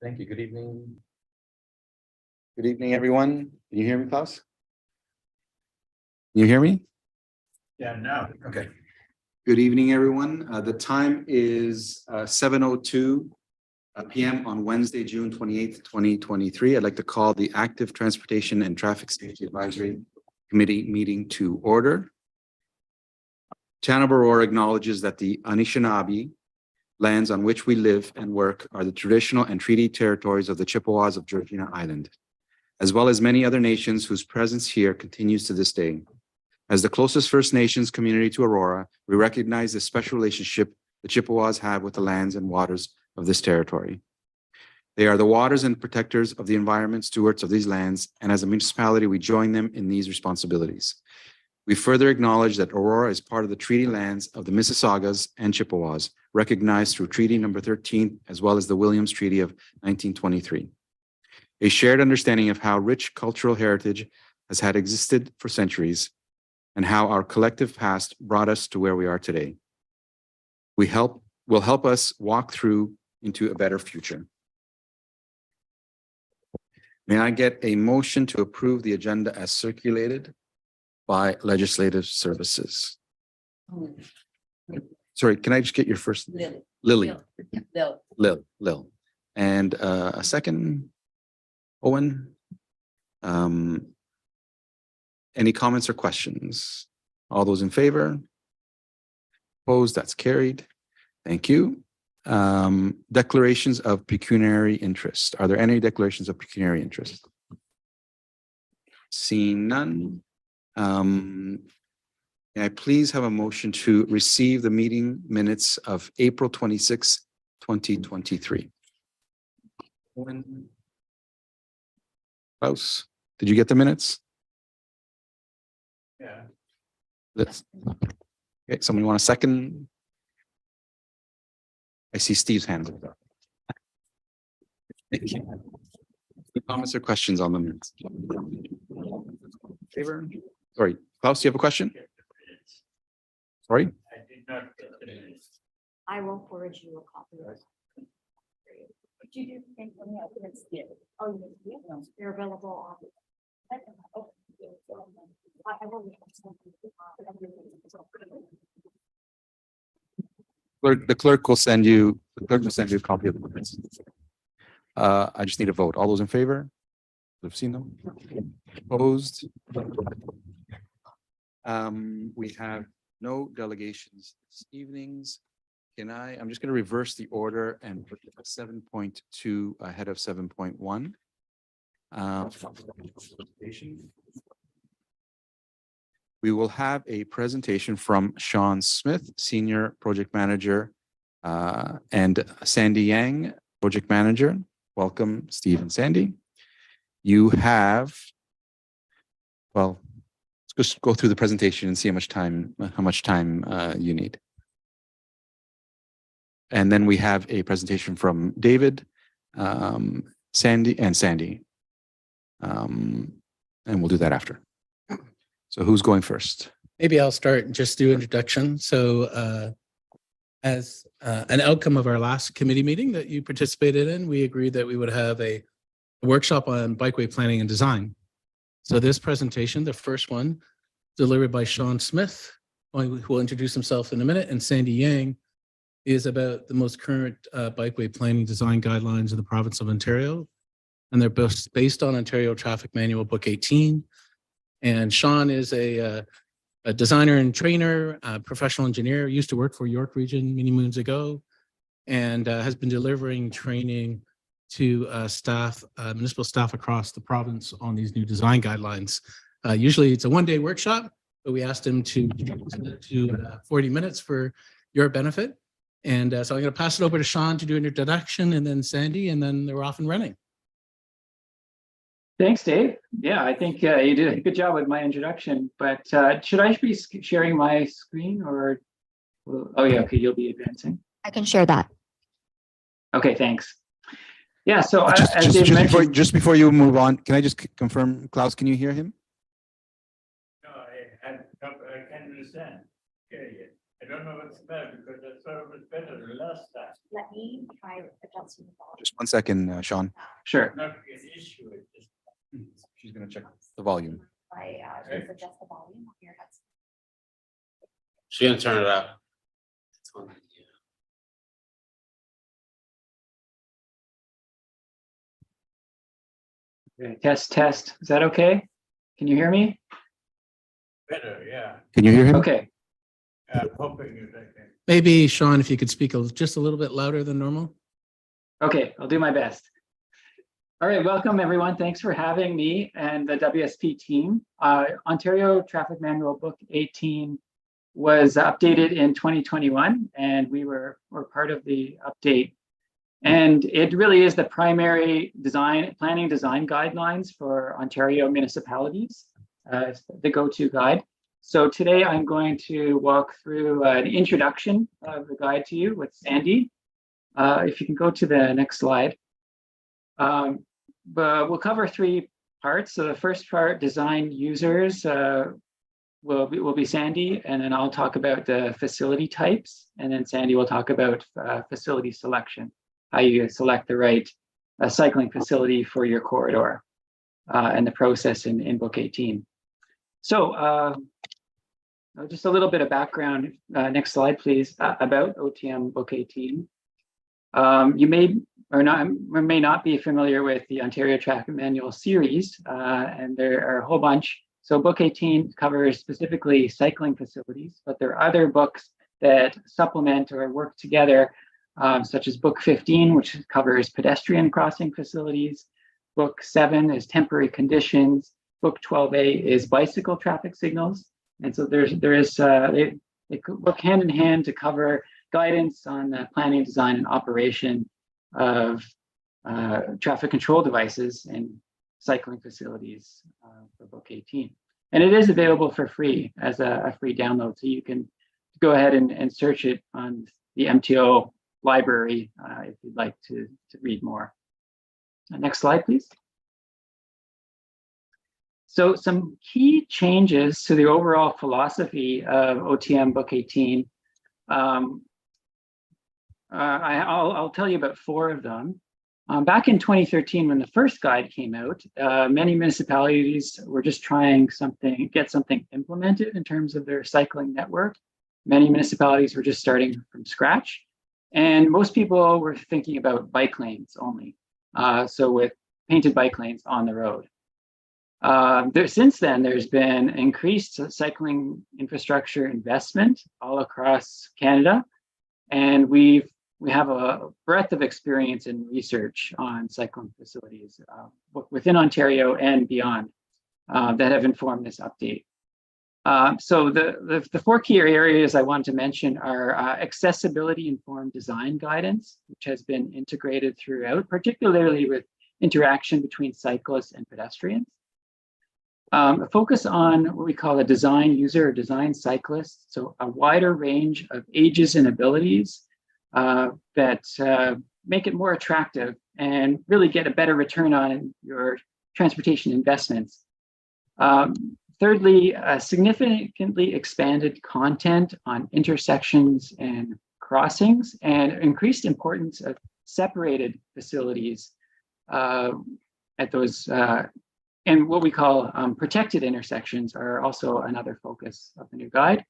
Thank you. Good evening. Good evening, everyone. Can you hear me, Klaus? Can you hear me? Yeah, no. Okay. Good evening, everyone. The time is 7:02 p.m. on Wednesday, June 28th, 2023. I'd like to call the Active Transportation and Traffic Safety Advisory Committee meeting to order. Town of Aurora acknowledges that the Anishinaabe lands on which we live and work are the traditional and treaty territories of the Chippewas of Georgina Island, as well as many other nations whose presence here continues to this day. As the closest First Nations community to Aurora, we recognize the special relationship the Chippewas have with the lands and waters of this territory. They are the waters and protectors of the environment, stewards of these lands, and as a municipality, we join them in these responsibilities. We further acknowledge that Aurora is part of the treaty lands of the Mississaugas and Chippewas, recognized through Treaty Number 13, as well as the Williams Treaty of 1923. A shared understanding of how rich cultural heritage has had existed for centuries and how our collective past brought us to where we are today. Will help us walk through into a better future. May I get a motion to approve the agenda as circulated by Legislative Services? Sorry, can I just get your first? Lily. Lil. And a second, Owen. Any comments or questions? All those in favor? Opposed? That's carried. Thank you. Declarations of pecuniary interest. Are there any declarations of pecuniary interest? Seeing none. May I please have a motion to receive the meeting minutes of April 26, 2023? Klaus, did you get the minutes? Yeah. Okay, somebody want a second? I see Steve's hand. Thank you. Any comments or questions on the minutes? Favor? Sorry, Klaus, you have a question? Sorry? I did not get the minutes. I will forward you a copy of it. But you do think when the documents did. Oh, you did? No, they're available on. I will. The clerk will send you a copy of the minutes. I just need a vote. All those in favor? I've seen them. Opposed? We have no delegations this evenings. I'm just going to reverse the order and put 7.2 ahead of 7.1. We will have a presentation from Sean Smith, Senior Project Manager, and Sandy Yang, Project Manager. Welcome, Steve and Sandy. You have, well, let's just go through the presentation and see how much time you need. And then we have a presentation from David, Sandy. And we'll do that after. So who's going first? Maybe I'll start and just do introduction. So as an outcome of our last committee meeting that you participated in, we agreed that we would have a workshop on bikeway planning and design. So this presentation, the first one, delivered by Sean Smith, who will introduce himself in a minute, and Sandy Yang, is about the most current bikeway planning design guidelines in the province of Ontario. And they're both based on Ontario Traffic Manual Book 18. And Sean is a designer and trainer, professional engineer, used to work for York Region many moons ago, and has been delivering training to municipal staff across the province on these new design guidelines. Usually it's a one-day workshop, but we asked him to 40 minutes for your benefit. And so I'm going to pass it over to Sean to do an introduction, and then Sandy, and then they're off and running. Thanks, Dave. Yeah, I think you did a good job with my introduction, but should I be sharing my screen or? Oh yeah, okay, you'll be advancing. I can share that. Okay, thaninks. Yeah, so just before you move on, can I just confirm, Klaus, can you hear him? No, I can't understand. I don't know what's the matter because I thought it was better. last time, Let me try adjusting the volume. Just 1 second, Sean. Sure. not an issue, it just. She's gonna check the volume. I just adjust the volume of your headset. She gonna turn it up. Okay, test, test. Is that okay? Can you hear me? Better, yeah. Can you hear him? Okay. I'm hoping you can. Maybe Sean, if you could speak just a little bit louder than normal. Okay, I'll do my best. All right, welcome everyone. Thanks for having me and the WSP team. Ontario Traffic Manual Book 18 was updated in 2021, and we were part of the update. And it really is the primary planning design guidelines for Ontario municipalities, the go-to guide. So today I'm going to walk through an introduction of the guide to you with Sandy. If you can go to the next slide. But we'll cover 3 parts. So the first part, design users, will be Sandy, and then I'll talk about the facility types, and then Sandy will talk about facility selection, how you select the right cycling facility for your corridor, and the process in Book 18. So just a little bit of background, next slide please, about OTM Book 18. You may or may not be familiar with the Ontario Traffic Manual series, and there are a whole bunch. So Book 18 covers specifically cycling facilities, but there are other books that supplement or work together, such as Book 15, which covers pedestrian crossing facilities. Book 7 is temporary conditions. Book 12A is bicycle traffic signals. And so they work hand in hand to cover guidance on the planning, design, and operation of traffic control devices and cycling facilities for Book 18. And it is available for free as a free download. So you can go ahead and search it on the MTO library if you'd like to read more. Next slide, please. So some key changes to the overall philosophy of OTM Book 18. I'll tell you about 4 of them. Back in 2013, when the first guide came out, many municipalities were just trying get something implemented in terms of their cycling network. Many municipalities were just starting from scratch. And most people were thinking about bike lanes only. So with painted bike lanes on the road. Since then, there's been increased cycling infrastructure investment all across Canada. And we have a breadth of experience in research on cycling facilities within Ontario and beyond that have informed this update. So the 4 key areas I wanted to mention are accessibility informed design guidance, which has been integrated throughout, particularly with interaction between cyclists and pedestrians. A focus on what we call a design user or design cyclist, so a wider range of ages and abilities that make it more attractive and really get a better return on your transportation investments. Thirdly, significantly expanded content on intersections and crossings, and increased importance of separated facilities at those, and what we call protected intersections are also another focus of the new guide.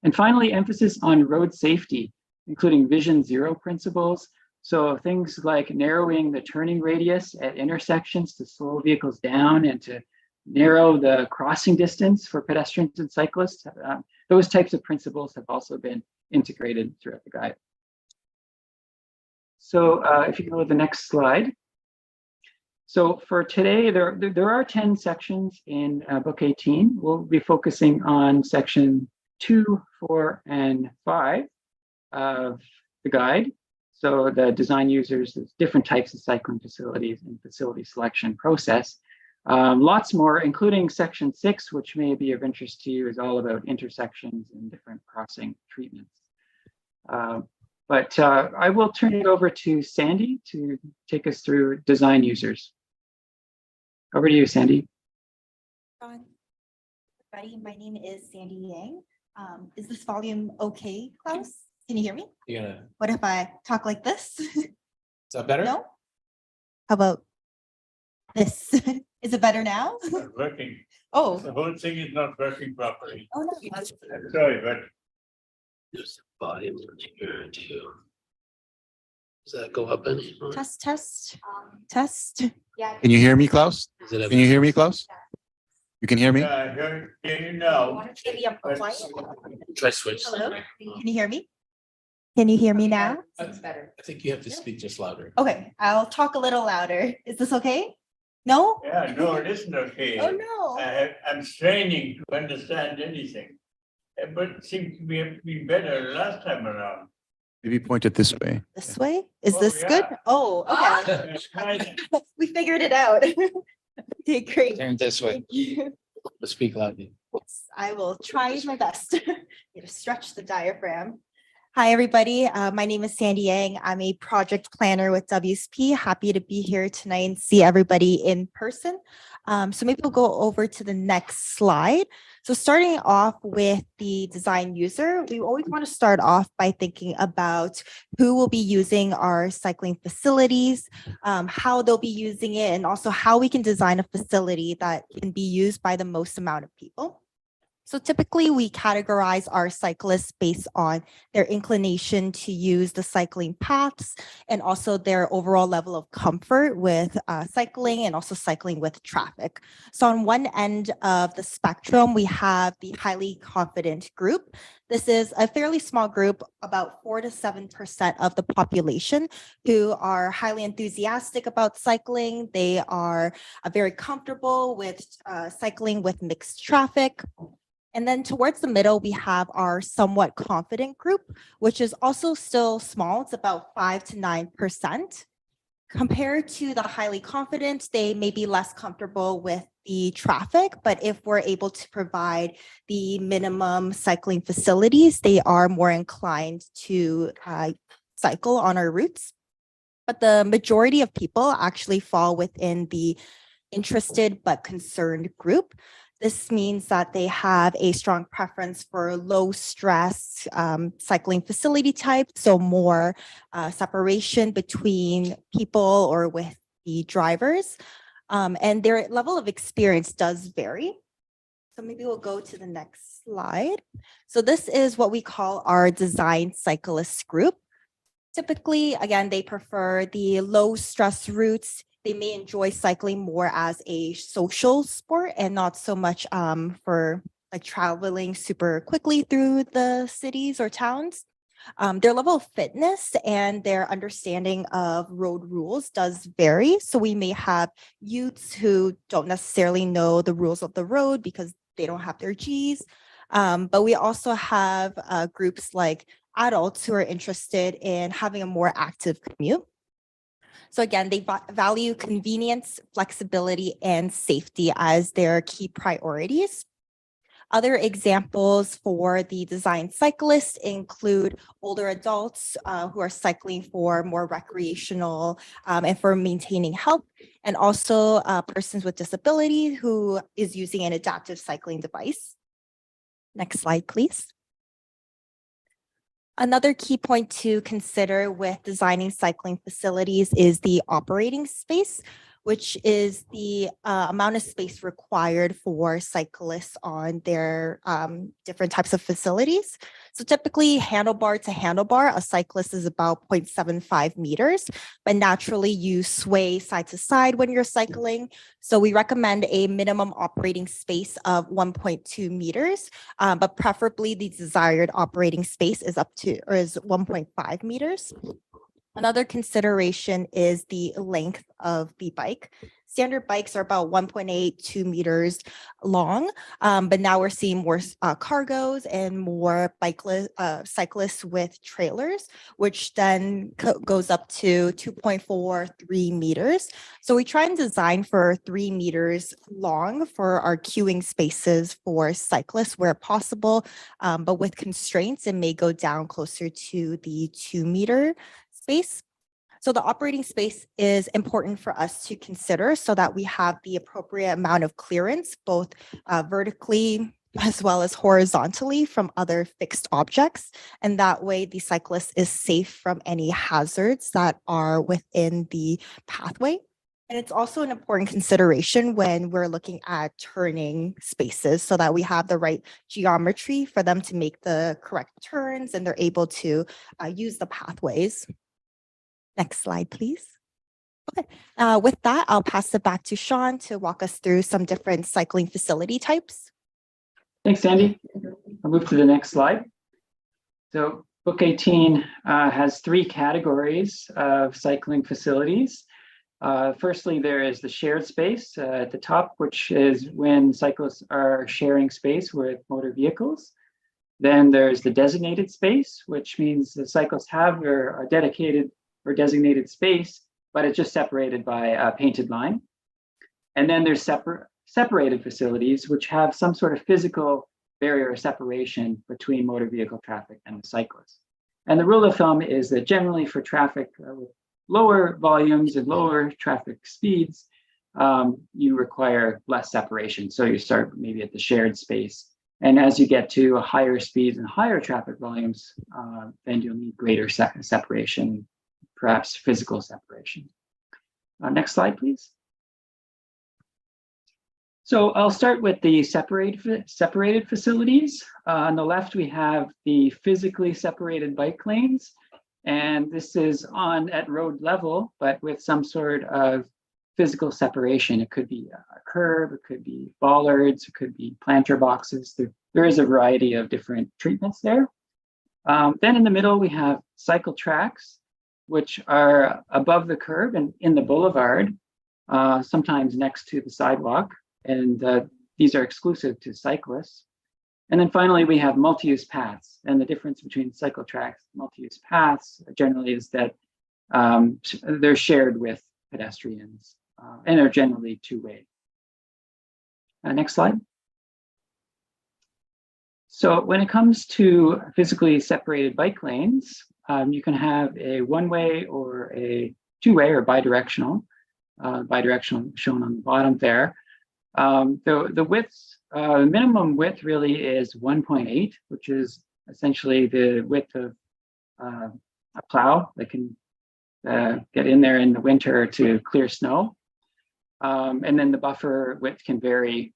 And finally, emphasis on road safety, including Vision Zero principles. So things like narrowing the turning radius at intersections to slow vehicles down and to narrow the crossing distance for pedestrians and cyclists. Those types of principles have also been integrated throughout the guide. So if you go to the next slide. So for today, there are 10 sections in Book 18. We'll be focusing on section 2, 4, and 5 of the guide. So the design users, different types of cycling facilities and facility selection process. Lots more, including section 6, which may be of interest to you, is all about intersections and different crossing treatments. But I will turn it over to Sandy to take us through design users. Over to you, Sandy. Everybody, my name is Sandy Yang. Is this volume okay, Klaus? Can you hear me? You gonna, What if I talk like this? is that better? No? How about this? Is it better now? Not working. Oh. The whole thing is not working properly. Oh, no. I'm sorry, but There's the volume in here too. Does that go up any? Test, test. Yeah. Can you hear me, Klaus? Is it Can you hear me, Klaus? You can hear me? I hear you now. Maybe I'm but- quiet. Try switch. Hello? Can you hear me? Can you hear me now? It's better. I think you have to speak just louder. Okay, I'll talk a little louder. Is this okay? No? Yeah, no, it isn't okay. Oh, no. I'm straining to understand anything. But it seems to be better last time around. Maybe point it this way. This way? Is Oh, this good? yeah. Oh, okay. It's kind We figured it out. Okay, great. Turn this way. Thank you. Speak loudly. Yes, I will try my best. You know, stretch the diaphragm. Hi, everybody. My name is Sandy Yang. I'm a project planner with WSP. Happy to be here tonight and see everybody in person. So maybe we'll go over to the next slide. So starting off with the design user, we always want to start off by thinking about who will be using our cycling facilities, how they'll be using it, and also how we can design a facility that can be used by the most amount of people. So typically we categorize our cyclists based on their inclination to use the cycling paths and also their overall level of comfort with cycling and also cycling with traffic. So on one end of the spectrum, we have the highly confident group. This is a fairly small group, about 4 to 7% of the population who are highly enthusiastic about cycling. They are very comfortable with cycling with mixed traffic. And then towards the middle, we have our somewhat confident group, which is also still small. It's about 5 to 9%. Compared to the highly confident, they may be less comfortable with the traffic, but if we're able to provide the minimum cycling facilities, they are more inclined to cycle on our routes. But the majority of people actually fall within the interested but concerned group. This means that they have a strong preference for low stress cycling facility type, so more separation between people or with the drivers. And their level of experience does vary. So maybe we'll go to the next slide. So this is what we call our design cyclist group. Typically, again, they prefer the low stress routes. They may enjoy cycling more as a social sport and not so much for like traveling super quickly through the cities or towns. Their level of fitness and their understanding of road rules does vary. So we may have youths who don't necessarily know the rules of the road because they don't have their Gs. But we also have groups like adults who are interested in having a more active commute. So again, they value convenience, flexibility, and safety as their key priorities. Other examples for the design cyclists include older adults who are cycling for more recreational and for maintaining health, and also persons with disability who is using an adaptive cycling device. Next slide, please. Another key point to consider with designing cycling facilities is the operating space, which is the amount of space required for cyclists on their different types of facilities. So typically handlebar to handlebar, a cyclist is about 0.75 meters, but naturally you sway side to side when you're cycling. So we recommend a minimum operating space of 1.2 meters, but preferably the desired operating space is up to, or is 1.5 meters. Another consideration is the length of the bike. Standard bikes are about 1.82 meters long, but now we're seeing more cargos and more cyclists with trailers, which then goes up to 2.43 meters. So we try and design for 3 meters long for our queuing spaces for cyclists where possible, but with constraints, it may go down closer to the 2 meter space. So the operating space is important for us to consider so that we have the appropriate amount of clearance, both vertically as well as horizontally from other fixed objects. And that way the cyclist is safe from any hazards that are within the pathway. And it's also an important consideration when we're looking at turning spaces so that we have the right geometry for them to make the correct turns and they're able to use the pathways. Next slide, please. Okay, with that, I'll pass it back to Sean to walk us through some different cycling facility types. Thanks, Sandy. I'll move to the next slide. So Book 18 has 3 categories of cycling facilities. Firstly, there is the shared space at the top, which is when cyclists are sharing space with motor vehicles. Then there's the designated space, which means the cyclists have a dedicated or designated space, but it's just separated by a painted line. And then there's separated facilities, which have some sort of physical barrier or separation between motor vehicle traffic and the cyclist. And the rule of thumb is that generally for traffic with lower volumes and lower traffic speeds, you require less separation. So you start maybe at the shared space. And as you get to higher speeds and higher traffic volumes, then you'll need greater separation, perhaps physical separation. Next slide, please. So I'll start with the separated facilities. On the left, we have the physically separated bike lanes. And this is at road level, but with some sort of physical separation. It could be a curb, it could be bollards, it could be planter boxes. There is a variety of different treatments there. Then in the middle, we have cycle tracks, which are above the curb and in the boulevard, sometimes next to the sidewalk. And these are exclusive to cyclists. And then finally, we have multi-use paths. And the difference between cycle tracks and multi-use paths generally is that they're shared with pedestrians and are generally two-way. Next slide. So when it comes to physically separated bike lanes, you can have a one-way or a two-way or bidirectional. Bidirectional shown on the bottom there. The widths, minimum width really is 1.8, which is essentially the width of a plow that can get in there in the winter to clear snow. And then the buffer width can vary,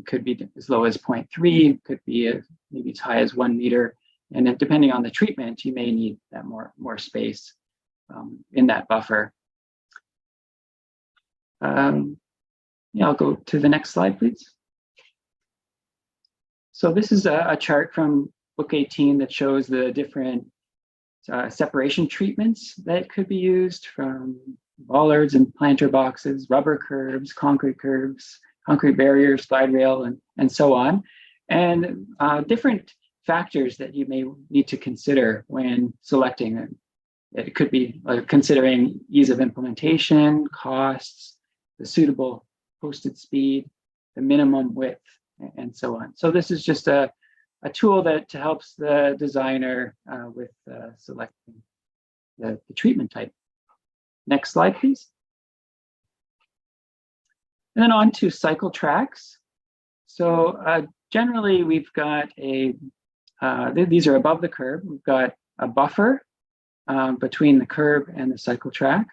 could be as low as 0.3, could be maybe as high as 1 meter. And then depending on the treatment, you may need that more space in that buffer. Yeah, I'll go to the next slide, please. So this is a chart from Book 18 that shows the different separation treatments that could be used, from bollards and planter boxes, rubber curbs, concrete barriers, slide rail, and so on. And different factors that you may need to consider when selecting them. It could be considering ease of implementation, costs, the suitable posted speed, the minimum width, and so on. So this is just a tool that helps the designer with selecting the treatment type. Next slide, please. And then on to cycle tracks. So generally we've got these are above the curb. We've got a buffer between the curb and the cycle track.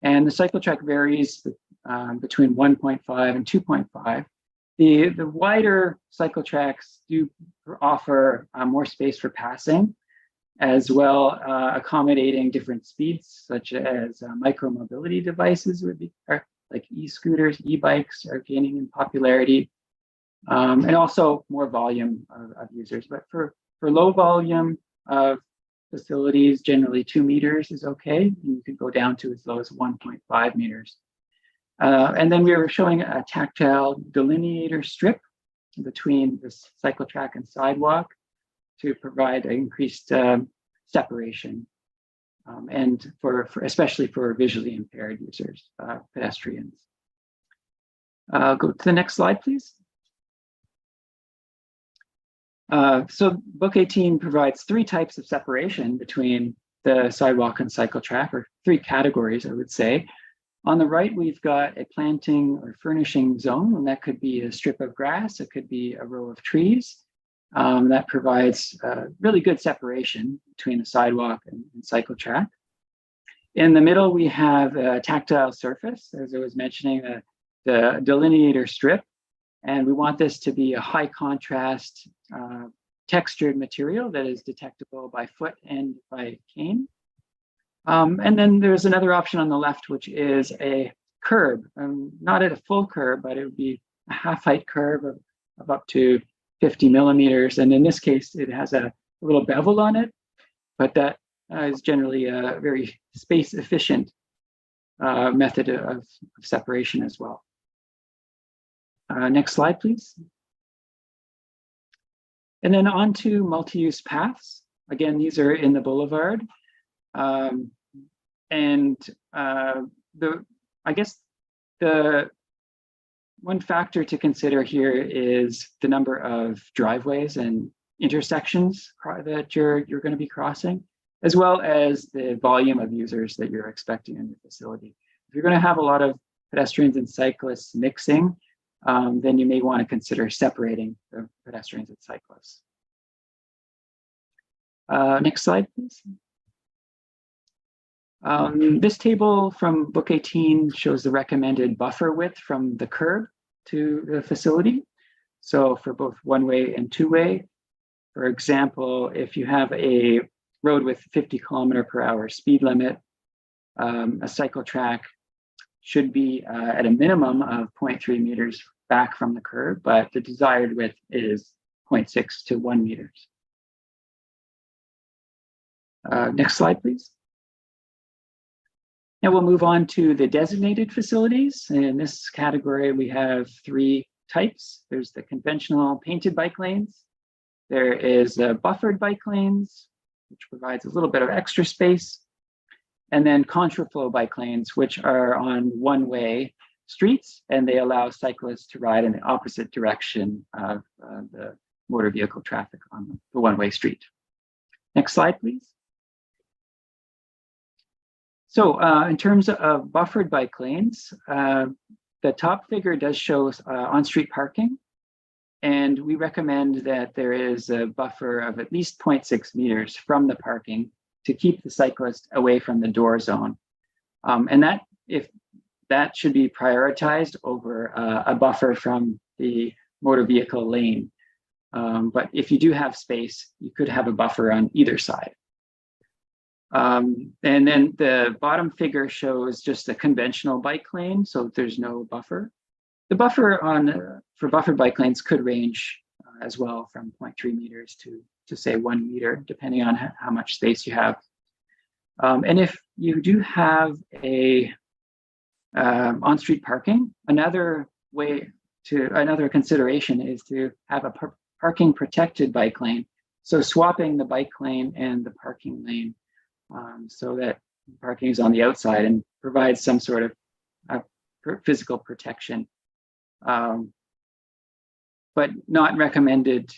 And the cycle track varies between 1.5 and 2.5. The wider cycle tracks do offer more space for passing, as well accommodating different speeds, such as micro-mobility devices like e-scooters, e-bikes are gaining in popularity, and also more volume of users. But for low volume of facilities, generally 2 meters is okay. And you could go down to as low as 1.5 meters. And then we were showing a tactile delineator strip between the cycle track and sidewalk to provide increased separation, and especially for visually impaired users, pedestrians. Go to the next slide, please. So Book 18 provides 3 types of separation between the sidewalk and cycle track, or 3 categories, I would say. On the right, we've got a planting or furnishing zone, and that could be a strip of grass, it could be a row of trees. That provides really good separation between the sidewalk and cycle track. In the middle, we have a tactile surface, as I was mentioning, the delineator strip. And we want this to be a high contrast textured material that is detectable by foot and by cane. And then there's another option on the left, which is a curb, not at a full curb, but it would be a half height curb of up to 50 millimeters. And in this case, it has a little bevel on it, but that is generally a very space efficient method of separation as well. Next slide, please. And then on to multi-use paths. Again, these are in the boulevard. I guess the one factor to consider here is the number of driveways and intersections that you're going to be crossing, as well as the volume of users that you're expecting in the facility. If you're going to have a lot of pedestrians and cyclists mixing, then you may want to consider separating the pedestrians and cyclists. Next slide, please. This table from Book 18 shows the recommended buffer width from the curb to the facility. So for both one-way and two-way, for example, if you have a road with 50 km/h speed limit, a cycle track should be at a minimum of 0.3 meters back from the curb, but the desired width is 0.6 to 1 meters. Next slide, please. Now we'll move on to the designated facilities. In this category, we have three types. There's the conventional painted bike lanes. There is buffered bike lanes, which provides a little bit of extra space. And then contraflow bike lanes, which are on one-way streets, and they allow cyclists to ride in the opposite direction of the motor vehicle traffic on the one-way street. Next slide, please. So in terms of buffered bike lanes, the top figure does show on-street parking, and we recommend that there is a buffer of at least 0.6 meters from the parking to keep the cyclist away from the door zone. And that should be prioritized over a buffer from the motor vehicle lane. But if you do have space, you could have a buffer on either side. And then the bottom figure shows just a conventional bike lane, so there's no buffer. The buffer for buffered bike lanes could range as well from 0.3 meters to say 1 meter, depending on how much space you have. And if you do have a on-street parking, another consideration is to have a parking protected bike lane. So swapping the bike lane and the parking lane so that parking is on the outside and provides some sort of physical protection. But not recommended.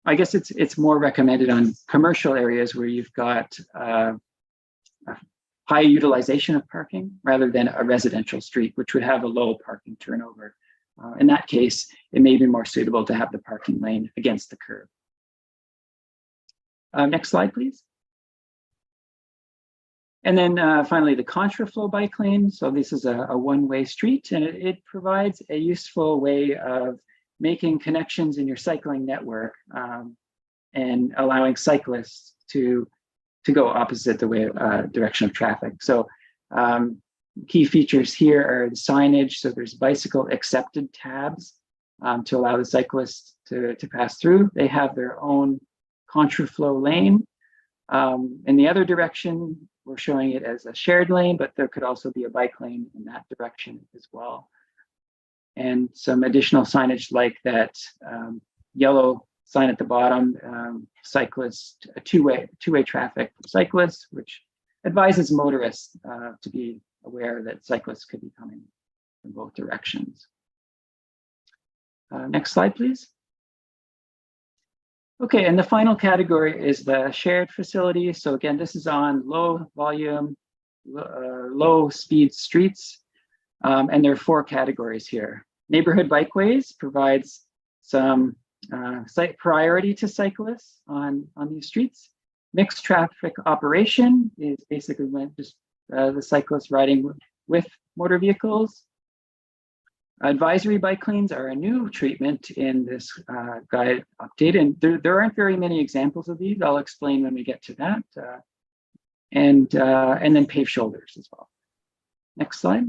I guess it's more recommended on commercial areas where you've got high utilization of parking rather than a residential street, which would have a low parking turnover. In that case, it may be more suitable to have the parking lane against the curb. Next slide, please. And then finally, the contraflow bike lane. So this is a one-way street, and it provides a useful way of making connections in your cycling network and allowing cyclists to go opposite the way direction of traffic. So key features here are the signage. So there's bicycle accepted tabs to allow the cyclists to pass through. They have their own contraflow lane. In the other direction, we're showing it as a shared lane, but there could also be a bike lane in that direction as well. And some additional signage like that yellow sign at the bottom, cyclist, two-way traffic for cyclists, which advises motorists to be aware that cyclists could be coming from both directions. Next slide, please. Okay, and the final category is the shared facility. So again, this is on low volume, low speed streets. And there are 4 categories here. Neighborhood bikeways provides some site priority to cyclists on these streets. Mixed traffic operation is basically when just the cyclists riding with motor vehicles. Advisory bike lanes are a new treatment in this guide update, and there aren't very many examples of these. I'll explain when we get to that. And then paved shoulders as well. Next slide.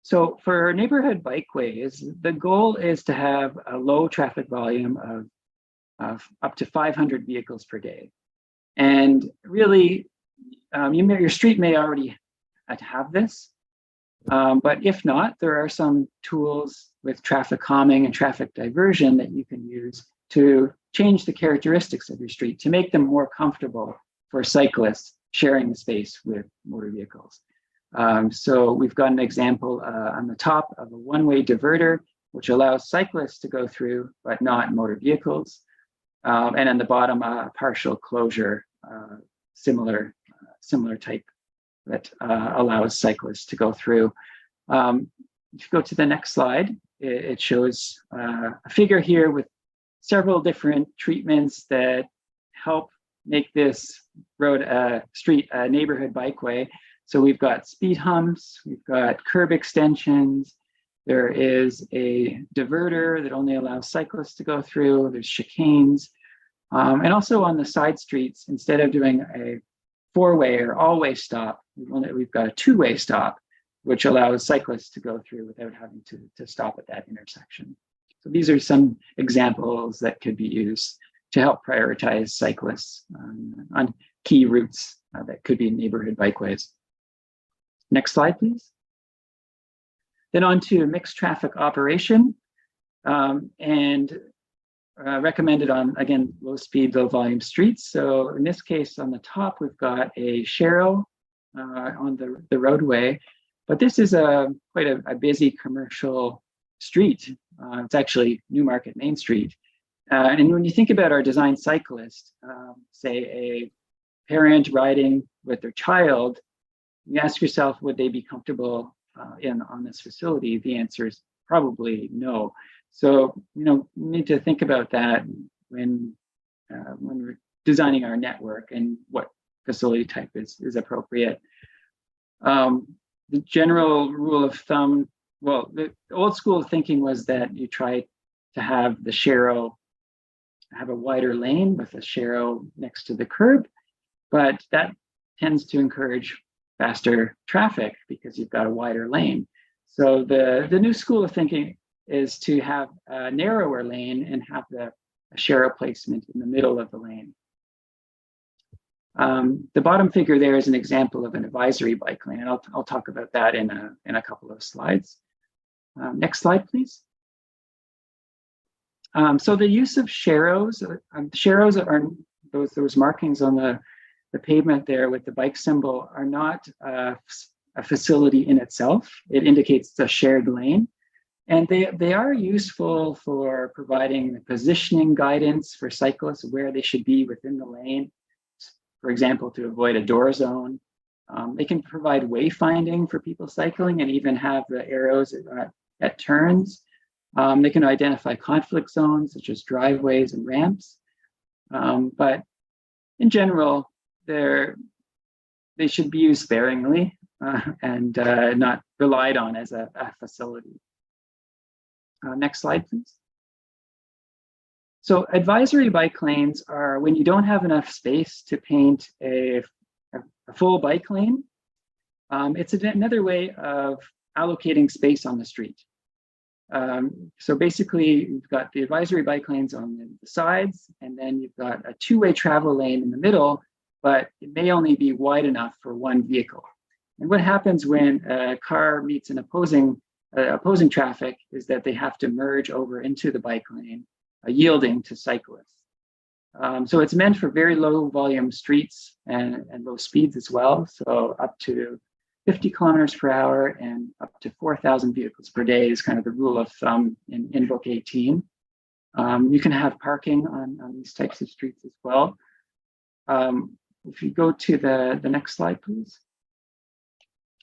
So for neighborhood bikeways, the goal is to have a low traffic volume of up to 500 vehicles per day. And really, your street may already have this, but if not, there are some tools with traffic calming and traffic diversion that you can use to change the characteristics of your street to make them more comfortable for cyclists sharing the space with motor vehicles. So we've got an example on the top of a one-way diverter, which allows cyclists to go through, but not motor vehicles. And on the bottom, a partial closure, similar type that allows cyclists to go through. If you go to the next slide, it shows a figure here with several different treatments that help make this street a neighborhood bikeway. So we've got speed humps, we've got curb extensions, there is a diverter that only allows cyclists to go through, there's chicanes, and also on the side streets, instead of doing a 4-way or all-way stop, we've got a 2-way stop, which allows cyclists to go through without having to stop at that intersection. So these are some examples that could be used to help prioritize cyclists on key routes that could be neighborhood bikeways. Next slide, please. Then on to mixed traffic operation and recommended on, again, low speed, low volume streets. So in this case, on the top, we've got a Sharrow on the roadway, but this is quite a busy commercial street. It's actually Newmarket Main Street. And when you think about our design cyclist, say a parent riding with their child, you ask yourself, would they be comfortable on this facility? The answer is probably no. So, we need to think about that when we're designing our network and what facility type is appropriate. The general rule of thumb, well, the old school thinking was that you try to have the Sharrow have a wider lane with a Sharrow next to the curb, but that tends to encourage faster traffic because you've got a wider lane. So the new school of thinking is to have a narrower lane and have a Sharrow placement in the middle of the lane. The bottom figure there is an example of an advisory bike lane, and I'll talk about that in a couple of slides. Next slide, please. So the use of Sharrows, Sharrows are those markings on the pavement there with the bike symbol are not a facility in itself. It indicates it's a shared lane. And they are useful for providing positioning guidance for cyclists where they should be within the lane. For example, to avoid a door zone. They can provide wayfinding for people cycling and even have the arrows at turns. They can identify conflict zones such as driveways and ramps. But in general, they should be used sparingly and not relied on as a facility. Next slide, please. So advisory bike lanes are when you don't have enough space to paint a full bike lane. It's another way of allocating space on the street. So basically, you've got the advisory bike lanes on the sides, and then you've got a 2-way travel lane in the middle, but it may only be wide enough for one vehicle. And what happens when a car meets an opposing traffic is that they have to merge over into the bike lane, yielding to cyclists. So it's meant for very low volume streets and low speeds as well. So up to 50 kilometers per hour and up to 4,000 vehicles per day is kind of the rule of thumb in Book 18. You can have parking on these types of streets as well. If you go to the next slide, please.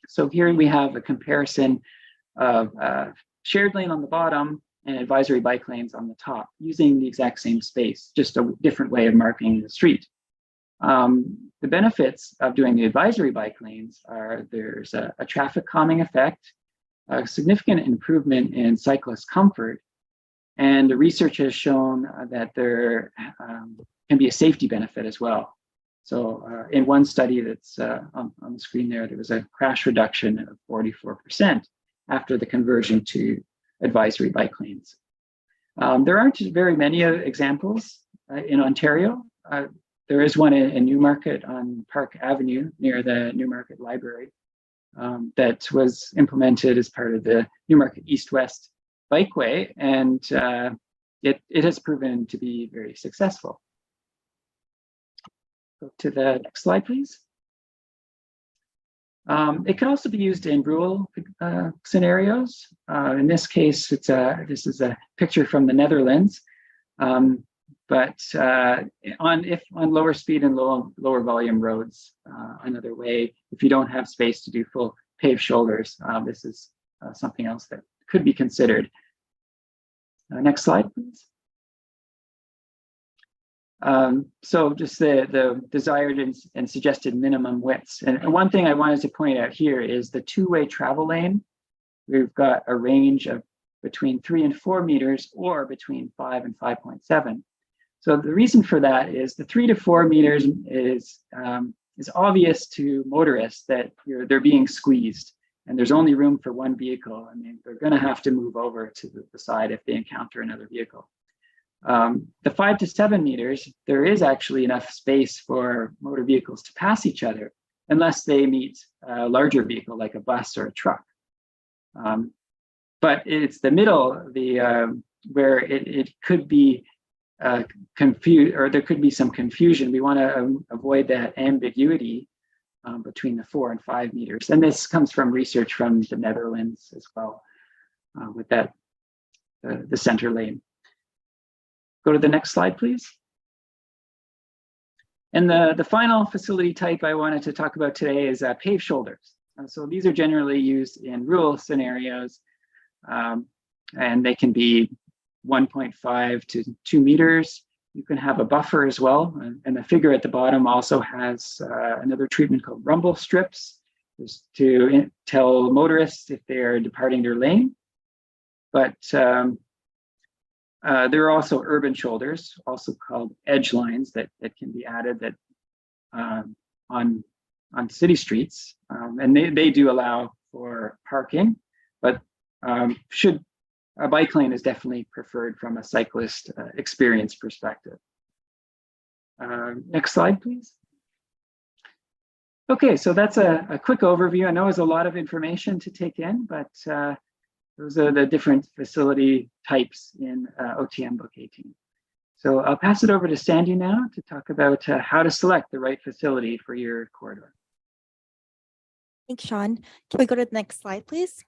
So here we have a comparison of shared lane on the bottom and advisory bike lanes on the top using the exact same space, just a different way of marking the street. The benefits of doing the advisory bike lanes are there's a traffic calming effect, a significant improvement in cyclist comfort, and the research has shown that there can be a safety benefit as well. So in one study that's on the screen there was a crash reduction of 44% after the conversion to advisory bike lanes. There aren't very many examples in Ontario. There is one in Newmarket on Park Avenue near the Newmarket Library that was implemented as part of the Newmarket East-West Bikeway, and it has proven to be very successful. Go to the next slide, please. It can also be used in rural scenarios. In this case, this is a picture from the Netherlands. But on lower speed and lower volume roads, another way, if you don't have space to do full paved shoulders, this is something else that could be considered. Next slide, please. So just the desired and suggested minimum widths. And one thing I wanted to point out here is the two-way travel lane. We've got a range of between 3 and 4 meters or between 5 and 5.7. So the reason for that is the 3 to 4 meters is obvious to motorists that they're being squeezed and there's only room for one vehicle. I mean, they're going to have to move over to the side if they encounter another vehicle. The 5 to 7 meters, there is actually enough space for motor vehicles to pass each other unless they meet a larger vehicle like a bus or a truck. But it's the middle, where it could be confused, or there could be some confusion. We want to avoid that ambiguity between the 4 and 5 meters. And this comes from research from the Netherlands as well, with that the center lane. Go to the next slide, please. And the final facility type I wanted to talk about today is paved shoulders. So these are generally used in rural scenarios, and they can be 1.5 to 2 meters. You can have a buffer as well. And the figure at the bottom also has another treatment called rumble strips, just to tell motorists if they're departing their lane. But there are also urban shoulders, also called edge lines, that can be added that on city streets, and they do allow for parking, but a bike lane is definitely preferred from a cyclist experience perspective. Next slide, please. Okay, so that's a quick overview. I know it's a lot of information to take in, but those are the different facility types in OTM Book 18. So I'll pass it over to Sandy now to talk about how to select the right facility for your corridor. Thanks, Sean. Can we go to the next slide, please?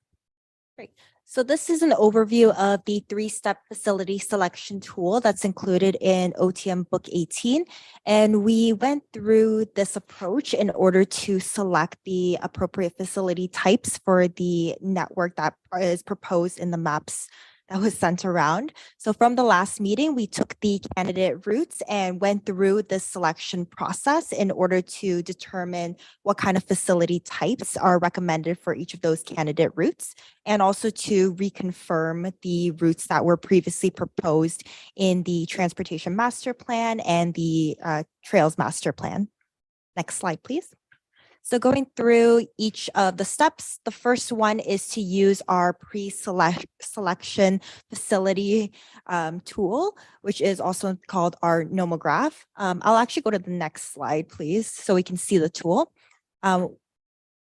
Great. So this is an overview of the 3-step facility selection tool that's included in OTM Book 18. And we went through this approach in order to select the appropriate facility types for the network that is proposed in the maps that was sent around. So from the last meeting, we took the candidate routes and went through the selection process in order to determine what kind of facility types are recommended for each of those candidate routes, and also to reconfirm the routes that were previously proposed in the Transportation Master Plan and the Trails Master Plan. Next slide, please. So going through each of the steps, the first one is to use our pre-selection facility tool, which is also called our nomograph. I'll actually go to the next slide, please, so we can see the tool.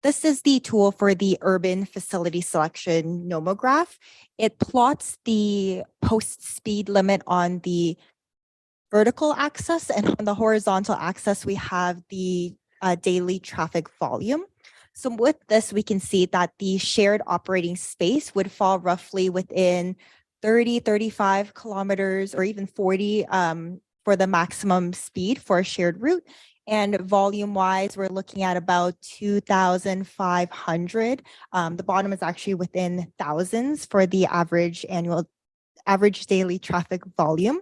This is the tool for the urban facility selection nomograph. It plots the post speed limit on the vertical axis, and on the horizontal axis, we have the daily traffic volume. So with this, we can see that the shared operating space would fall roughly within 30, 35 kilometers or even 40 for the maximum speed for a shared route. And volume wise, we're looking at about 2,500. The bottom is actually within thousands for the average daily traffic volume.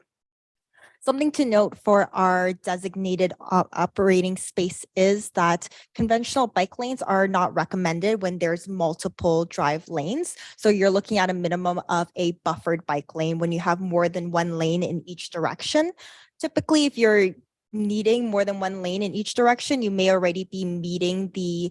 Something to note for our designated operating space is that conventional bike lanes are not recommended when there's multiple drive lanes. So you're looking at a minimum of a buffered bike lane when you have more than one lane in each direction. Typically, if you're needing more than one lane in each direction, you may already be meeting the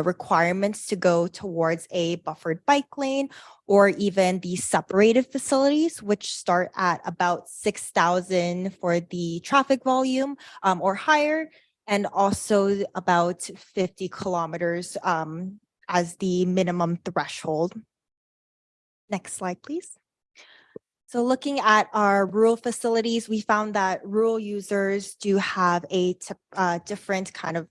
requirements to go towards a buffered bike lane or even the separated facilities, which start at about 6,000 for the traffic volume or higher, and also about 50 kilometers as the minimum threshold. Next slide, please. So looking at our rural facilities, we found that rural users do have a different kind of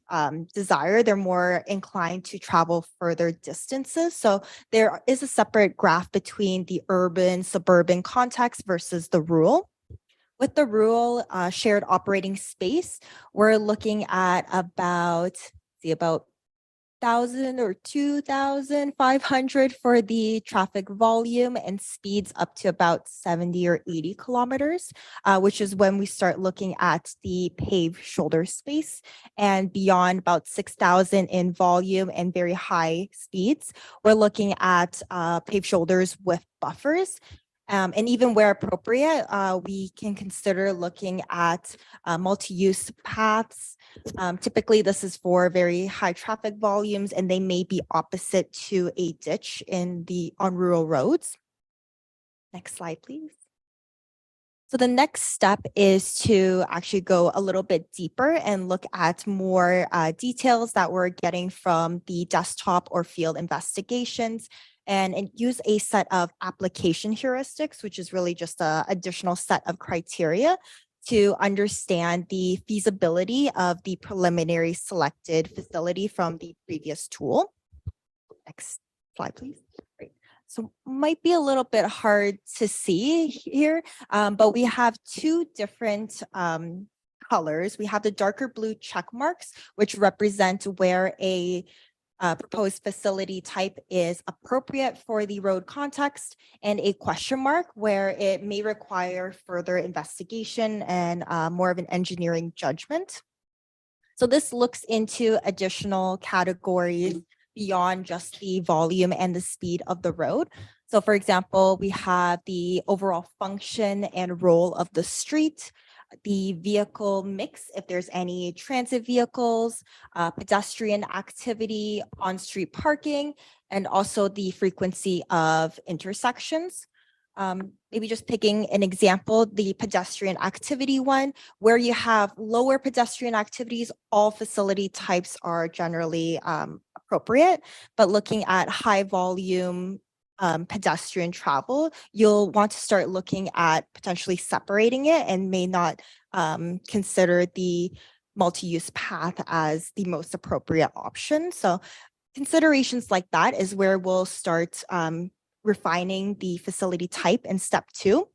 desire. They're more inclined to travel further distances. So there is a separate graph between the urban, suburban context versus the rural. With the rural shared operating space, we're looking at about 1,000 or 2,500 for the traffic volume and speeds up to about 70 or 80 kilometers, which is when we start looking at the paved shoulder space, and beyond about 6,000 in volume and very high speeds. We're looking at paved shoulders with buffers. And even where appropriate, we can consider looking at multi-use paths. Typically, this is for very high traffic volumes, and they may be opposite to a ditch on rural roads. Next slide, please. So the next step is to actually go a little bit deeper and look at more details that we're getting from the desktop or field investigations, and use a set of application heuristics, which is really just an additional set of criteria to understand the feasibility of the preliminary selected facility from the previous tool. Next slide, please. Great. So might be a little bit hard to see here, but we have two different colors. We have the darker blue check marks, which represent where a proposed facility type is appropriate for the road context, and a question mark where it may require further investigation and more of an engineering judgment. So this looks into additional categories beyond just the volume and the speed of the road. So for example, we have the overall function and role of the street, the vehicle mix, if there's any transit vehicles, pedestrian activity, on-street parking, and also the frequency of intersections. Maybe just picking an example, the pedestrian activity one, where you have lower pedestrian activities, all facility types are generally appropriate, but looking at high volume pedestrian travel, you'll want to start looking at potentially separating it and may not consider the multi-use path as the most appropriate option. So considerations like that is where we'll start refining the facility type in step 2.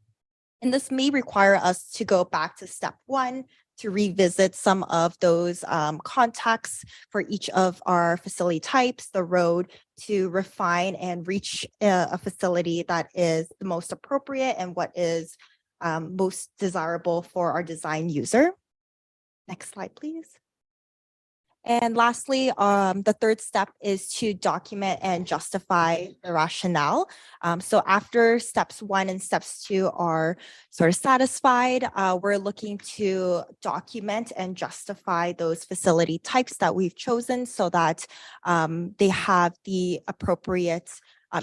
And this may require us to go back to step 1 to revisit some of those contexts for each of our facility types, the road, to refine and reach a facility that is the most appropriate and what is most desirable for our design user. Next slide, please. And lastly, the third step is to document and justify the rationale. So after steps 1 and steps 2 are sort of satisfied, we're looking to document and justify those facility types that we've chosen so that they have the appropriate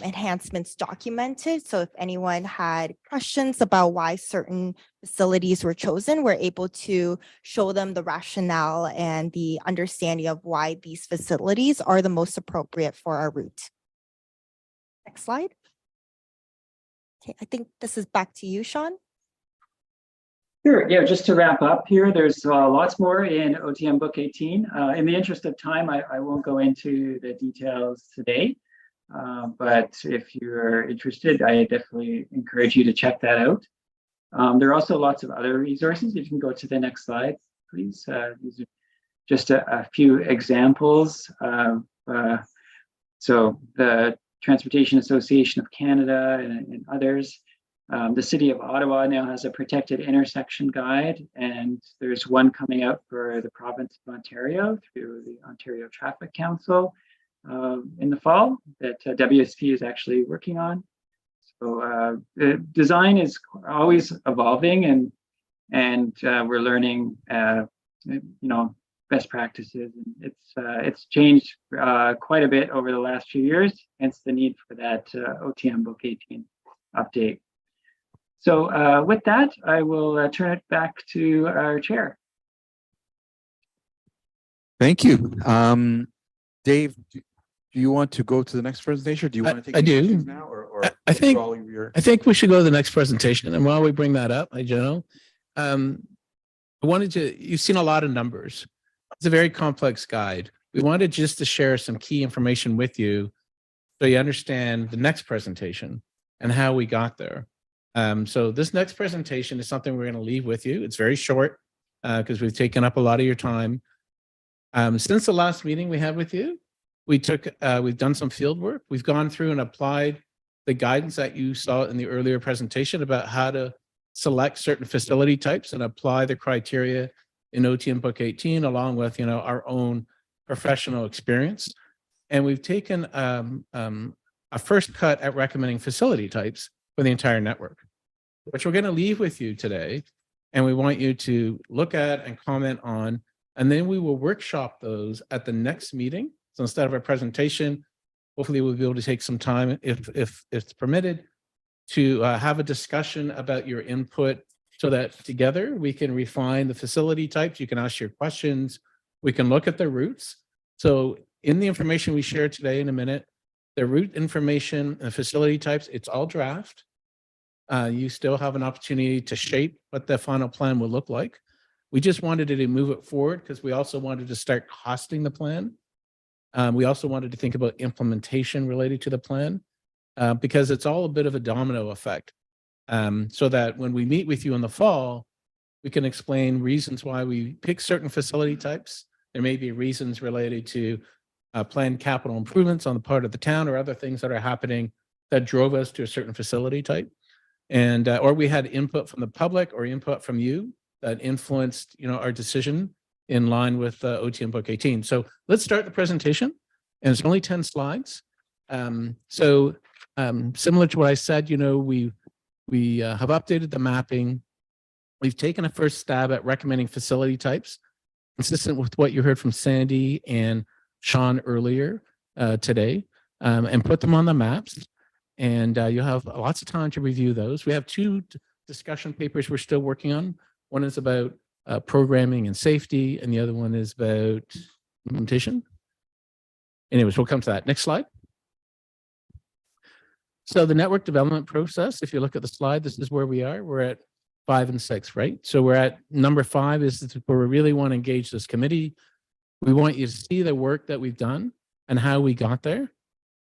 enhancements documented. So if anyone had questions about why certain facilities were chosen, we're able to show them the rationale and the understanding of why these facilities are the most appropriate for our route. Next slide. Okay, I think this is back to you, Sean. Sure. Yeah, just to wrap up here, there's lots more in OTM Book 18. In the interest of time, I won't go into the details today. But if you're interested, I definitely encourage you to check that out. There are also lots of other resources. If you can go to the next slide, please. These are just a few examples of, so the Transportation Association of Canada and others. The City of Ottawa now has a protected intersection guide, and there's one coming out for the province of Ontario through the Ontario Traffic Council in the fall that WSP is actually working on. So the design is always evolving, and we're learning, best practices. And it's changed quite a bit over the last few years, hence the need for that OTM Book 18 update. So with that, I will turn it back to our chair. Thank you. Dave, do you want to go to the next presentation? Or do you want to take I do. questions now, or I think- all of your? I think we should go to the next presentation. And while we bring that up, you've seen a lot of numbers. It's a very complex guide. We wanted just to share some key information with you so you understand the next presentation and how we got there. So this next presentation is something we're going to leave with you. It's very short because we've taken up a lot of your time. Since the last meeting we had with you, we've done some field work. We've gone through and applied the guidance that you saw in the earlier presentation about how to select certain facility types and apply the criteria in OTM Book 18, along with our own professional experience. And we've taken a first cut at recommending facility types for the entire network, which we're going to leave with you today. And we want you to look at and comment on, and then we will workshop those at the next meeting. So instead of a presentation, hopefully we'll be able to take some time, if it's permitted, to have a discussion about your input so that together we can refine the facility types. You can ask your questions. We can look at the routes. So in the information we share today in a minute, the route information and facility types, it's all draft. You still have an opportunity to shape what the final plan will look like. We just wanted to move it forward because we also wanted to start costing the plan. We also wanted to think about implementation related to the plan because it's all a bit of a domino effect. So that when we meet with you in the fall, we can explain reasons why we pick certain facility types. There may be reasons related to planned capital improvements on the part of the town or other things that are happening that drove us to a certain facility type. And or we had input from the public or input from you that influenced our decision in line with OTM Book 18. So let's start the presentation. And it's only 10 slides. Similar to what I said, we have updated the mapping. We've taken a first stab at recommending facility types, consistent with what you heard from Sandy and Sean earlier today, and put them on the maps. And you'll have lots of time to review those. We have two discussion papers we're still working on. One is about programming and safety, and the other one is about implementation. Anyways, we'll come to that. Next slide. So the network development process, if you look at the slide, this is where we are. We're at 5 and 6, right? So we're at number 5 is where we really want to engage this committee. We want you to see the work that we've done and how we got there.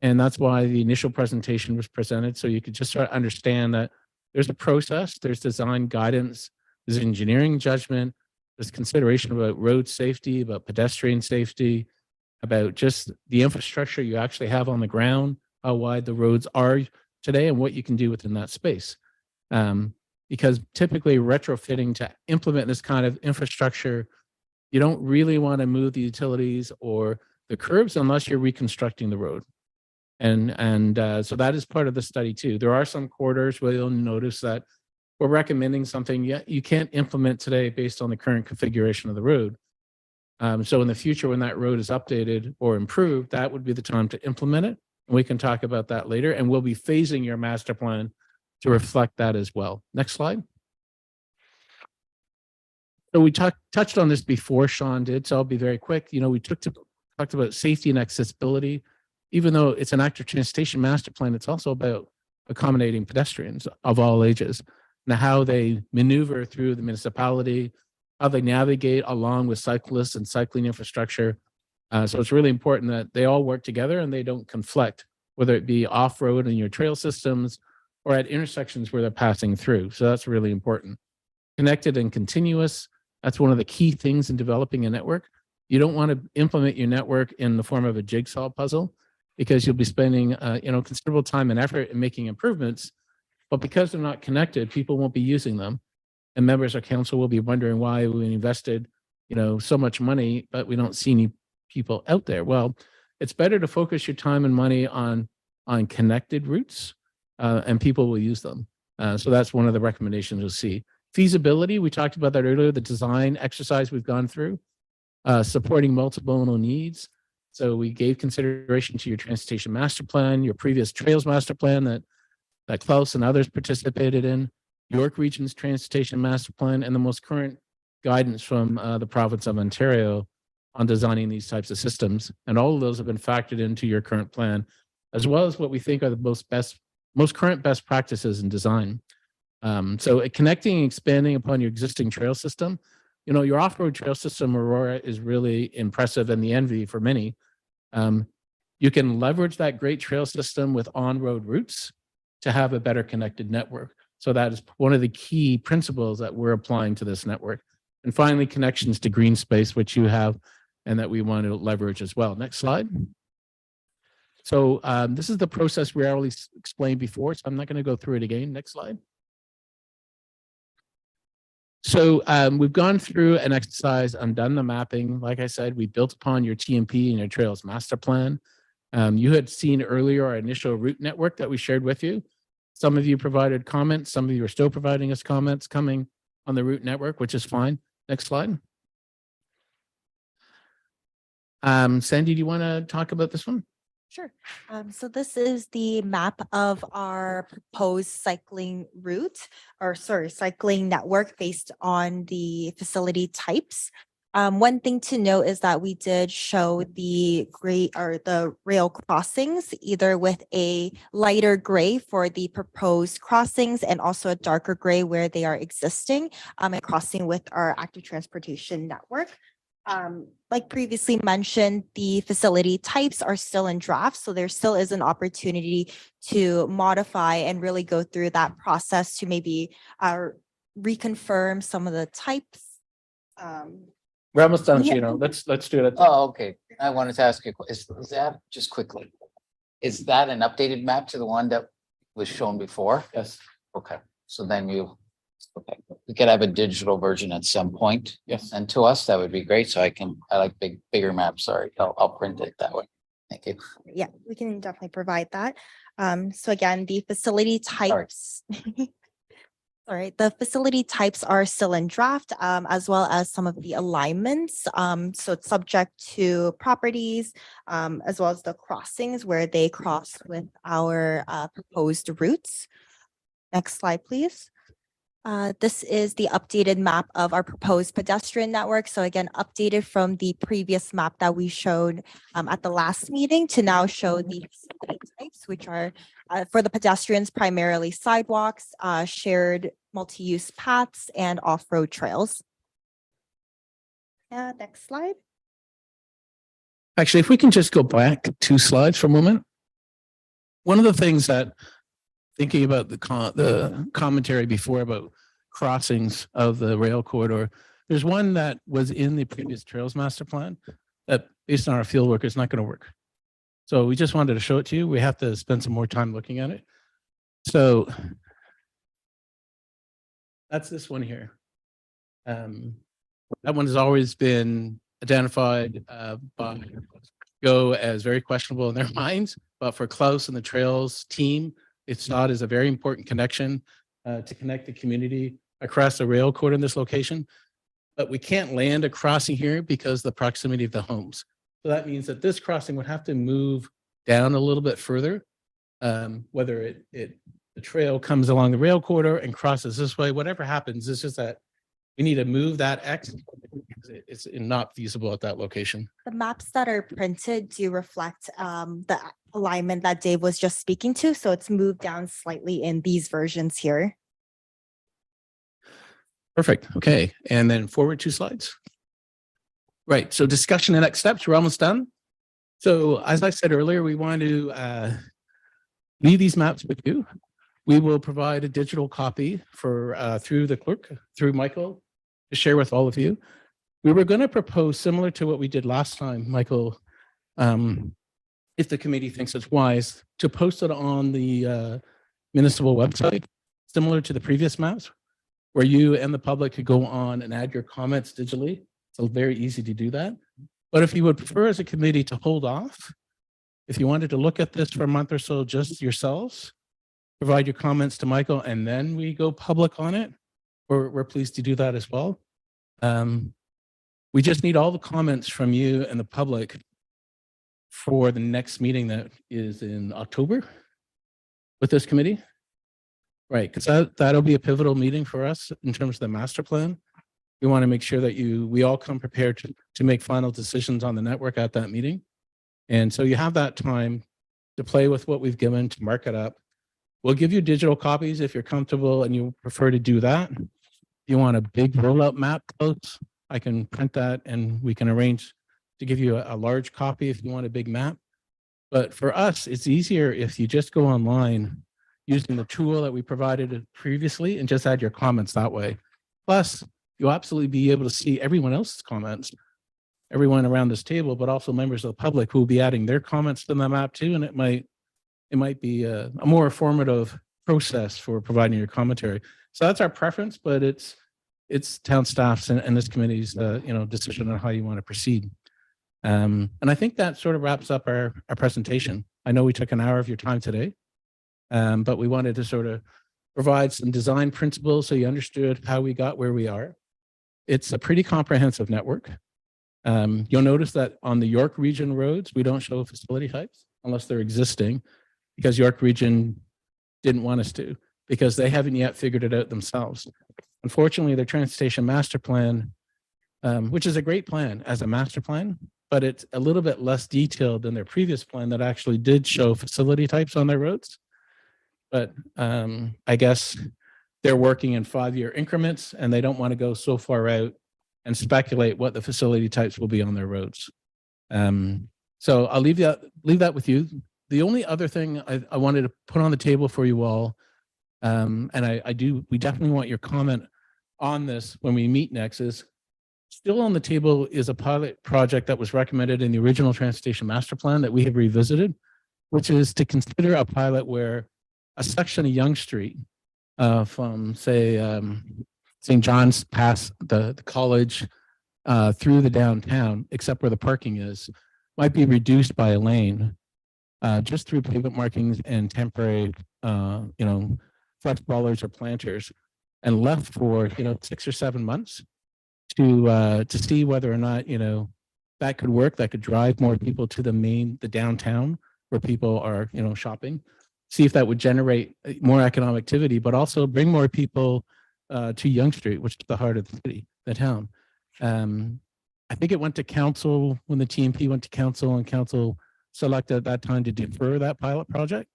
And that's why the initial presentation was presented. So you could just sort of understand that there's a process, there's design guidance, there's engineering judgment, there's consideration about road safety, about pedestrian safety, about just the infrastructure you actually have on the ground, how wide the roads are today, and what you can do within that space. Because typically retrofitting to implement this kind of infrastructure, you don't really want to move the utilities or the curbs unless you're reconstructing the road. And so that is part of the study too. There are some corridors where you'll notice that we're recommending something yet you can't implement today based on the current configuration of the road. So in the future, when that road is updated or improved, that would be the time to implement it. And we can talk about that later. And we'll be phasing your master plan to reflect that as well. Next slide. So we touched on this before Sean did, so I'll be very quick. We talked about safety and accessibility. Even though it's an active transportation master plan, it's also about accommodating pedestrians of all ages and how they maneuver through the municipality, how they navigate along with cyclists and cycling infrastructure. So it's really important that they all work together and they don't conflict, whether it be off-road in your trail systems or at intersections where they're passing through. So that's really important. Connected and continuous, that's one of the key things in developing a network. You don't want to implement your network in the form of a jigsaw puzzle because you'll be spending, considerable time and effort in making improvements. But because they're not connected, people won't be using them. And members of council will be wondering why we invested, so much money, but we don't see any people out there. Well, it's better to focus your time and money on connected routes, and people will use them. So that's one of the recommendations you'll see. Feasibility, we talked about that earlier, the design exercise we've gone through, supporting multiple needs. So we gave consideration to your transportation master plan, your previous trails master plan that Klaus and others participated in, York Region's transportation master plan, and the most current guidance from the province of Ontario on designing these types of systems. And all of those have been factored into your current plan, as well as what we think are the most current best practices in design. So connecting and expanding upon your existing trail system, your off-road trail system, Aurora, is really impressive and the envy for many. You can leverage that great trail system with on-road routes to have a better connected network. So that is one of the key principles that we're applying to this network. And finally, connections to green space, which you have and that we want to leverage as well. Next slide. So this is the process we already explained before, so I'm not going to go through it again. Next slide. So we've gone through an exercise and done the mapping. Like I said, we built upon your TMP and your Trails Master Plan. You had seen earlier our initial route network that we shared with you. Some of you provided comments. Some of you are still providing us comments coming on the route network, which is fine. Next slide. Sandy, do you want to talk about this one? Sure. So this is the map of our proposed cycling route, cycling network based on the facility types. One thing to note is that we did show the rail crossings, either with a lighter gray for the proposed crossings and also a darker gray where they are existing, and crossing with our active transportation network. Like previously mentioned, the facility types are still in draft, so there still is an opportunity to modify and really go through that process to maybe reconfirm some of the types. We're almost done, Yeah. Gino. Let's do it. Oh, okay. I wanted to ask you, is that just quickly? Is that an updated map to the one that was shown before? Yes. Okay, so then we could have a digital version at some point. Yes. And to us, that would be great. So I like bigger maps. Sorry, I'll print it that way. Thank you. Yeah, we can definitely provide that. So again, the facility types. All right, the facility types are still in draft, as well as some of the alignments. So it's subject to properties, as well as the crossings where they cross with our proposed routes. Next slide, please. This is the updated map of our proposed pedestrian network. So again, updated from the previous map that we showed at the last meeting to now show the facility types, which are for the pedestrians, primarily sidewalks, shared multi-use paths, and off-road trails. Next slide. Actually, if we can just go back 2 slides for a moment. One of the things that, thinking about the commentary before about crossings of the rail corridor, there's one that was in the previous Trails Master Plan that, based on our field work, is not going to work. So we just wanted to show it to you. We have to spend some more time looking at it. So that's this one here. That one has always been identified by Go as very questionable in their minds, but for Klaus and the Trails team, it's not as a very important connection to connect the community across the rail corridor in this location. But we can't land a crossing here because of the proximity of the homes. So that means that this crossing would have to move down a little bit further, whether the trail comes along the rail corridor and crosses this way, whatever happens, it's just that we need to move that X. It's not feasible at that location. The maps that are printed do reflect the alignment that Dave was just speaking to. So it's moved down slightly in these versions here. Perfect. Okay. And then forward 2 slides. Right. So discussion and next steps. We're almost done. So as I said earlier, we want to leave these maps with you. We will provide a digital copy for through the clerk, through Michael, to share with all of you. We were going to propose similar to what we did last time, Michael, if the committee thinks it's wise, to post it on the municipal website, similar to the previous maps, where you and the public could go on and add your comments digitally. So very easy to do that. But if you would prefer as a committee to hold off, if you wanted to look at this for a month or so, just yourselves, provide your comments to Michael, and then we go public on it, we're pleased to do that as well. We just need all the comments from you and the public for the next meeting that is in October with this committee. Right, because that'll be a pivotal meeting for us in terms of the master plan. We want to make sure that we all come prepared to make final decisions on the network at that meeting. And so you have that time to play with what we've given, to mark it up. We'll give you digital copies if you're comfortable and you prefer to do that. If you want a big rollout map close, I can print that and we can arrange to give you a large copy if you want a big map. But for us, it's easier if you just go online using the tool that we provided previously and just add your comments that way. Plus, you'll absolutely be able to see everyone else's comments, everyone around this table, but also members of the public who will be adding their comments to the map too. And it might be a more informative process for providing your commentary. So that's our preference, but it's town staff's and this committee's decision on how you want to proceed. And I think that sort of wraps up our presentation. I know we took an hour of your time today, but we wanted to sort of provide some design principles so you understood how we got where we are. It's a pretty comprehensive network. You'll notice that on the York Region roads, we don't show facility types unless they're existing, because York Region didn't want us to, because they haven't yet figured it out themselves. Unfortunately, their transportation master plan, which is a great plan as a master plan, but it's a little bit less detailed than their previous plan that actually did show facility types on their roads. But I guess they're working in 5-year increments and they don't want to go so far out and speculate what the facility types will be on their roads. So I'll leave that with you. The only other thing I wanted to put on the table for you all, and we definitely want your comment on this when we meet next, is still on the table is a pilot project that was recommended in the original transportation master plan that we have revisited, which is to consider a pilot where a section of Yonge Street from say St. John's past the college through the downtown, except where the parking is, might be reduced by a lane just through pavement markings and temporary flex bollards or planters, and left for 6 or 7 months to see whether or not that could work, that could drive more people to the downtown where people are shopping, see if that would generate more economic activity, but also bring more people to Yonge Street, which is the heart of the city, the town. I think it went to council when the TMP went to council, and council selected at that time to defer that pilot project.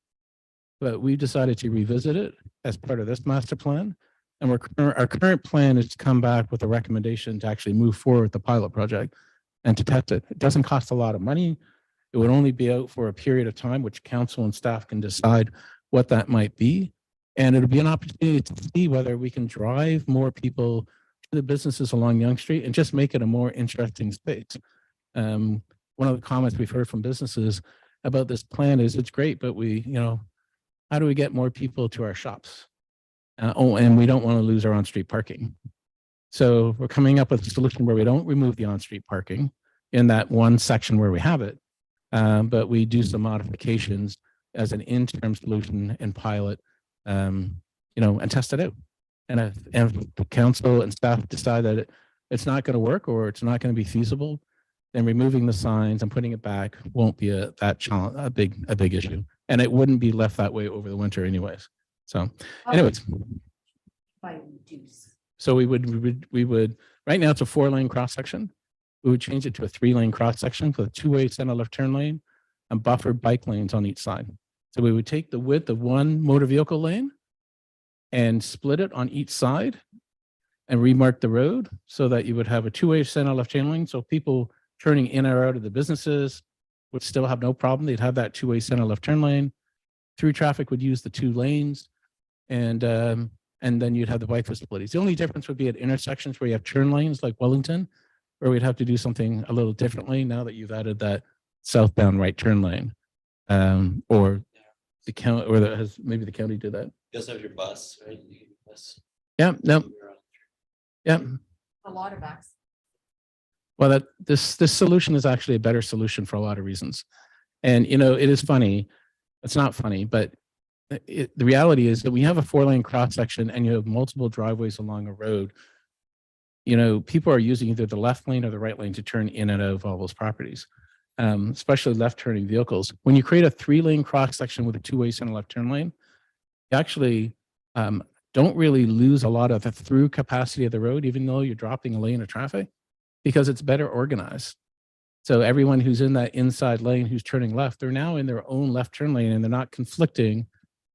But we decided to revisit it as part of this master plan. And our current plan is to come back with a recommendation to actually move forward with the pilot project and to test it. It doesn't cost a lot of money. It would only be out for a period of time, which council and staff can decide what that might be. And it'll be an opportunity to see whether we can drive more people to the businesses along Yonge Street and just make it a more interesting space. One of the comments we've heard from businesses about this plan is it's great, but how do we get more people to our shops? And we don't want to lose our on-street parking. So we're coming up with a solution where we don't remove the on-street parking in that one section where we have it, but we do some modifications as an interim solution and pilot, and test it out. And if the council and staff decide that it's not going to work or it's not going to be feasible, then removing the signs and putting it back won't be a big issue. And it wouldn't be left that way over the winter anyways. So anyways. By reduce. So we would, right now it's a 4-lane cross section. We would change it to a 3-lane cross section with a 2-way center left turn lane and buffered bike lanes on each side. So we would take the width of one motor vehicle lane and split it on each side and remark the road so that you would have a 2-way center left turn lane. So people turning in or out of the businesses would still have no problem. They'd have that 2-way center left turn lane. Through traffic would use the 2 lanes, and then you'd have the bike facilities. The only difference would be at intersections where you have turn lanes like Wellington. where we'd have to do something a little differently now that you've added that southbound right turn lane. Or the county, or maybe the county did that. You also have your bus, right? You can bus. Yeah, no, yeah. A lot of us. Well, this solution is actually a better solution for a lot of reasons. And, it is funny. It's not funny, but the reality is that we have a 4-lane cross section and you have multiple driveways along a road. People are using either the left lane or the right lane to turn in and out of all those properties, especially left turning vehicles. When you create a 3-lane cross section with a 2-way center left turn lane, you actually don't really lose a lot of the through capacity of the road, even though you're dropping a lane of traffic, because it's better organized. So everyone who's in that inside lane who's turning left, they're now in their own left turn lane and they're not conflicting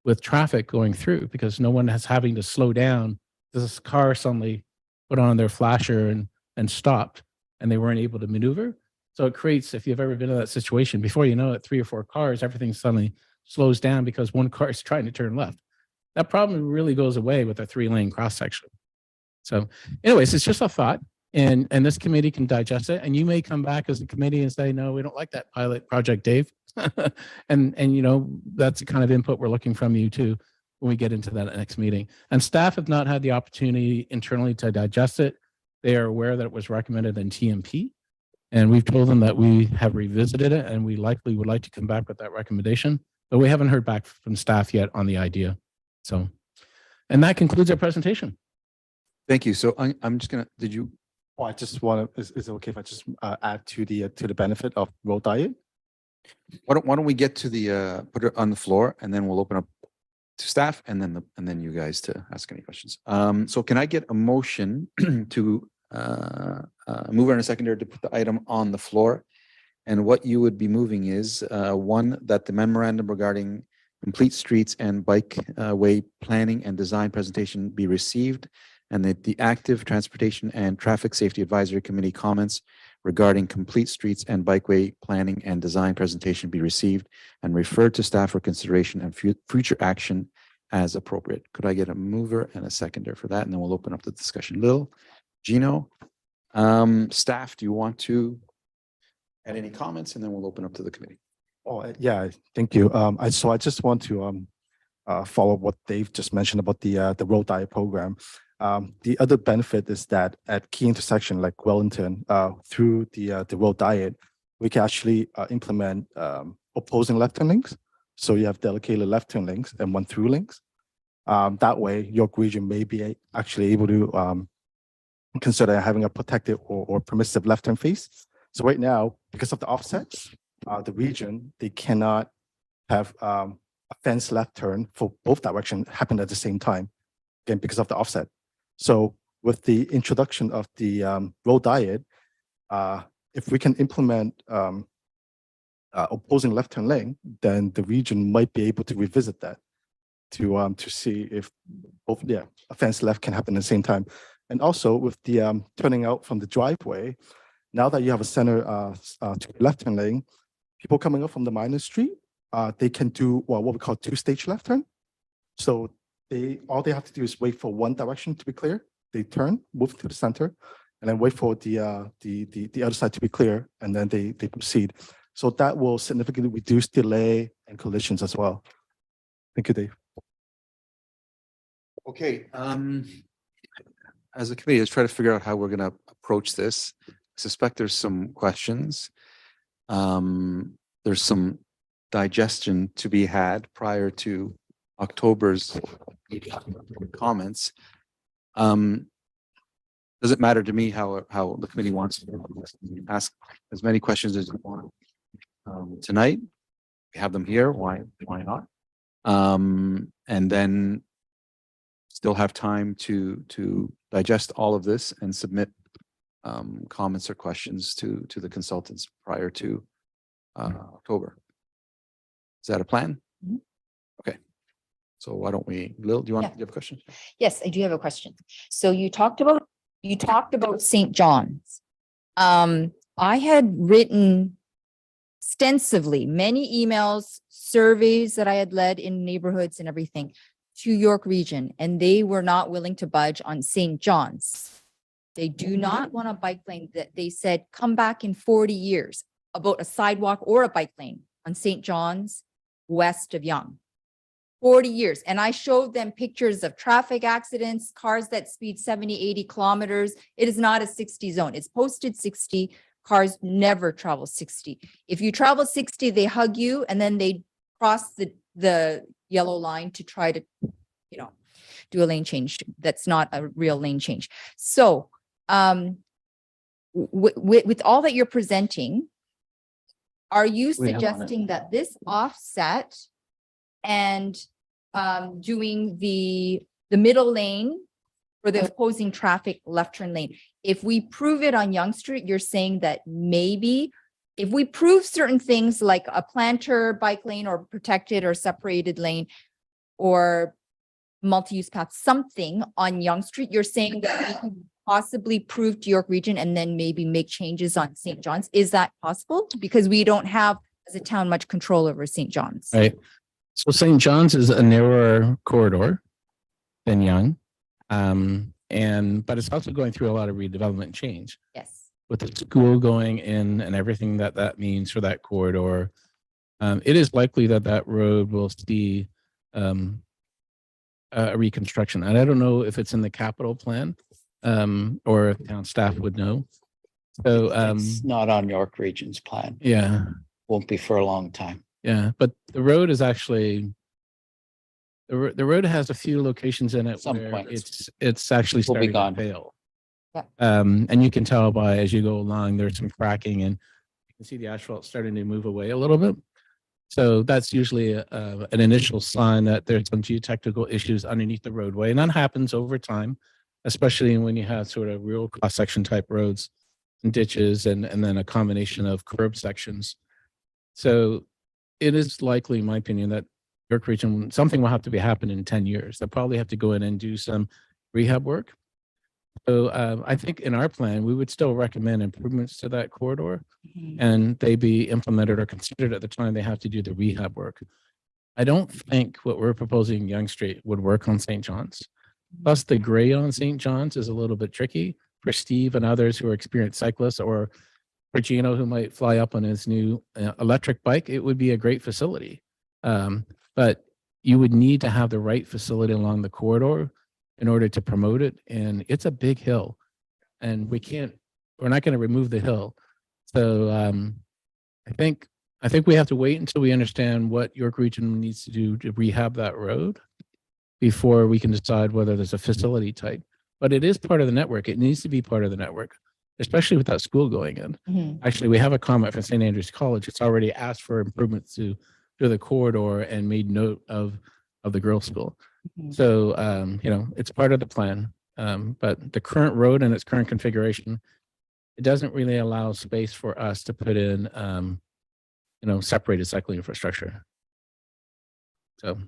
with traffic going through because no one is having to slow down. This car suddenly put on their flasher and stopped and they weren't able to maneuver. So it creates, if you've ever been in that situation, before you know it, 3 or 4 cars, everything suddenly slows down because one car is trying to turn left. That problem really goes away with a 3-lane cross section. So anyways, it's just a thought. And this committee can digest it. And you may come back as a committee and say, no, we don't like that pilot project, Dave. and that's the kind of input we're looking from you too when we get into that next meeting. And staff have not had the opportunity internally to digest it. They are aware that it was recommended in TMP. And we've told them that we have revisited it and we likely would like to come back with that recommendation, but we haven't heard back from staff yet on the idea. So, and that concludes our presentation. Thank you. So I'm just gonna, Oh, I just want to, is it okay if I just add to the benefit of road diet? why don't we get to the, put it on the floor and then we'll open up to staff and then you guys to ask any questions. So can I get a motion to mover and a seconder to put the item on the floor? And what you would be moving is, one, that the memorandum regarding complete streets and bike way planning and design presentation be received, and that the active transportation and traffic safety advisory committee comments regarding complete streets and bikeway planning and design presentation be received and referred to staff for consideration and future action as appropriate. Could I get a mover and a seconder for that? And then we'll open up the discussion. Lil, Gino, staff, do you want to add any comments? And then we'll open up to the committee. Oh, yeah, thank you. I just want to follow what Dave just mentioned about the road diet program. The other benefit is that at key intersection like Wellington, through the road diet, we can actually implement opposing left turn lanes. So you have dedicated left turn lanes and 1 through lanes. That way, York Region may be actually able to consider having a protected or permissive left turn phase. So right now, because of the offsets, the region, they cannot have a fence left turn for both directions happen at the same time, again, because of the offset. So with the introduction of the road diet, if we can implement opposing left turn lane, then the region might be able to revisit that to see if both, a fence left can happen at the same time. And also with the turning out from the driveway, now that you have a center to left turn lane, people coming up from the minor street, they can do what we call 2-stage left turn. So all they have to do is wait for one direction to be clear. They turn, move to the center, and then wait for the other side to be clear, and then they proceed. So that will significantly reduce delay and collisions as well. Thank you, Dave. Okay, as a committee, let's try to figure out how we're going to approach this. I suspect there's some questions. There's some digestion to be had prior to October's comments. Does it matter to me how the committee wants to ask as many questions as you want? Tonight, we have them here. Why not? And then still have time to digest all of this and submit comments or questions to the consultants prior to October. Is that a plan? Mhm. Okay. So why don't we, Lil, do you Yeah. have a question? Yes, I do have a question. So you talked about St. John's. I had written extensively, many emails, surveys that I had led in neighborhoods and everything to York Region, and they were not willing to budge on St. John's. They do not want a bike lane that they said, come back in 40 years about a sidewalk or a bike lane on St. John's west of Yonge. 40 years. And I showed them pictures of traffic accidents, cars that speed 70, 80 kilometers. It is not a 60 zone. It's posted 60. Cars never travel 60. If you travel 60, they hug you and then they cross the yellow line to try to, do a lane change. That's not a real lane change. So with all that you're presenting, are you We have on it. suggesting that this offset and doing the middle lane for the opposing traffic left turn lane, if we prove it on Yonge Street, you're saying that maybe if we prove certain things like a planter bike lane or protected or separated lane or multi-use path, something on Yonge Street, you're saying that we can possibly prove to York Region and then maybe make changes on St. John's. Is that possible? Because we don't have, as a town, much control over St. John's. Right. So St. John's is a narrower corridor than Yonge. But it's also going through a lot of redevelopment change Yes. with the school going in and everything that means for that corridor. It is likely that road will see a reconstruction. And I don't know if it's in the capital plan or if town staff would know. So, It's not on York Region's plan. yeah, Won't be for a long time. yeah. But the road is actually, the road has a few locations in it Some where points. it's actually Will be starting to gone. fail. Yeah. And you can tell by as you go along, there's some cracking and you can see the asphalt starting to move away a little bit. So that's usually an initial sign that there's some geotechnical issues underneath the roadway. And that happens over time, especially when you have sort of real cross-section type roads and ditches and then a combination of curb sections. So it is likely, in my opinion, that York Region, something will have to be happening in 10 years. They'll probably have to go in and do some rehab work. So I think in our plan, we would still recommend improvements to that corridor and they be implemented or considered at the time they have to do the rehab work. I don't think what we're proposing Yonge Street would work on St. John's. Plus the gray on St. John's is a little bit tricky for Steve and others who are experienced cyclists or for Gino who might fly up on his new electric bike. It would be a great facility. But you would need to have the right facility along the corridor in order to promote it. And it's a big hill and we're not going to remove the hill. So I think we have to wait until we understand what York Region needs to do to rehab that road before we can decide whether there's a facility type. But it is part of the network. It needs to be part of the network, especially with that school going in. Mhm. Actually, we have a comment from St. Andrews College. It's already asked for improvements to the corridor and made note of the girls' school. Mhm. So, it's part of the plan. But the current road and its current configuration, it doesn't really allow space for us to put in, separated cycling infrastructure. So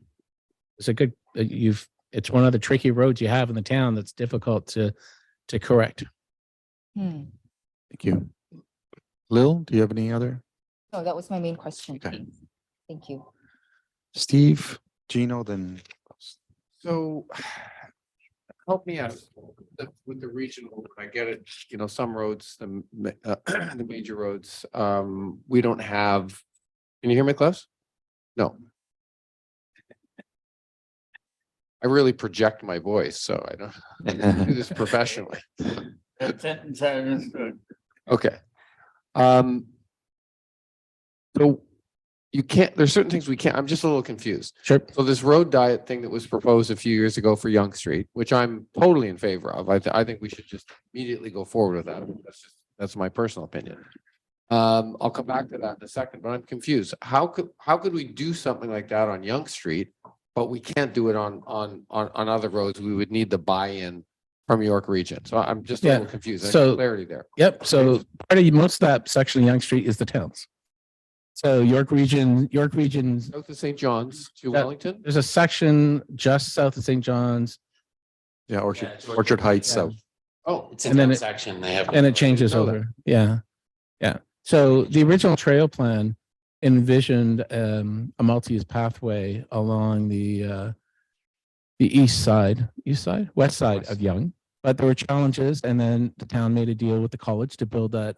it's a good, it's one of the tricky roads you have in the town that's difficult to correct. Hmm. Thank you. Lil, do you have any other? No, that was my main question. Okay. Thank you. Steve, Gino, then. So help me out with the regional. I get it. Some roads, the major roads, we don't have. Can you hear me, Klaus? No. I really project my voice, so I don't do this professionally. That sentence I understood. Okay. So you can't, there's certain things we can't, I'm just a little confused. Sure. So this road diet thing that was proposed a few years ago for Yonge Street, which I'm totally in favor of. I think we should just immediately go forward with that. That's my personal opinion. I'll come back to that in a second, but I'm confused. How could we do something like that on Yonge Street, but we can't do it on other roads? We would need the buy-in from York Region. So I'm just a little confused. I need So- clarity there. Yep. So part of most of that section of Yonge Street is the towns. So York Region's, South of St. John's to That- Wellington. there's a section just south of St. John's Yeah, Orchard Heights, Yeah. so. Oh, It's a And then town it- section. They have. and it changes know that. over. Yeah. Yeah. So the original trail plan envisioned a multi-use pathway along the west side of Yonge. but there were challenges, and then the town made a deal with the college to build that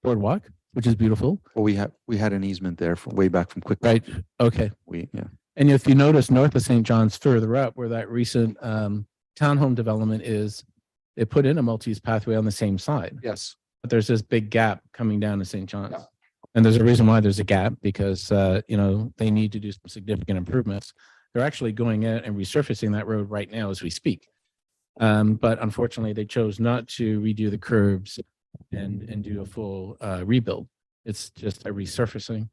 boardwalk, which is beautiful. Well, we had an easement there from way back from Quick. Right. Okay. Yeah. And if you notice north of St. John's further up where that recent townhome development is, they put in a multi-use pathway on the same side. Yes. But there's this big gap coming down to St. John's. Yeah. And there's a reason why there's a gap because, they need to do some significant improvements. They're actually going out and resurfacing that road right now as we speak. But unfortunately, they chose not to redo the curbs and do a full rebuild. It's just a resurfacing.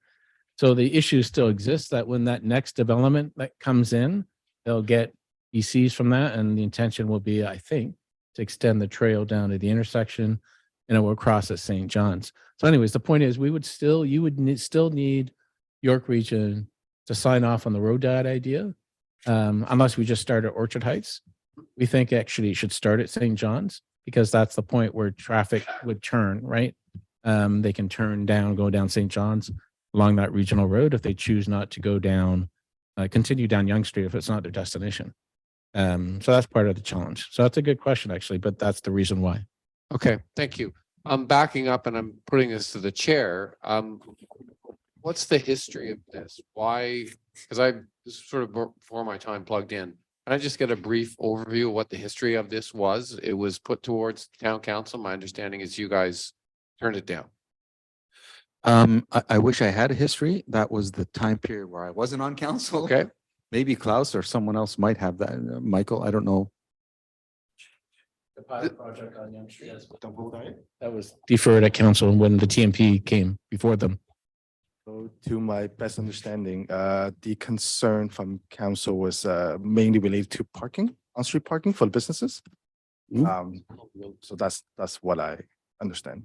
So the issue still exists that when that next development that comes in, they'll get ECs from that. And the intention will be, I think, to extend the trail down to the intersection and it will cross at St. John's. So anyways, the point is you would still need York Region to sign off on the road diet idea. Unless we just start at Orchard Heights. We think actually it should start at St. John's because that's the point where traffic would turn, right? They can turn down, go down St. John's along that regional road if they choose not to go down, continue down Yonge Street if it's not their destination. So that's part of the challenge. So that's a good question, actually, but that's the reason why. Okay, thank you. I'm backing up and I'm putting this to the chair. What's the history of this? Why? Because this is sort of before my time plugged in. Can I just get a brief overview of what the history of this was? It was put towards town council. My understanding is you guys turned it down. I wish I had a history. That was the time period where I wasn't on council. Okay. Maybe Klaus or someone else might have that. Michael, I don't know. The pilot project on Yonge Street. That was deferred at council when the TMP came before them. So to my best understanding, the concern from council was mainly related to parking, on-street parking for the businesses. So that's what I understand.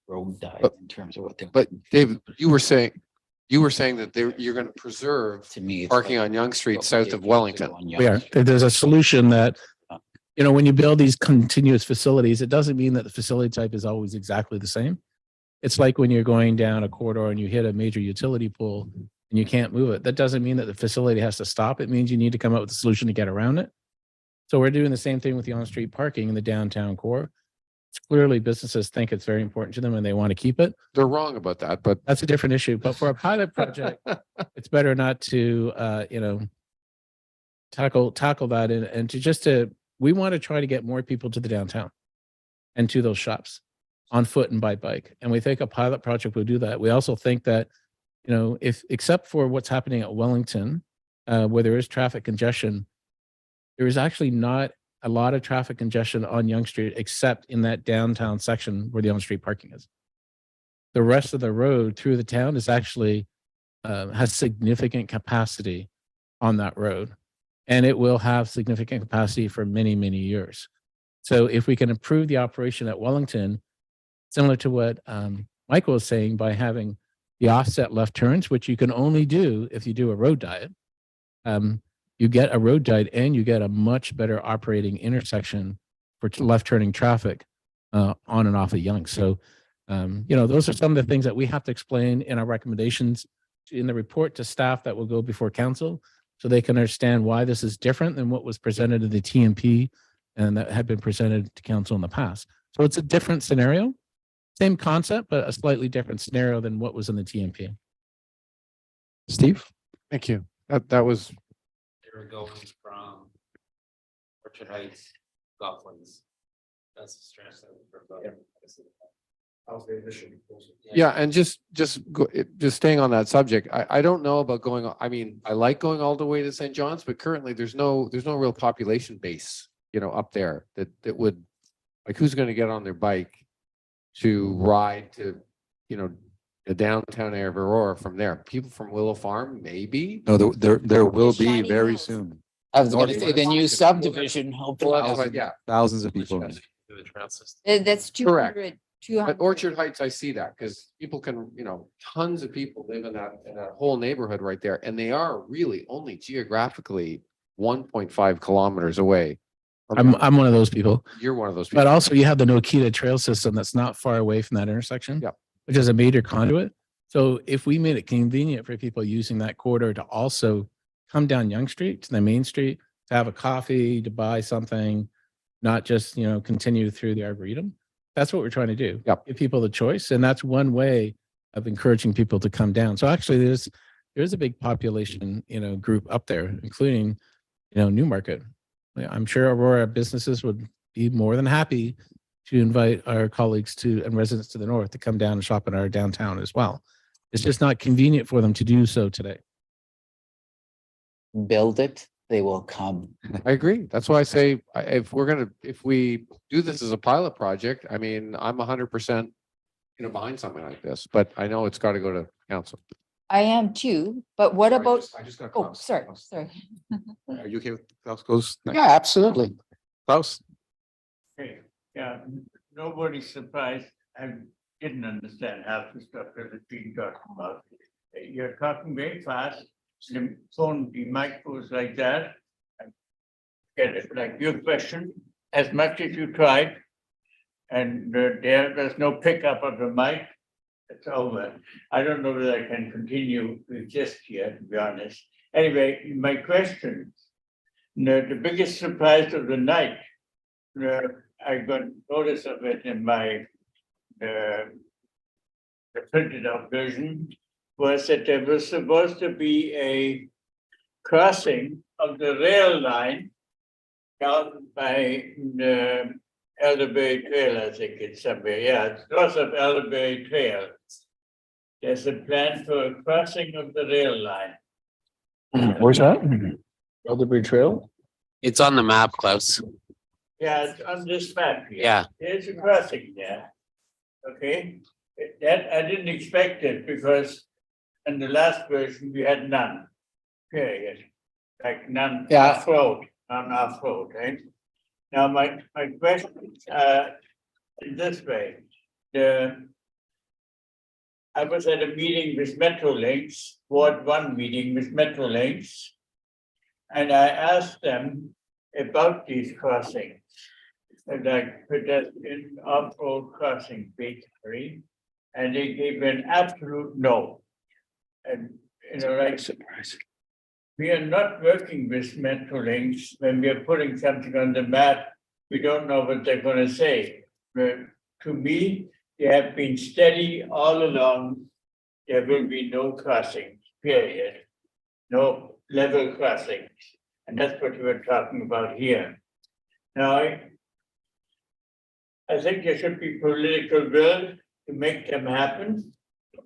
Road diet in terms of what they. But David, you were saying that you're going to preserve To me. it's parking like- on Yonge Street south of Wellington. We are. There's a solution that, when you build these continuous facilities, it doesn't mean that the facility type is always exactly the same. It's like when you're going down a corridor and you hit a major utility pole and you can't move it. That doesn't mean that the facility has to stop. It means you need to come up with a solution to get around it. So we're doing the same thing with the on-street parking in the downtown core. It's clearly businesses think it's very important to them and they want to keep it. They're wrong about that, but That's a different issue. But for a pilot project, it's better not to, tackle that and we want to try to get more people to the downtown and to those shops on foot and by bike. And we think a pilot project will do that. We also think that, if, except for what's happening at Wellington, where there is traffic congestion, there is actually not a lot of traffic congestion on Yonge Street, except in that downtown section where the on-street parking is. The rest of the road through the town is actually, has significant capacity on that road. And it will have significant capacity for many, many years. So if we can improve the operation at Wellington, similar to what Michael was saying, by having the offset left turns, which you can only do if you do a road diet, you get a road diet and you get a much better operating intersection for left turning traffic on and off of Yonge. So, those are some of the things that we have to explain in our recommendations in the report to staff that will go before council, so they can understand why this is different than what was presented to the TMP and that had been presented to council in the past. So it's a different scenario, same concept, but a slightly different scenario than what was in the TMP. Steve? thank you. That was, They were going from Orchard Heights, Golflands. That's the stress that we yeah, and just staying on that subject, I don't know about going, I mean, I like going all the way to St. John's, but currently there's no real population base, up there that would, like, who's going to get on their bike to ride to, the downtown area of Aurora from there? People from Willow Farm, maybe? No, there will be Shiny very Hills. soon. I was gonna say the new subdivision, hopefully. But yeah, Thousands of people. That's Correct. 200. but Orchard Heights, I see that because people can, tons of people live in that whole neighborhood right there. And they are really only geographically 1.5 kilometers away. I'm one of those people, You're one of those people. but also you have the Nokita trail system that's not far away from that intersection. Yep. Which is a major conduit. So if we made it convenient for people using that corridor to also come down Yonge Street to the main street, to have a coffee, to buy something, not just, continue through the Arboretum. That's what we're trying to do. Yep. Give people the choice. And that's one way of encouraging people to come down. So actually there's a big population, group up there, including, Newmarket. I'm sure Aurora businesses would be more than happy to invite our colleagues and residents to the north to come down and shop in our downtown as well. It's just not convenient for them to do so today. Build it, they will come. I agree. That's why I say, if we do this as a pilot project, I mean, I'm 100% behind something like this, but I know it's got to go to council. I am too, but what about, I just got oh, Klaus. sorry. Are you okay with Klaus goes next? Yeah, absolutely. Klaus? Okay, yeah, nobody's surprised. I didn't understand half the stuff that is being talked about. You're talking very fast, the phone, the mic goes like that. I get it, like your question, as much as you tried, and there's no pickup of the mic, it's over. I don't know that I can continue with just here, to be honest. Anyway, my question, the biggest surprise of the night, I got notice of it in my the printed out version, was that there was supposed to be a crossing of the rail line down by the Elderberry Trail, I think it's somewhere. Yeah, it's north of Elderberry Trail. There's a plan for a crossing of the rail line. Where's that? Elderberry Trail? It's on the map, Klaus. Yeah, it's on this map here. Yeah. There's a crossing there. Okay, that I didn't expect it because in the last version we had none. Period. Like none Yeah. off-road, none off-road, right? Now my question in this way, I was at a meeting with Metrolinx, Ward 1 meeting with Metrolinx, and I asked them about these crossings. Like pedestrian off-road crossing basically, and they gave an absolute no. And like we are not working with Metrolinx when we are putting something on the map. We don't know what they're going to say. To me, they have been steady all along. There will be no crossings, period. No level crossings, and that's what we were talking about here. Now, I think there should be political will to make them happen.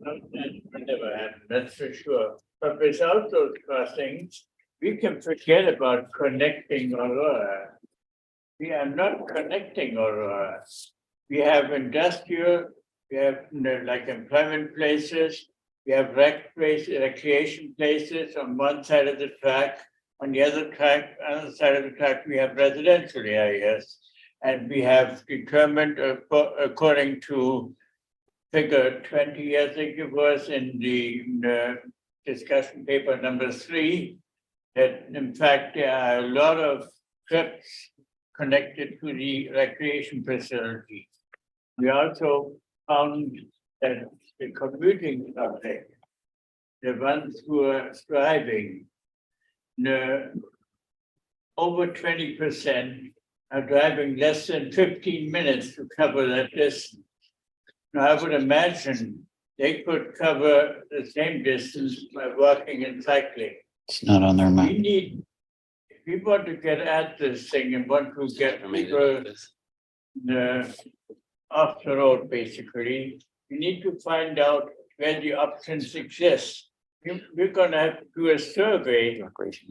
That will never happen, that's for sure. But without those crossings, we can forget about connecting Aurora. We are not connecting Aurora. We have industrial, we have like employment places, we have recreation places on one side of the track. On the other side of the track, we have residential areas. And we have determined, according to figure 20, I think it was, in the discussion paper number 3, that in fact there are a lot of trips connected to the recreation facility. We also found that the commuting public, the ones who are striving, over 20% are driving less than 15 minutes to cover that distance. Now, I would imagine they could cover the same distance by walking and cycling. It's not on their map. We need, if we want to get at this thing and want to get people off the road, basically, we need to find out where the options exist. We're going to have to do a survey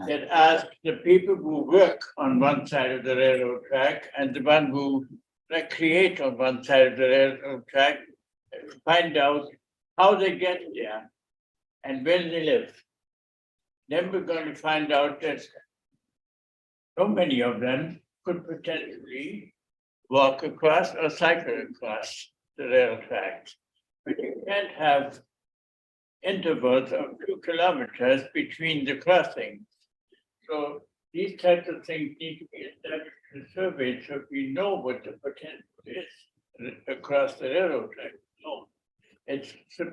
that asks the people who work on one side of the railroad track and the one who recreate on one side of the railroad track, find out how they get there and where they live. Then we're going to find out that so many of them could potentially walk across or cycle across the rail tracks. But you can't have intervals of 2 kilometers between the crossings. So these types of things need to be established in the survey so we know what the potential is across the railroad track. No, it's, I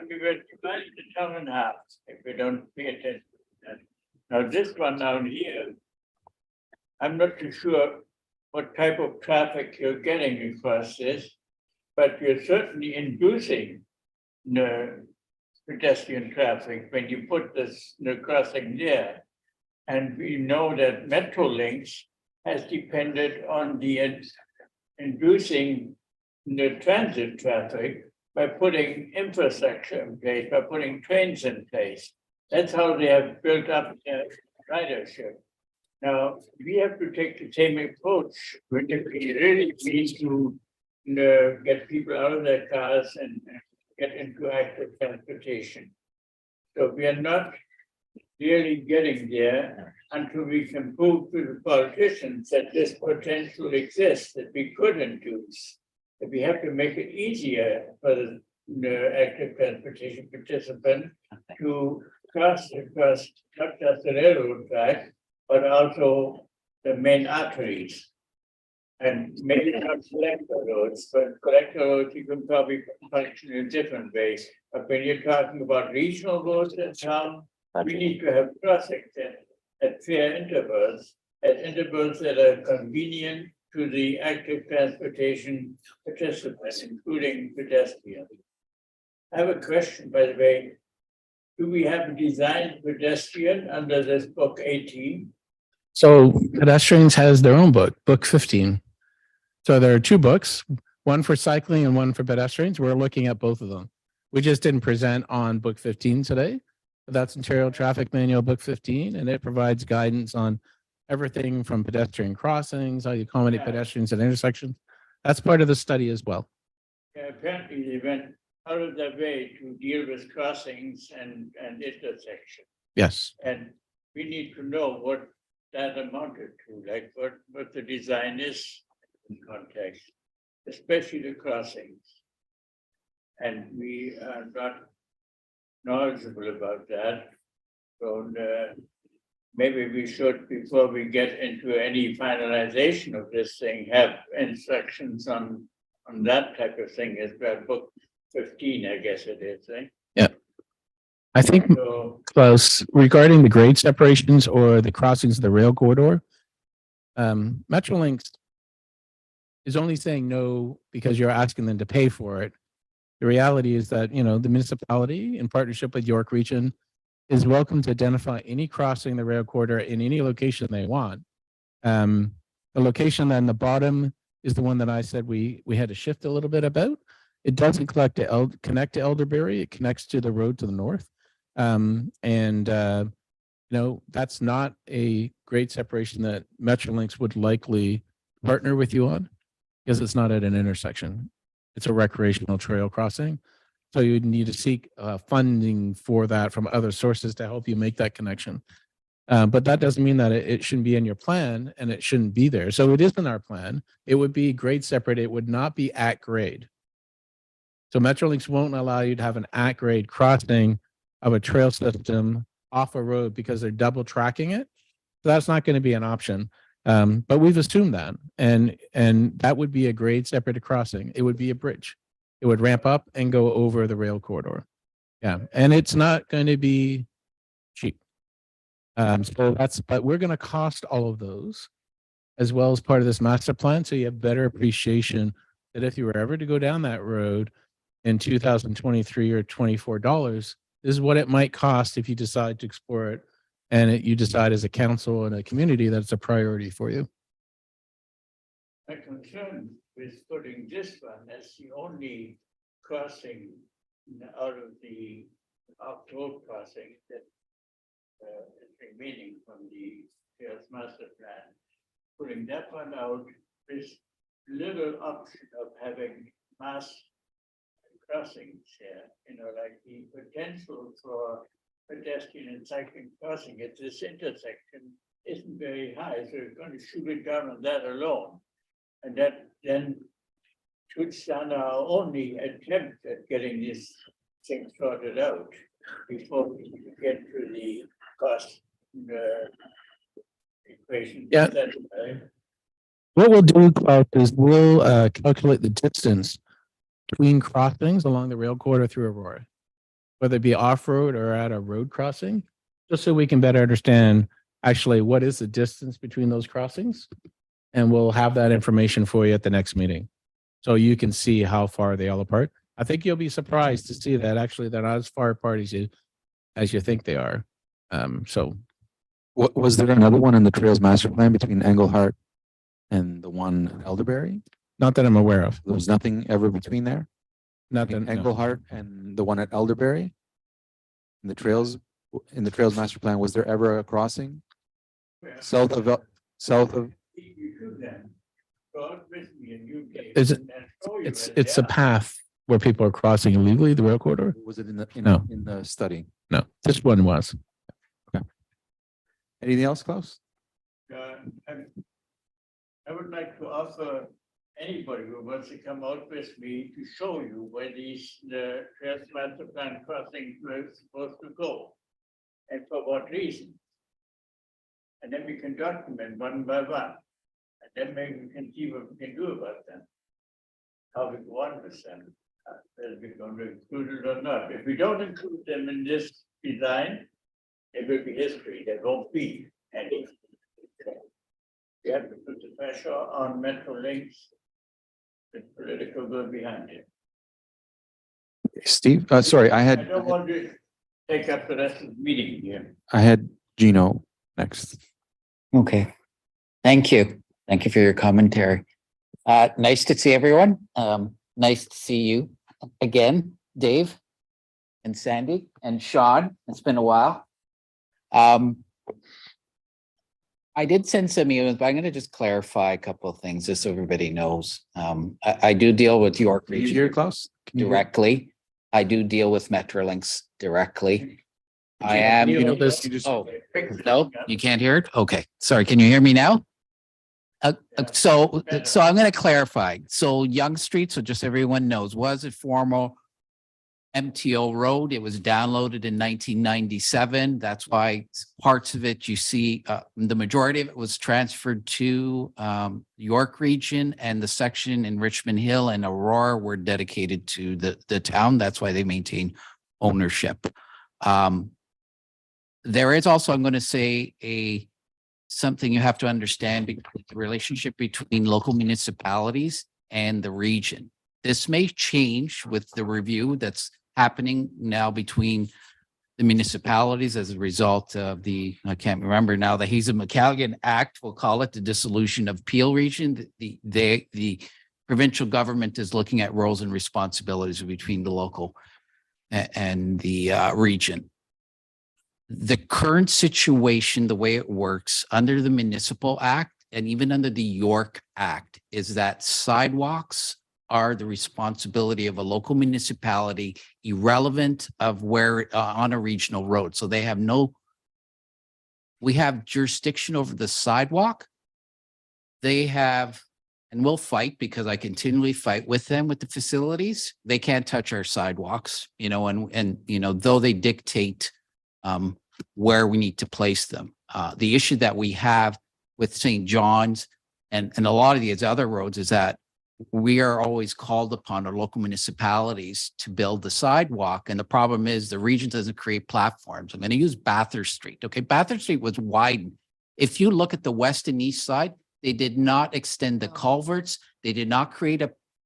mean, we're dividing the town in half if we don't pay attention to that. Now this one down here, I'm not too sure what type of traffic you're getting across this, but you're certainly inducing the pedestrian traffic when you put the crossing there. And we know that Metrolinx has depended on the inducing the transit traffic by putting infrastructure in place, by putting trains in place. That's how they have built up their ridership. Now, we have to take the same approach if we really need to get people out of their cars and get into active transportation. So we are not really getting there until we can prove to the politicians that this potential exists, that we could induce, that we have to make it easier for the active transportation participant to cross across not just the railroad track, but also the main arteries. And maybe not collector roads, but collector roads you can probably function in different ways. But when you're talking about regional roads in town, we need to have crossings at fair intervals, at intervals that are convenient to the active transportation participants, including pedestrians. I have a question, by the way. Do we have a designed pedestrian under this book 18? So pedestrians has their own book, book 15. So there are two books, one for cycling and one for pedestrians. We're looking at both of them. We just didn't present on book 15 today. But that's Ontario Traffic Manual book 15, and it provides guidance on everything from pedestrian crossings, how you accommodate pedestrians at intersections. That's part of the study as well. Yeah, apparently they went out of their way to deal with crossings and intersections. Yes. And we need to know what that amounted to, like what the design is in context, especially the crossings. And we are not knowledgeable about that. So maybe we should, before we get into any finalization of this thing, have instructions on that type of thing as well. Book 15, I guess it is, eh? Yeah. I think, So, Klaus, regarding the grade separations or the crossings of the rail corridor, Metrolinx is only saying no because you're asking them to pay for it. The reality is that, you know, the municipality in partnership with York Region is welcome to identify any crossing the rail corridor in any location they want. The location on the bottom is the one that I said we had to shift a little bit about. It doesn't connect to Elderberry. It connects to the road to the north. You know, that's not a great separation that Metrolinx would likely partner with you on because it's not at an intersection. It's a recreational trail crossing. So you'd need to seek funding for that from other sources to help you make that connection. But that doesn't mean that it shouldn't be in your plan and it shouldn't be there. So it is in our plan. It would be grade separate. It would not be at grade. So Metrolinx won't allow you to have an at grade crossing of a trail system off a road because they're double tracking it. So that's not going to be an option. But we've assumed that, and that would be a grade separate crossing. It would be a bridge. It would ramp up and go over the rail corridor. Yeah, and it's not going to be cheap. So but we're going to cost all of those as well as part of this master plan. So you have better appreciation that if you were ever to go down that road in 2023 or $24, this is what it might cost if you decide to explore it. And you decide as a council and a community that it's a priority for you. my concern with putting this one as the only crossing out of the off-road crossing that is remaining from the Trails Master Plan, putting that one out with little option of having mass crossings here, you know, like the potential for pedestrian and cycling crossing at this intersection isn't very high, so you're going to shoot it down on that alone. And that then shoots down our only attempt at getting this thing sorted out before we get to the cost equation. Yeah. Is that right? What we'll do, Klaus, is we'll calculate the distance between crossings along the rail corridor through Aurora, whether it be off-road or at a road crossing, just so we can better understand actually what is the distance between those crossings. And we'll have that information for you at the next meeting. So you can see how far they all apart. I think you'll be surprised to see that actually they're not as far apart as you think they are. So Was there another one in the Trails Master Plan between Englehart and the one in Elderberry? not that I'm aware of. There was nothing ever between there? Not that, Between no. Englehart and the one at Elderberry? In the Trails Master Plan, was there ever a crossing south of, You could then go out with me and you gave. Is it- and show you It's where it's they a are. path where people are crossing illegally the rail corridor. was it in the, No. in the study? No, this one was. Anything else, Klaus? I would like to offer anybody who wants to come out with me to show you where the Trails Master Plan crossings were supposed to go. And for what reason. And then we can document one by one. And then maybe we can see what we can do about them. How we go on with them, whether we're going to include it or not. If we don't include them in this design, it will be history, there won't be any. We have to put the pressure on Metrolinx, the political will behind it. Steve, sorry, I don't want to take up the rest of the meeting here. I had Gino next. Okay. Thank you. Thank you for your commentary. Nice to see everyone. Nice to see you again, Dave and Sandy and Sean. It's been a while. I did send some emails, but I'm going to just clarify a couple of things just so everybody knows. I do deal with York Can you Region hear, Klaus? Can you hear? directly. I do deal with Metrolinx directly. I Yeah, am. you know, this- you just- Oh, no, you can't hear it? Okay, sorry. Can you hear me now? So I'm going to clarify. So Young Street, so just everyone knows, was a formal MTO road. It was downloaded in 1997. That's why parts of it you see, the majority of it was transferred to York Region, and the section in Richmond Hill and Aurora were dedicated to the town. That's why they maintain ownership. There is also, I'm going to say, something you have to understand between the relationship between local municipalities and the region. This may change with the review that's happening now between the municipalities as a result of I can't remember now, the Hazen-McCalligan Act, we'll call it, the dissolution of Peel Region. The provincial government is looking at roles and responsibilities between the local and the region. The current situation, the way it works under the Municipal Act and even under the York Act, is that sidewalks are the responsibility of a local municipality, irrelevant of where on a regional road. So they have we have jurisdiction over the sidewalk. They have, and we'll fight because I continually fight with them with the facilities. They can't touch our sidewalks, and though they dictate where we need to place them. The issue that we have with St. John's and a lot of these other roads is that we are always called upon our local municipalities to build the sidewalk. And the problem is the region doesn't create platforms. I'm going to use Bathurst Street. Okay, Bathurst Street was widened. If you look at the west and east side, they did not extend the culverts. They did not create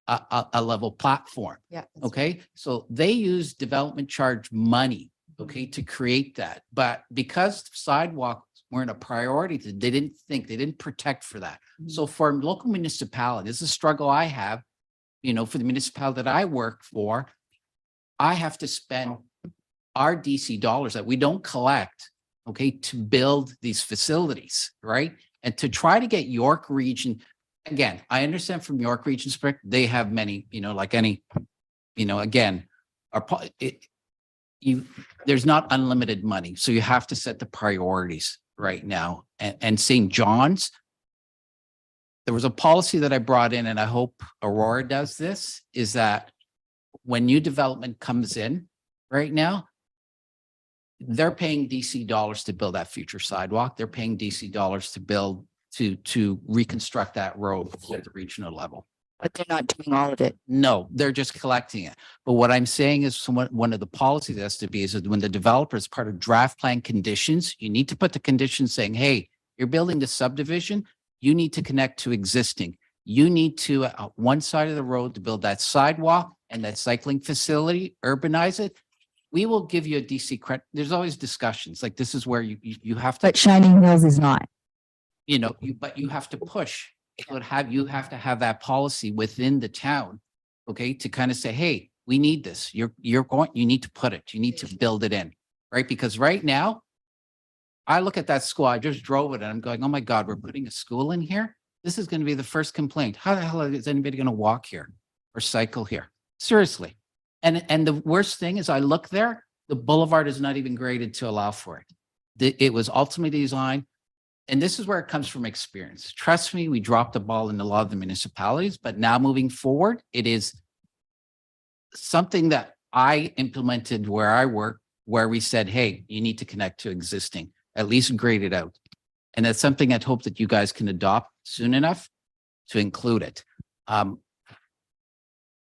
a level platform. Yeah. Okay, so they use development charge money, okay, to create that. But because sidewalks weren't a priority, they didn't protect for that. So for local municipalities, this is a struggle I have, for the municipality that I work for, I have to spend our DC dollars that we don't collect, okay, to build these facilities, right? And to try to get York Region, again, I understand from York Region's perspective, they have many, like any, again, there's not unlimited money. So you have to set the priorities right now. And St. John's, there was a policy that I brought in, and I hope Aurora does this, is that when new development comes in right now, they're paying DC dollars to build that future sidewalk. They're paying DC dollars to build, to reconstruct that road at the regional level. But they're not doing all of it. No, they're just collecting it. But what I'm saying is one of the policies has to be is that when the developer is part of draft plan conditions, you need to put the conditions saying, hey, you're building the subdivision, you need to connect to existing. You need to, one side of the road to build that sidewalk and that cycling facility, urbanize it. We will give you a DC credit. There's always discussions, like this is where you have to. But Shining Hills is not. You know, but you have to push. You have to have that policy within the town, okay, to kind of say, hey, we need this. You need to put it, you need to build it in, right? Because right now, I look at that school, I just drove it and I'm going, oh my God, we're putting a school in here? This is going to be the first complaint. How the hell is anybody going to walk here or cycle here? Seriously. And the worst thing is I look there, the boulevard is not even graded to allow for it. It was ultimately designed. And this is where it comes from experience. Trust me, we dropped the ball in a lot of the municipalities, but now moving forward, it is something that I implemented where I work, where we said, hey, you need to connect to existing, at least grade it out. And that's something I'd hope that you guys can adopt soon enough to include it.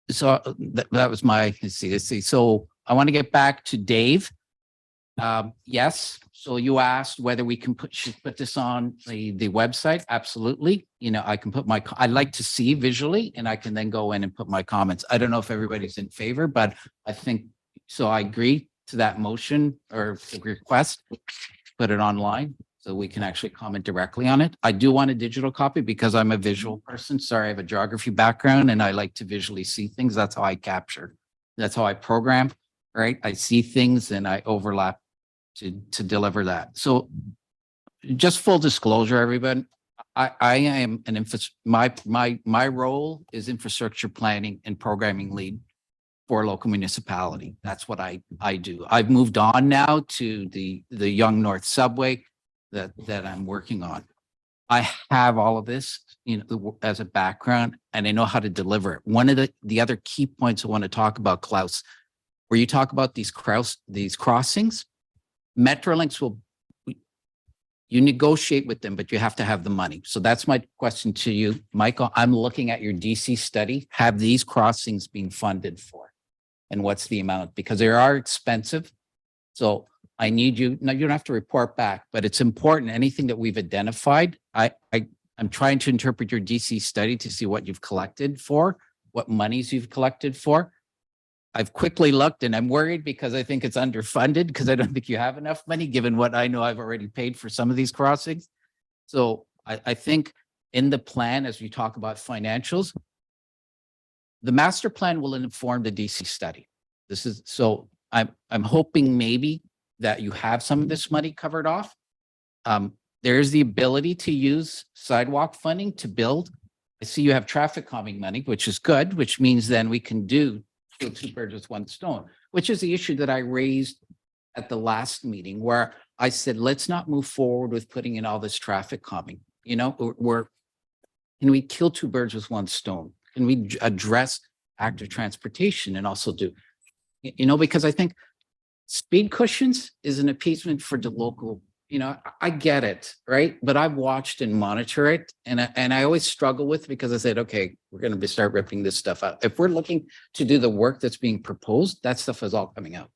So that was my, let's see. So I want to get back to Dave. Yes. So you asked whether we can should put this on the website. Absolutely. You know, I can put I like to see visually and I can then go in and put my comments. I don't know if everybody's in favor, but I think, so I agree to that motion or the request, put it online so we can actually comment directly on it. I do want a digital copy because I'm a visual person. Sorry, I have a geography background and I like to visually see things. That's how I capture. That's how I program, right? I see things and I overlap to deliver that. So just full disclosure, everybody, I am an my role is infrastructure planning and programming lead for a local municipality. That's what I do. I've moved on now to the Yonge North Subway that I'm working on. I have all of this, you know, as a background, and I know how to deliver it. One of the other key points I want to talk about, Klaus, where you talk about these crossings, Metrolinx will, you negotiate with them, but you have to have the money. So that's my question to you, Michael. I'm looking at your DC study. Have these crossings been funded for? And what's the amount? Because they are expensive. So I need you, now you don't have to report back, but it's important. Anything that we've identified, I'm trying to interpret your DC study to see what you've collected for, what monies you've collected for. I've quickly looked and I'm worried because I think it's underfunded because I don't think you have enough money given what I know I've already paid for some of these crossings. So I think in the plan, as we talk about financials, the master plan will inform the DC study. This is, so I'm hoping maybe that you have some of this money covered off. There is the ability to use sidewalk funding to build. I see you have traffic calming money, which is good, which means then we can do kill two birds with one stone, which is the issue that I raised at the last meeting where I said, let's not move forward with putting in all this traffic calming. You know, can we kill two birds with one stone? Can we address active transportation and also do, you know, because I think speed cushions is an appeasement for the local, you know, I get it, right? But I've watched and monitor it and I always struggle with because I said, okay, we're going to start ripping this stuff out. If we're looking to do the work that's being proposed, that stuff is all coming out,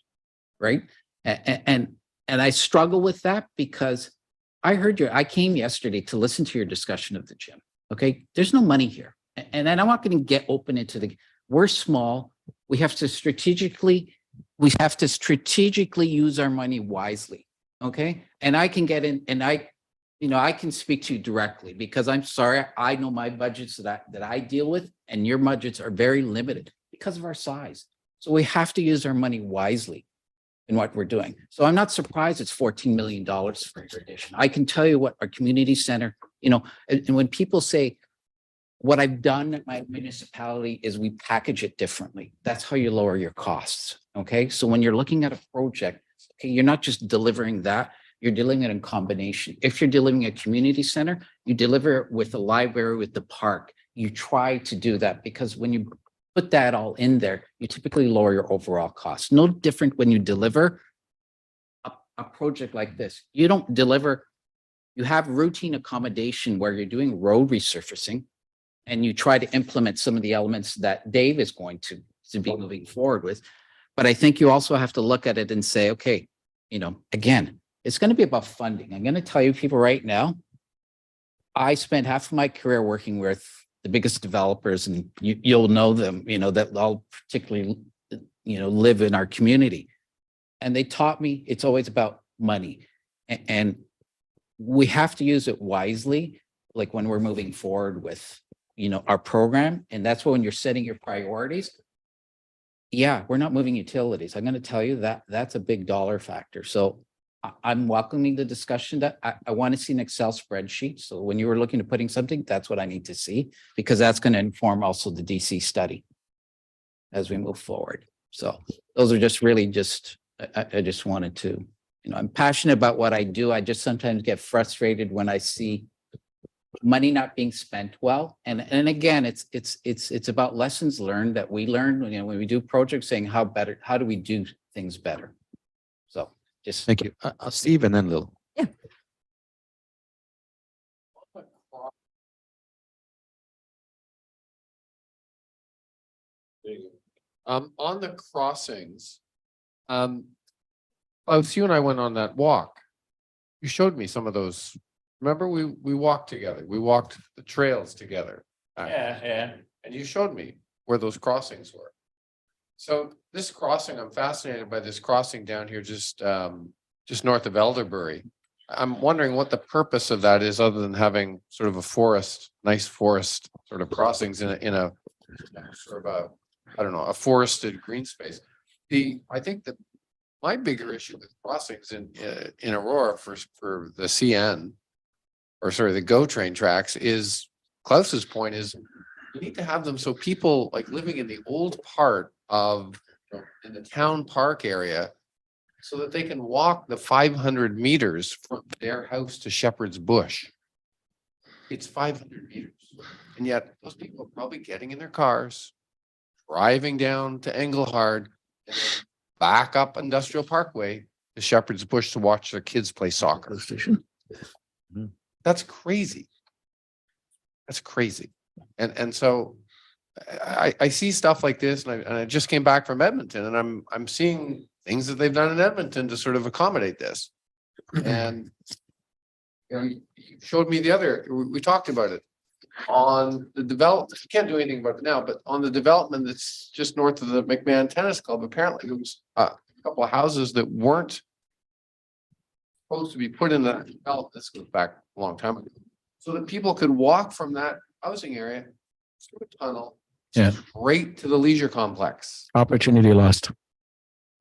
right? And I struggle with that because I came yesterday to listen to your discussion of the gym. Okay, there's no money here. And I'm not going to get open into we're small. We have to strategically use our money wisely. Okay. And I can get in and I can speak to you directly because I'm sorry. I know my budgets that I deal with and your budgets are very limited because of our size. So we have to use our money wisely in what we're doing. So I'm not surprised it's $14 million for your addition. I can tell you what our community center, you know, and when people say, what I've done at my municipality is we package it differently. That's how you lower your costs. Okay. So when you're looking at a project, okay, you're not just delivering that, you're delivering it in combination. If you're delivering a community center, you deliver it with a library, with the park. You try to do that because when you put that all in there, you typically lower your overall cost. No different when you deliver a project like this. You don't deliver, you have routine accommodation where you're doing road resurfacing and you try to implement some of the elements that Dave is going to be moving forward with. But I think you also have to look at it and say, okay, you know, again, it's going to be about funding. I'm going to tell you people right now, I spent half of my career working with the biggest developers, and you'll know them, that all particularly, live in our community. And they taught me it's always about money. And we have to use it wisely, like when we're moving forward with, our program. And that's when you're setting your priorities. Yeah, we're not moving utilities. I'm going to tell you that that's a big dollar factor. So I'm welcoming the discussion that I want to see an Excel spreadsheet. So when you were looking at putting something, that's what I need to see, because that's going to inform also the DC study as we move forward. So those are just really I just wanted to, I'm passionate about what I do. I just sometimes get frustrated when I see money not being spent well. And again, it's about lessons learned that we learn, when we do projects, saying how do we do things better? So just. Thank you. Steve and then Lil. Yeah. On the crossings, Klaus, you and I went on that walk. You showed me some of those. Remember, we walked together. We walked the trails together. Yeah. And you showed me where those crossings were. So this crossing, I'm fascinated by this crossing down here, just north of Elderbury. I'm wondering what the purpose of that is, other than having sort of a forest, nice forest sort of crossings in a sort of a, I don't know, a forested green space. I think that my bigger issue with crossings in Aurora for the CN, or sorry, the GO train tracks, is Klaus's point is you need to have them so people like living in the old part of in the town park area, so that they can walk the 500 meters from their house to Shepherd's Bush. It's 500 meters. And yet those people are probably getting in their cars, driving down to Engelhard, and then back up Industrial Parkway to Shepherd's Bush to watch their kids play soccer. That's crazy. That's crazy. And so I see stuff like this, and I just came back from Edmonton, and I'm seeing things that they've done in Edmonton to sort of accommodate this. And you showed me we talked about it on the development. You can't do anything about it now, but on the development that's just north of the McMahon Tennis Club, apparently there was a couple of houses that weren't supposed to be put in that development. This goes back a long time ago, so that people could walk from that housing area through a tunnel, straight to the leisure complex. Opportunity lost.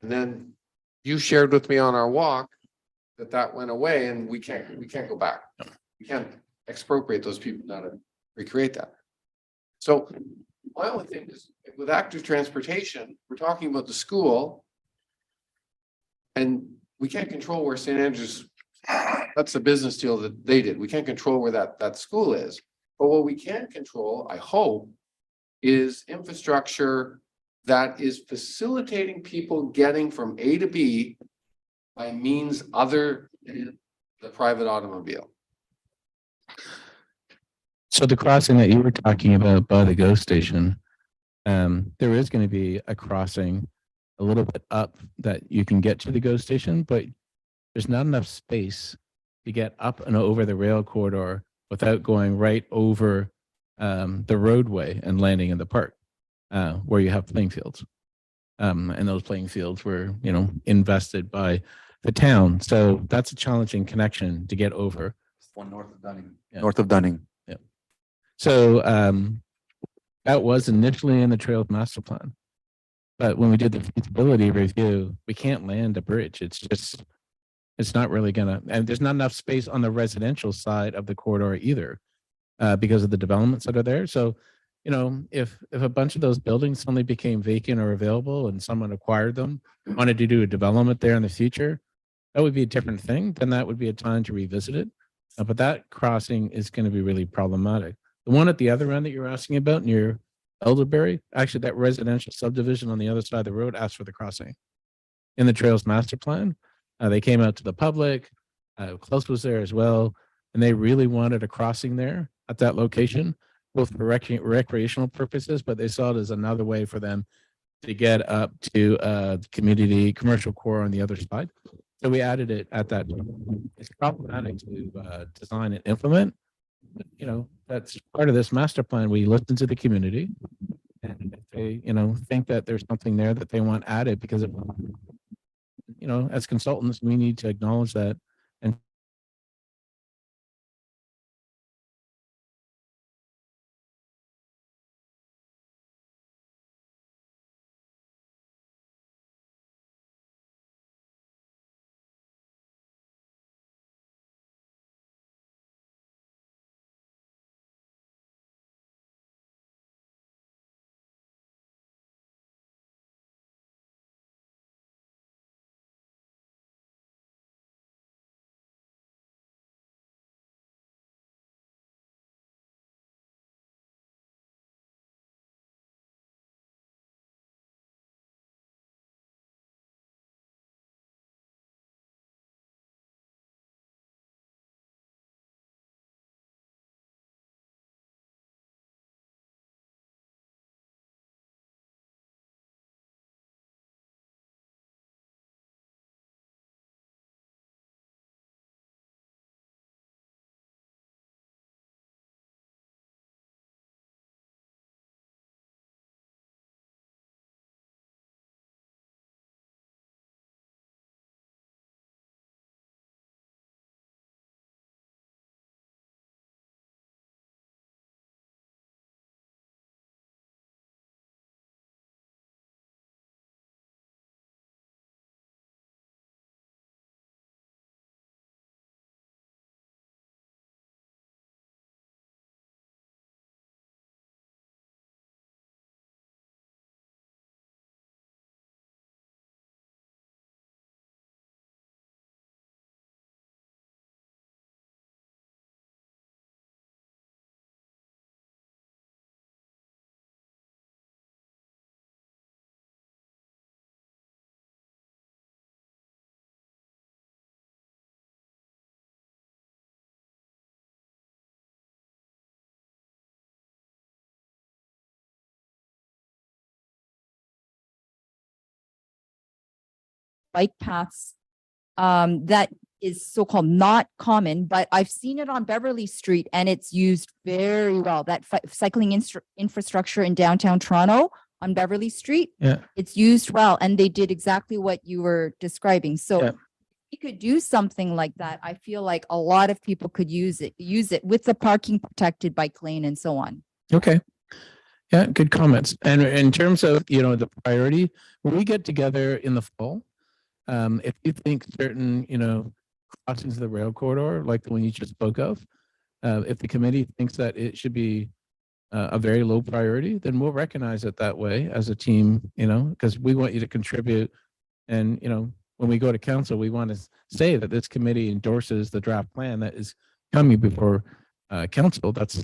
And then you shared with me on our walk that went away, and we can't go back. We can't expropriate those people now to recreate that. So my only thing is, with active transportation, we're talking about the school, and we can't control where St. Andrews, that's the business deal that they did. We can't control where that school is. But what we can control, I hope, is infrastructure that is facilitating people getting from A to B by means other than the private automobile. So the crossing that you were talking about by the GO station, there is going to be a crossing a little bit up that you can get to the GO station, but there's not enough space to get up and over the rail corridor without going right over the roadway and landing in the park, where you have playing fields. And those playing fields were, invested by the town. So that's a challenging connection to get over. One north of Dunning. Yeah. North of Dunning. Yeah. So that was initially in the Trails Master Plan. But when we did the feasibility review, we can't land a bridge. It's not really gonna, and there's not enough space on the residential side of the corridor either, because of the developments that are there. So, if a bunch of those buildings suddenly became vacant or available and someone acquired them, wanted to do a development there in the future, that would be a different thing. Then that would be a time to revisit it. But that crossing is going to be really problematic. The one at the other end that you're asking about near Elderbury, actually that residential subdivision on the other side of the road asked for the crossing. In the Trails Master Plan, they came out to the public, Klaus was there as well, and they really wanted a crossing there at that location, both for recreational purposes, but they saw it as another way for them to get up to the commercial core on the other side. So we added it at that time. It's problematic to design and implement, you know, that's part of this master plan. We listen to the community. And if they, you know, think that there's something there that they want added because of, you know, as consultants, we need to acknowledge that. And bike paths that is so-called not common, but I've seen it on Beverly Street and it's used very well. That cycling infrastructure in downtown Toronto on Beverly Street, yeah, it's used well, and they did exactly what you were describing. So Yeah. you could do something like that. I feel like a lot of people could use it with the parking protected bike lane and so on. okay. Yeah, good comments. And in terms of, you know, the priority, when we get together in the fall, if you think certain, you know, crossings of the rail corridor, like the one you just spoke of, if the committee thinks that it should be a very low priority, then we'll recognize it that way as a team, you know, because we want you to contribute. And, you know, when we go to council, we want to say that this committee endorses the draft plan that is coming before council. That's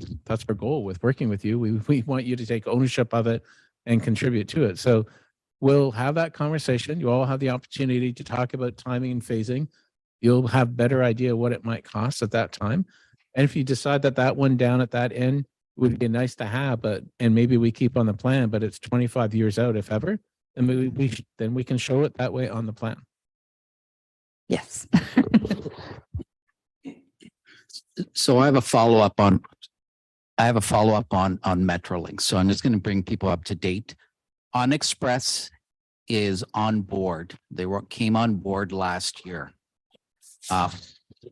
our goal with working with you. We want you to take ownership of it and contribute to it. So we'll have that conversation. You all have the opportunity to talk about timing and phasing. You'll have better idea what it might cost at that time. And if you decide that that one down at that end would be nice to have, and maybe we keep on the plan, but it's 25 years out, if ever, then then we can show it that way on the plan. Yes. So I have a follow-up on Metrolink. So I'm just going to bring people up to date. OnExpress is on board. They came on board last year.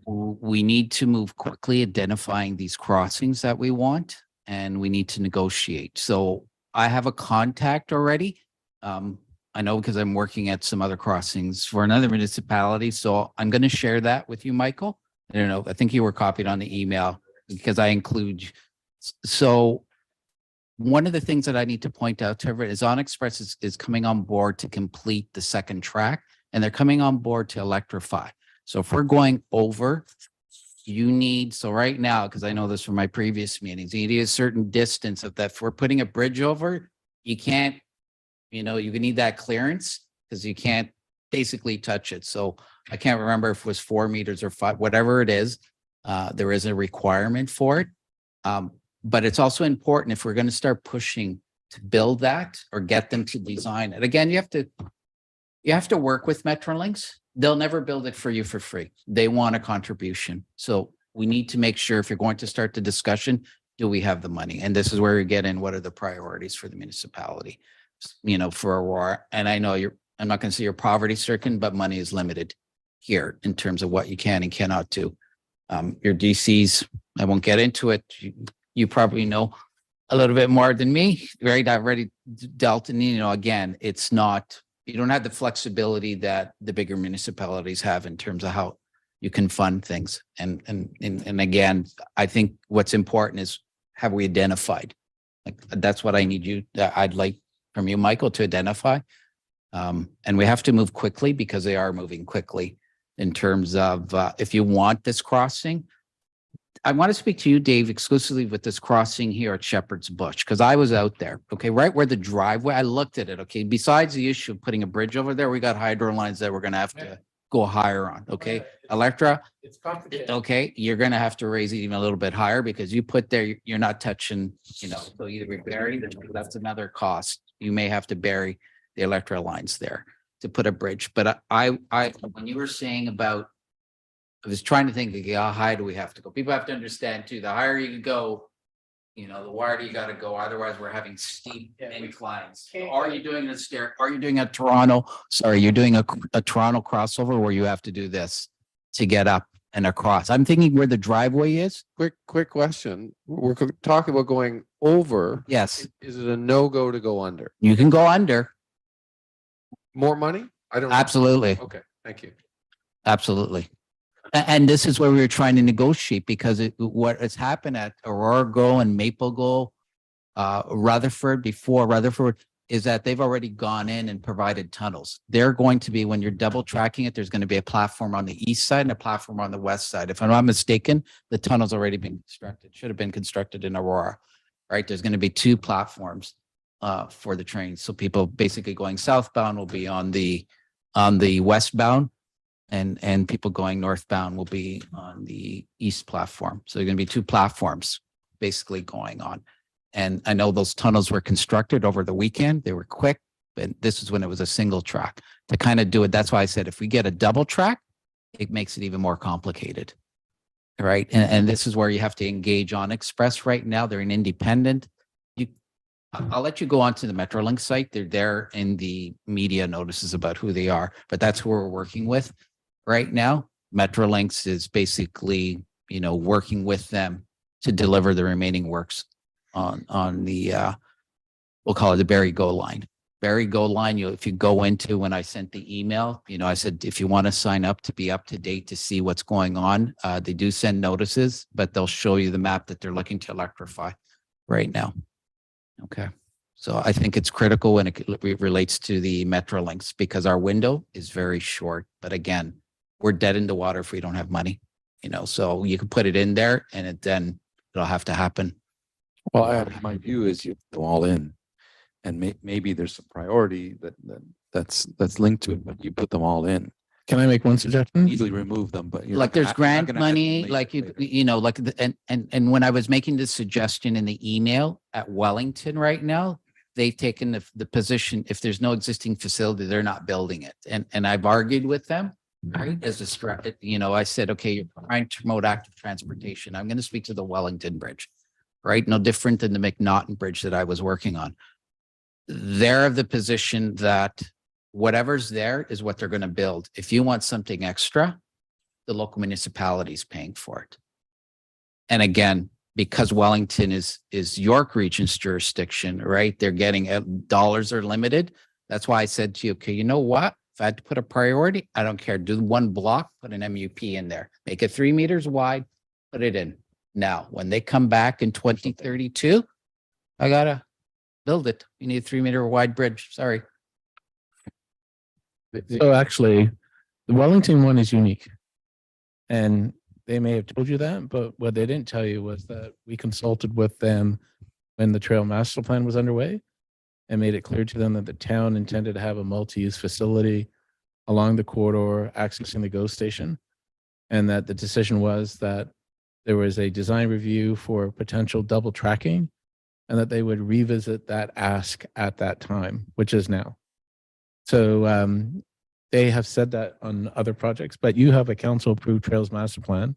We need to move quickly identifying these crossings that we want, and we need to negotiate. So I have a contact already. I know because I'm working at some other crossings for another municipality. So I'm going to share that with you, Michael. I don't know. I think you were copied on the email because I include. So one of the things that I need to point out to everyone is OnExpress is coming on board to complete the second track, and they're coming on board to electrify. So if we're going over, you need, so right now, because I know this from my previous meetings, you need a certain distance of that. If we're putting a bridge over, you can't, you know, you need that clearance because you can't basically touch it. So I can't remember if it was 4 meters or 5, whatever it is. There is a requirement for it. But it's also important if we're going to start pushing to build that or get them to design it. Again, you have to work with Metrolinx. They'll never build it for you for free. They want a contribution. So we need to make sure if you're going to start the discussion, do we have the money? And this is where we get in, what are the priorities for the municipality? You know, for Aurora, and I know I'm not going to say you're poverty stricken, but money is limited here in terms of what you can and cannot do. Your DCs, I won't get into it. You probably know a little bit more than me, right? I've already dealt in, you know, again, it's not, you don't have the flexibility that the bigger municipalities have in terms of how you can fund things. And again, I think what's important is, have we identified? Like, that's what I need you, I'd like from you, Michael, to identify. And we have to move quickly because they are moving quickly in terms of, if you want this crossing, I want to speak to you, Dave, exclusively with this crossing here at Shepherd's Bush, because I was out there, okay, right where the driveway, I looked at it, okay, besides the issue of putting a bridge over there, we got hydro lines that we're going to have to go higher on, okay? Electra, It's complicated. okay, you're going to have to raise it even a little bit higher because you put there, you're not touching, you know, so either we bury, that's another cost. You may have to bury the Electra lines there to put a bridge. But I, when you were saying about, I was trying to think, okay, how high do we have to go? People have to understand too, the higher you go, you know, the wider you got to go. Otherwise, we're having steep inclines. Are you doing a stair? Are you doing a Toronto? Sorry, you're doing a Toronto crossover where you have to do this to get up and across. I'm thinking where the driveway is. Quick question. We're talking about going over. Yes, Is it a no-go to go under? you can go under. More money? I don't. Absolutely. Okay, thank you. Absolutely. And this is where we were trying to negotiate because what has happened at Aurora Go and Maple Go, Rutherford, before Rutherford, is that they've already gone in and provided tunnels. They're going to be, when you're double tracking it, there's going to be a platform on the east side and a platform on the west side. If I'm not mistaken, the tunnel's already been constructed, should have been constructed in Aurora, right? There's going to be 2 platforms for the trains. So people basically going southbound will be on the westbound, and people going northbound will be on the east platform. So there are going to be 2 platforms basically going on. And I know those tunnels were constructed over the weekend. They were quick, but this is when it was a single track to kind of do it. That's why I said, if we get a double track, it makes it even more complicated. Right. And this is where you have to engage on Express right now. They're an independent. I'll let you go onto the Metrolink site. They're there in the media notices about who they are, but that's who we're working with right now. Metrolinks is basically, you know, working with them to deliver the remaining works on the, we'll call it the Barry Go line. Barry Go line, if you go into, when I sent the email, you know, I said, if you want to sign up to be up to date to see what's going on, they do send notices, but they'll show you the map that they're looking to electrify right now. Okay. So I think it's critical when it relates to the Metrolinks because our window is very short. But again, we're dead in the water if we don't have money, you know, so you can put it in there and then it'll have to happen. Well, my view is you go all in, and maybe there's a priority that's linked to it, but you put them all in. Can I make one suggestion? Easily remove them, but Like there's grant money, like you know, like and when I was making this suggestion in the email at Wellington right now, they've taken the position, if there's no existing facility, they're not building it. And I've argued with them, right? As a you know, I said, okay, you're trying to promote active transportation. I'm going to speak to the Wellington Bridge, right? No different than the McNaughton Bridge that I was working on. They're of the position that whatever's there is what they're going to build. If you want something extra, the local municipality is paying for it. And again, because Wellington is York Region's jurisdiction, right? They're getting dollars are limited. That's why I said to you, okay, you know what? If I had to put a priority, I don't care. Do 1 block, put an MUP in there, make it 3 meters wide, put it in. Now, when they come back in 2032, I gotta build it. You need a 3 meter wide bridge. Sorry. So actually, the Wellington one is unique. And they may have told you that, but what they didn't tell you was that we consulted with them when the trail master plan was underway and made it clear to them that the town intended to have a multi-use facility along the corridor accessing the GO station. And that the decision was that there was a design review for potential double tracking and that they would revisit that ask at that time, which is now. So they have said that on other projects, but you have a council approved trails master plan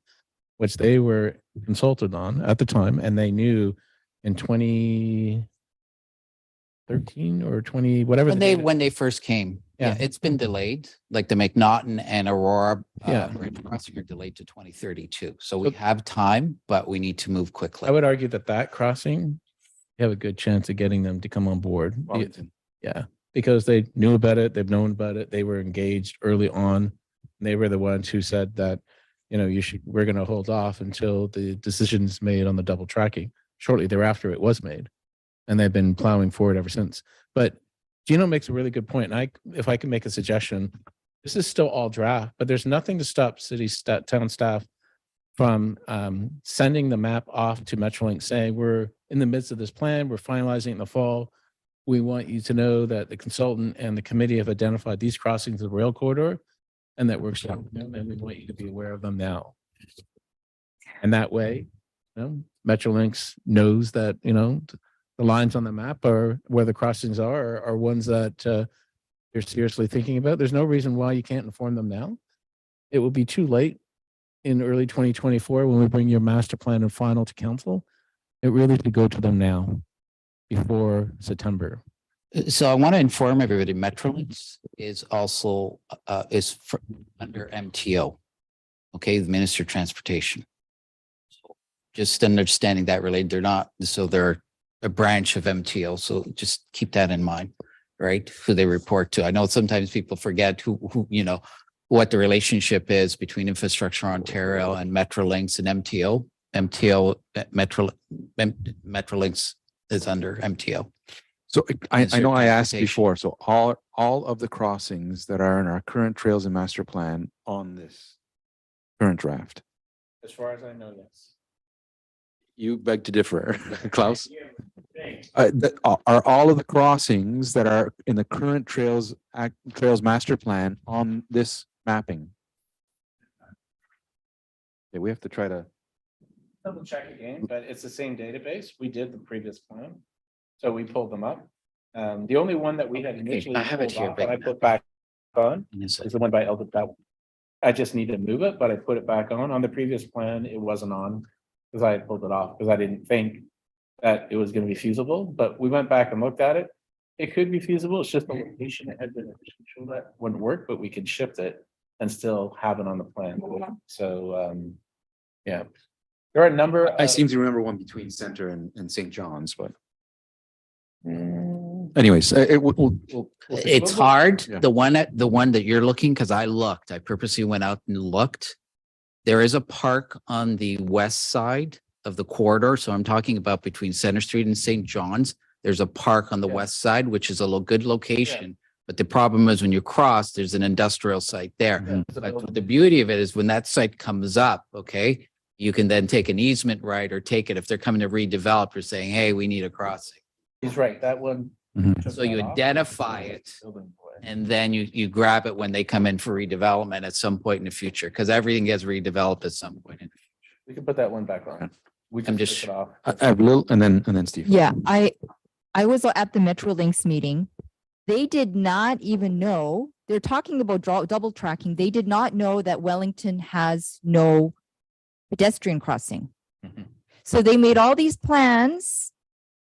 which they were consulted on at the time, and they knew in 2013 or 20, whatever. When the they, date- when they first came, yeah, Yeah. it's been delayed, like the McNaughton and Aurora. Yeah. Bridge crossing are delayed to 2032. So we have time, but we need to move quickly. I would argue that that crossing, you have a good chance of getting them to come on board. Wellington. Yeah, because they knew about it, they've known about it, they were engaged early on. They were the ones who said that, we're going to hold off until the decision is made on the double tracking. Shortly thereafter, it was made, and they've been plowing forward ever since. But Gino makes a really good point, and if I can make a suggestion, this is still all draft, but there's nothing to stop town staff from sending the map off to Metrolink saying, we're in the midst of this plan, we're finalizing it in the fall. We want you to know that the consultant and the committee have identified these crossings of the rail corridor and that we're stopping them, and we want you to be aware of them now. And that way, Metrolinx knows that, the lines on the map are where the crossings are ones that you're seriously thinking about. There's no reason why you can't inform them now. It will be too late in early 2024 when we bring your master plan and final to council. It really should go to them now before September. So I want to inform everybody, Metrolinx is also, under MTO. Okay, the Minister of Transportation. So just understanding that related, they're not, so they're a branch of MTO. So just keep that in mind, right? Who they report to. I know sometimes people forget who, what the relationship is between Infrastructure Ontario and Metrolinx and MTO. Metrolinx is under MTO. So I Ministry know of I asked Transportation. before, so all of the crossings that are in our current trails and master plan on this current draft. As far as I know, yes. You beg to differ, Klaus. Are all of the crossings that are in the current trails master plan on this mapping? Yeah, we have to try to. Double check again, but it's the same database. We did the previous plan. So we pulled them up. The only one that we had initially I have it pulled here, off that I big put back on And it's is the one by Elder. That one. I just need to move it, but I put it back on. On the previous plan, it wasn't on because I had pulled it off because I didn't think that it was going to be feasible. But we went back and looked at it. It could be feasible. It's just the location it had been shown that wouldn't work, but we can shift it and still have it on the plan. So, yeah, there are a number. I of- seem to remember one between Center and St. John's, but. Anyways, It's hard. Yeah. The one that you're looking, because I purposely went out and looked. There is a park on the west side of the corridor. So I'm talking about between Center Street and St. John's. There's a park on the Yeah. west side, which is a good location. But the problem is when you cross, there's an industrial site there. But the beauty of it is when that site comes up, okay, you can then take an easement right or take it if they're coming to redevelop or saying, hey, we need a crossing. He's right, that one. Mhm. took So you that off. identify it. And then you grab it when they come in for redevelopment at some point in the future, because everything gets redeveloped at some point. We can put that one back on. We I'm can just- take it off. I have Lil and then Steve. Yeah, I was at the Metrolinx meeting. They did not even know, they're talking about double tracking. They did not know that Wellington has no pedestrian crossing. Mhm. So they made all these plans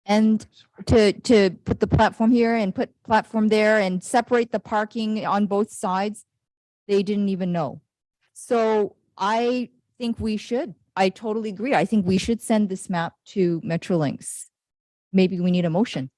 and to put the platform here and put platform there and separate the parking on both sides. They didn't even know. So I think I totally agree. I think we should send this map to Metrolinx. Maybe we need a motion.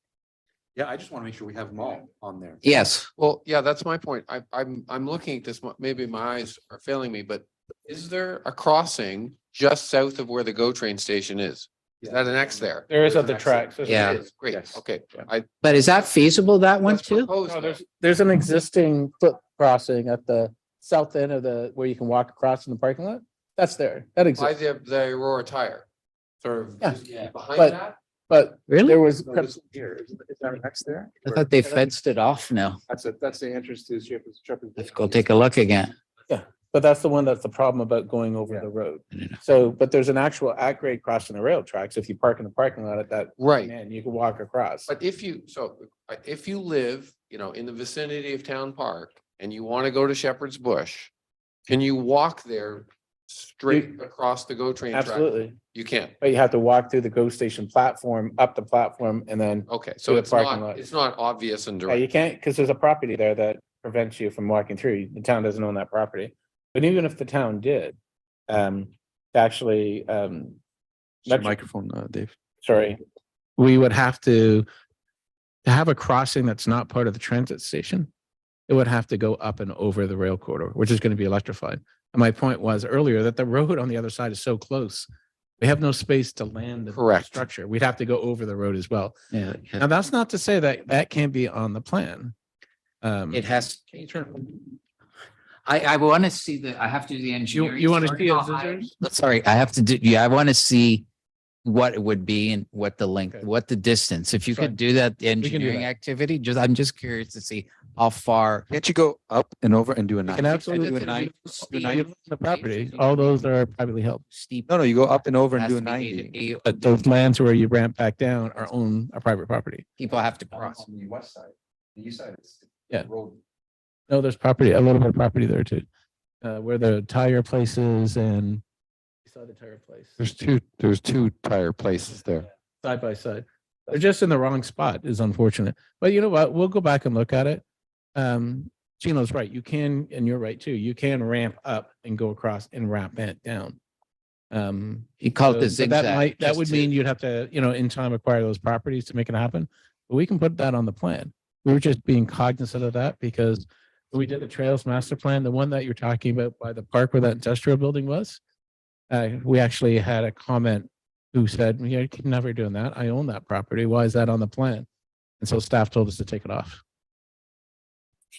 Yeah, I just want to make sure we have them all on there. Yes, Well, yeah, that's my point. I'm looking at this, maybe my eyes are failing me, but is there a crossing just south of where the GO train station is? Is that an X there? There is There's other an tracks. exit. Yeah. It is. Great, Yes. okay. but is that feasible, that one That's too? proposed No, there. there's an existing foot crossing at the south end of where you can walk across in the parking lot. That's there. That By exists. the Aurora tire. Sort of Yeah. just behind But- that? But Really? there was, Here, is there an X there? I thought they fenced it off now. That's the entrance to Shepherd's. Let's go take a look again. but that's the one that's the problem about going over the road. So, but there's an actual at-grade crossing the rail tracks. If you park in the parking lot at that. Right. And you can walk across. But if you live, in the vicinity of Town Park and you want to go to Shepherd's Bush, can you walk there straight across the GO train track? Absolutely. You can't. But you have to walk through the GO station platform, up the platform, and then, Okay, To so the it's parking not, lot. it's not obvious and you direct. can't, because there's a property there that prevents you from walking through. The town doesn't own that property. But even if the town did, actually, Metro- Microphone, Dave. sorry, we would have to have a crossing that's not part of the transit station. It would have to go up and over the rail corridor, which is going to be electrified. And my point was earlier that the road on the other side is so close. We have no space to land the Correct. structure. We'd have to go over the road as well. Yeah. Now, that's not to say that that can't be on the plan. It has, Can you turn? I want to see I have to do the engineering. you wanna Sorry, see it, no, Scissors? Sorry, I have to do, yeah, I want to see what it would be and what the length, Okay. what the distance. If you Fine. could do that, the can do engineering that. activity, I'm just curious to see how far. Can't you go up and over and do a You nine? can absolutely Do a do nine? Steep. the property. All those are privately held. Steep. No, you go up and over and Has do a to be 90. But those lands where you ramp back down are private property. People have to cross. the west side, the east side is. Yeah. Road. No, there's property, a little bit of property there too. Where the tire places and. You saw the tire place. There's two tire places there. Side by side. They're just in the wrong spot is unfortunate. But you know what? We'll go back and look at it. Gino's right. You can, and you're right too. You can ramp up and go across and ramp it down. He called it So the that zigzag. that would mean you'd have to, in time acquire those properties to make it happen. But we can put that on the plan. We were just being cognizant of that because when we did the Trails Master Plan, the one that you're talking about by the park where that industrial building was, we actually had a comment who said, yeah, you can never doing that. I own that property. Why is that on the plan? And so staff told us to take it off.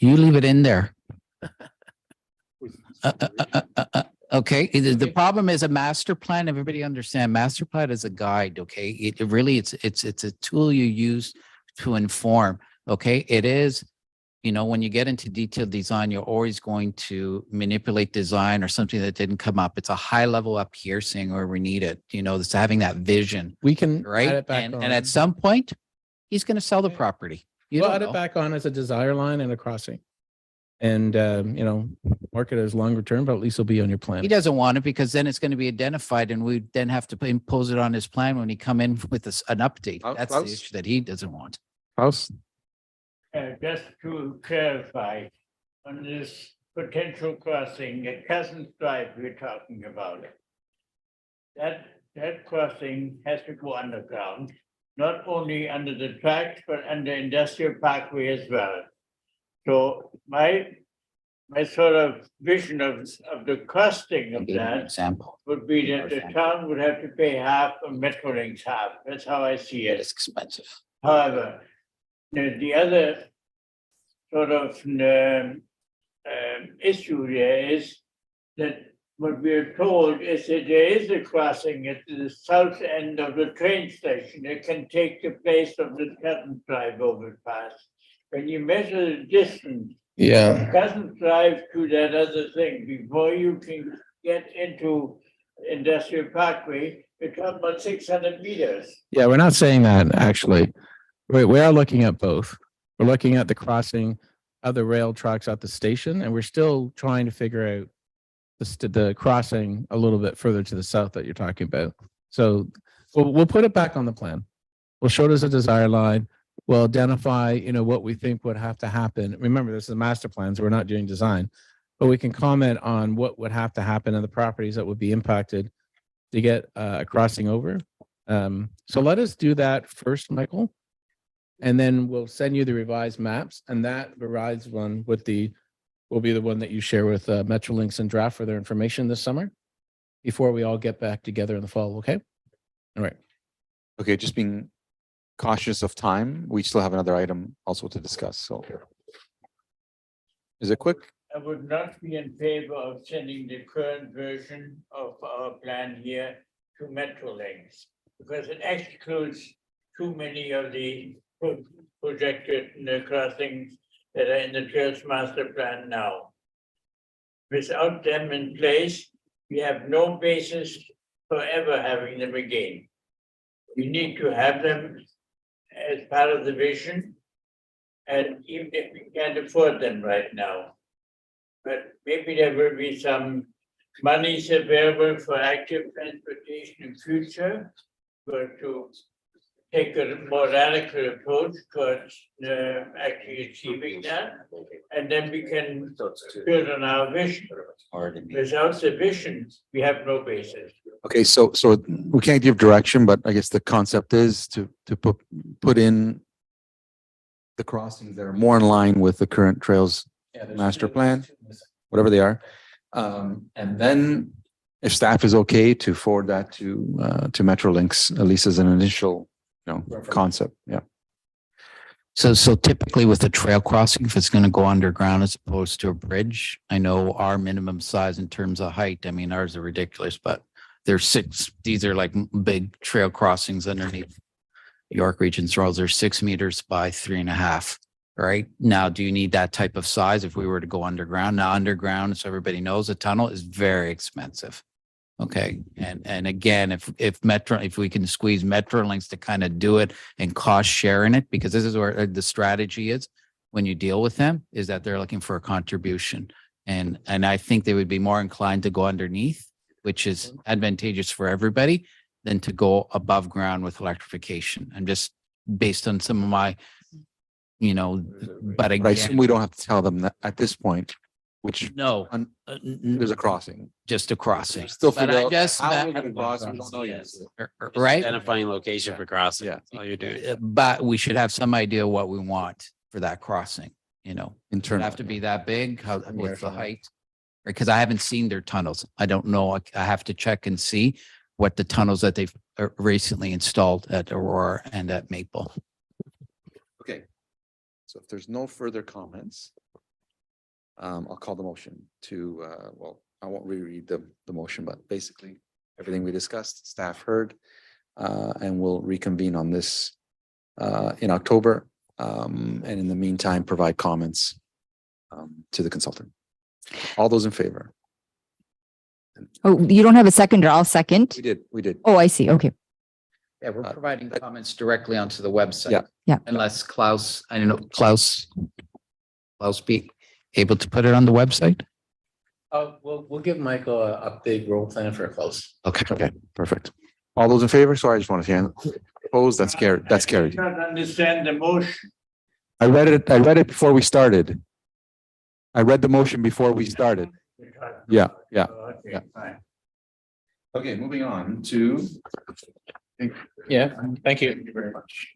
You leave it in there. Okay, the problem is a master plan. Everybody understand, master plan is a guide, okay? It really, it's a tool you use to inform, okay? It is, when you get into detailed design, you're always going to manipulate design or something that didn't come up. It's a high level up here saying where we need it, it's having that vision, We can add right? it back And on. at some point, he's going to sell the property. You We'll don't add it know. back on as a desire line and a crossing. And, mark it as longer term, but at least it'll be on your plan. He doesn't want it because then it's going to be identified and we then have to impose it on his plan when he come in with an update. That's the Klaus? issue that he doesn't want. House? Just to clarify, on this potential crossing at Cousins Drive we're talking about. That crossing has to go underground, not only under the tracks, but under industrial parkway as well. So my sort of vision of the costing I'll of give you an that example. would be that the town would have to pay half and Metrolinx half. That's how I see it. It's expensive. However, the other sort of issue there is that what we are told is that there is a crossing at the south end of the train station that can take the place of the Cousins Drive overpass. When you measure the distance Yeah. Cousins Drive to that other thing, before you can get into Industrial Parkway, you're talking about 600 meters. Yeah, we're not saying that actually. We are looking at both. We're looking at the crossing of the rail tracks at the station, and we're still trying to figure out the crossing a little bit further to the south that you're talking about. So we'll put it back on the plan. We'll show it as a desire line. We'll identify, what we think would have to happen. Remember, this is a master plan, so we're not doing design, but we can comment on what would have to happen in the properties that would be impacted to get a crossing over. So let us do that first, Michael. And then we'll send you the revised maps, and that revised one will be the one that you share with Metrolinx and draft for their information this summer before we all get back together in the fall, okay? All right. Okay, just being cautious of time. We still have another item also to discuss, so. Is it quick? I would not be in favor of sending the current version of our plan here to Metrolinx because it excludes too many of the projected crossings that are in the Trails Master Plan now. Without them in place, we have no basis for ever having them again. We need to have them as part of the vision, and even if we can't afford them right now. But maybe there will be some monies available for active transportation in future, but to take a more radical approach towards actually achieving that. And then we can build on our vision. Without the vision, we have no basis. Okay, so we can't give direction, but I guess the concept is to put in the crossings that are more in line with the current trails master plan, whatever they are. And then if staff is okay to forward that to Metrolinx, at least as an initial, concept. Yeah. So typically with a trail crossing, if it's going to go underground as opposed to a bridge, I know our minimum size in terms of height, I mean, ours are ridiculous, but there's 6, these are like big trail crossings underneath York Region's roads. They're 6 meters by 3.5. Right now, do you need that type of size if we were to go underground? Now, underground, so everybody knows, a tunnel is very expensive. Okay, and again, if we can squeeze Metrolinx to kind of do it and cost sharing it, because this is where the strategy is when you deal with them, is that they're looking for a contribution, and I think they would be more inclined to go underneath, which is advantageous for everybody, than to go above ground with electrification. I'm just based on some of my, but But I again, assume we don't have to tell them that at this point, which no, there's a crossing. just a crossing. Still But figure I out just, how we're gonna cross, we don't know yet. right? Identifying location for crossing. Yeah. All you're doing. But we should have some idea what we want for that crossing, In Does it terms have to be that big, how, with the height? Because I haven't seen their tunnels. I don't know. I have to check and see what the tunnels that they've recently installed at Aurora and at Maple. Okay. So if there's no further comments, I'll call the motion to, I won't reread the motion, but basically everything we discussed, staff heard, and we'll reconvene on this in October. And in the meantime, provide comments to the consultant. All those in favor? Oh, you don't have a seconder. I'll second. We did. Oh, I see. Okay. Yeah, we're providing comments directly onto the website. Yeah. Yeah. Unless Klaus, I don't know, Klaus be able to put it on the website? We'll give Michael an update role plan for a close. Okay, perfect. All those in favor? Sorry, I just want to see. Opposed? That's carried. That's I carried. can't understand the motion. I read it before we started. I read the motion before we started. Yeah. Okay, fine. Okay, moving on to. Yeah, thank you. Thank you very much.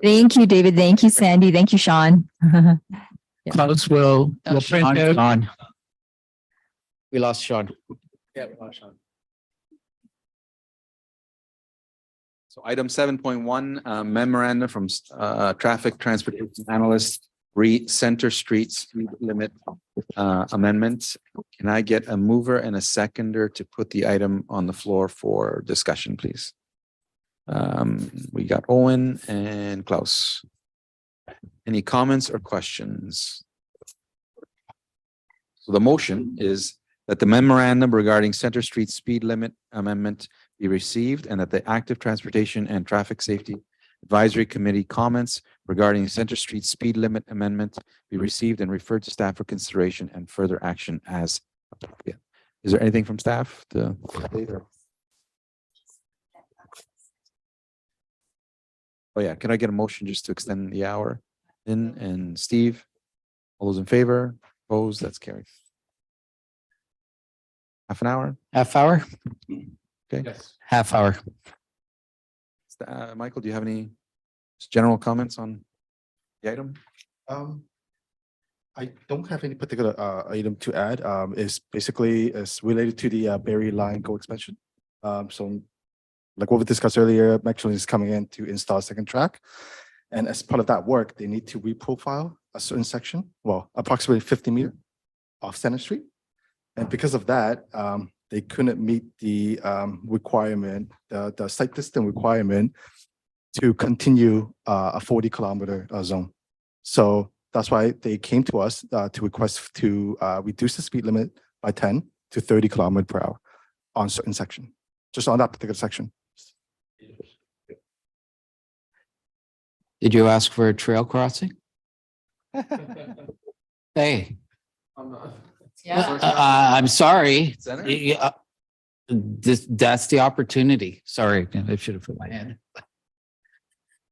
Thank you, David. Thank you, Sandy. Thank you, Sean. Klaus will print out. Sean. We lost Sean. Yeah, we lost Sean. So item 7.1, memorandum from traffic transportation analyst, Center Street speed limit amendment. Can I get a mover and a seconder to put the item on the floor for discussion, please? We got Owen and Klaus. Any comments or questions? So the motion is that the memorandum regarding Center Street speed limit amendment be received and that the Active Transportation and Traffic Safety Advisory Committee comments regarding Center Street speed limit amendment be received and referred to staff for consideration and further action as appropriate. Is there anything from staff to update or? Oh yeah, can I get a motion just to extend the hour? And Steve, all those in favor, opposed, that's carried. Half an hour? Half hour? Okay. Yes. Half hour. Michael, do you have any general comments on the item? I don't have any particular item to add. It's basically is related to the Berry Line Go expansion. So like what we discussed earlier, Metrolinx is coming in to install a second track. And as part of that work, they need to reprofile a certain section, well, approximately 50 meters off Center Street. And because of that, they couldn't meet the requirement, the site distance requirement to continue a 40-kilometer zone. So that's why they came to us to request to reduce the speed limit by 10 to 30 kilometers per hour on certain section, just on that particular section. Did you ask for a trail crossing? Hey, I'm sorry. Center? Yeah, that's the opportunity. Sorry, I should have put my hand.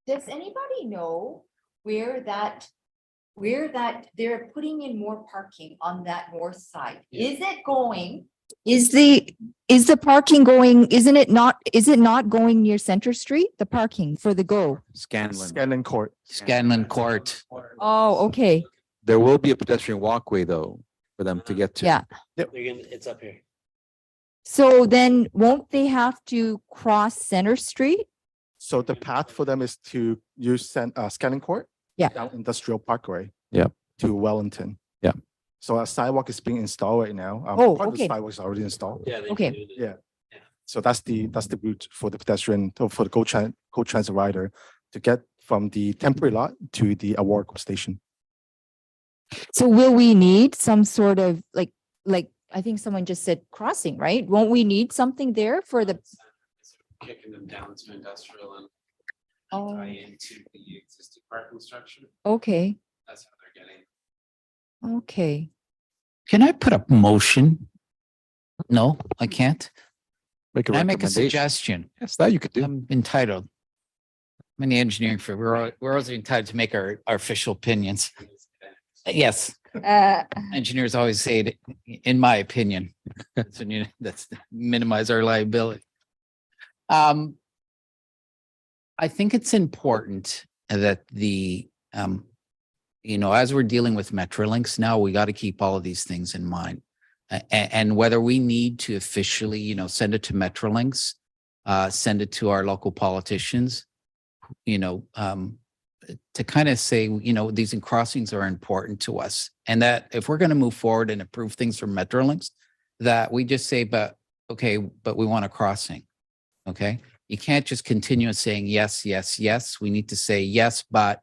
Does anybody know where that they're putting in more parking on that north side? Is it going? Is the parking going, is it not going near Center Street, the parking for the go? Scanlon. Scanlon Court. Scanlon Court. Oh, okay, There will be a pedestrian walkway though, for them to get to. yeah. It's up here. So then won't they have to cross Center Street? So the path for them is to use Scanlon Court. Yeah. Down Industrial Parkway. Yeah. To Wellington. Yeah. So a sidewalk is being installed right now. Oh, Part of the okay. sidewalk is already installed. Yeah. they Okay. do the- Yeah. So that's the route for the pedestrian, for the GO Transit rider to get from the temporary lot to the Aurora station. So will we need some sort of like, I think someone just said crossing, right? Won't we need something there for the? Kicking them down to industrial and Oh, into the existing parking structure. okay, That's how they're getting. okay. Can I put a motion? No, I can't. Make a Can I make a recommendation. suggestion? Yes, that you could do. I'm entitled. I'm in the engineering field. We're also entitled to make our official opinions. Yes, engineers always say it, in my opinion. That's when that's minimize our liability. I think it's important that as we're dealing with Metrolinx now, we got to keep all of these things in mind. And whether we need to officially, send it to Metrolinx, send it to our local politicians, to kind of say, these crossings are important to us. And that if we're going to move forward and approve things from Metrolinx, that we just say, but we want a crossing. Okay. You can't just continue saying yes, yes, yes. We need to say yes, but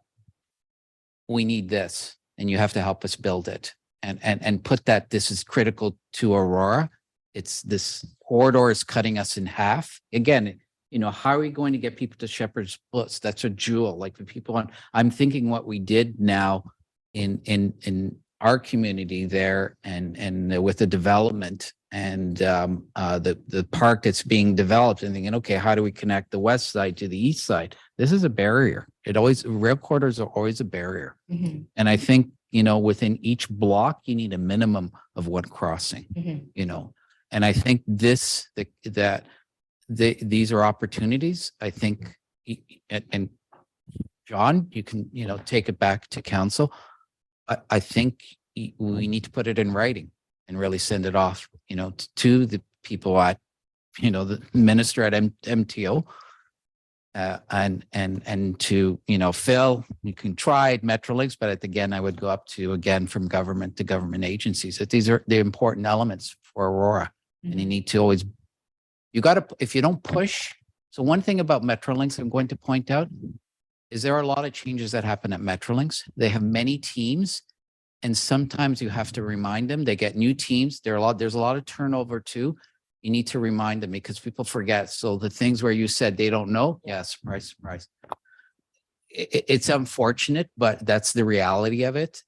we need this and you have to help us build it and put that this is critical to Aurora. It's this corridor is cutting us in half. Again, how are we going to get people to Shepherd's Bush? That's a jewel. Like the people I'm thinking what we did now in our community there and with the development and the park that's being developed and thinking, okay, how do we connect the west side to the east side? This is a barrier. Rail corridors are always a barrier. Mhm, And I think, within each block, you need a minimum of one crossing, mhm. and I think these are opportunities. I think, and John, you can, take it back to council. I think we need to put it in writing and really send it off, to the people at, the minister at MTO. And to, Phil, you can try at Metrolinx, but again, I would go up to, from government to government agencies, that these are the important elements for Aurora. And you need to always, if you don't push. So one thing about Metrolinx I'm going to point out is there are a lot of changes that happen at Metrolinx. They have many teams. And sometimes you have to remind them, they get new teams. There's a lot of turnover too. You need to remind them because people forget. So the things where you said they don't know, yeah, surprise, surprise. It's unfortunate, but that's the reality of it.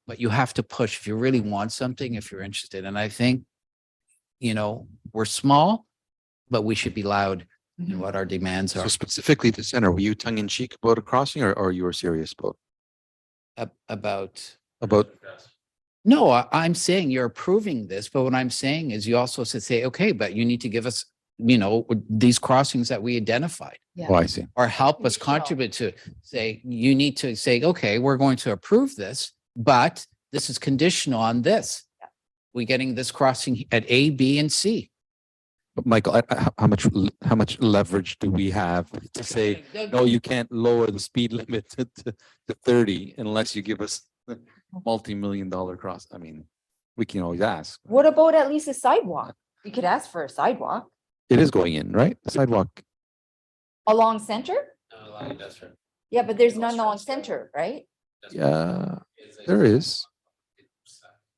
But you have to push if you really want something, if you're interested. And I think, we're small, but we should be loud in what our demands are. So specifically to center, were you tongue in cheek about a crossing or you were serious about? About About, I'm saying you're approving this, but what I'm saying is you also should say, okay, but you need to give us, these crossings that we identified Yeah. oh, I see. or help us contribute to say, you need to say, okay, we're going to approve this, but this is conditional on this. We getting this crossing at A, B, and C. But Michael, how much leverage do we have to say, no, you can't lower the speed limit to 30 unless you give us the multi-million-dollar cross? I mean, we can always ask. What about at least a sidewalk? We could ask for a sidewalk It is going in, right? The sidewalk. along Center? Yeah, but there's none along Center, right? Yeah, there is.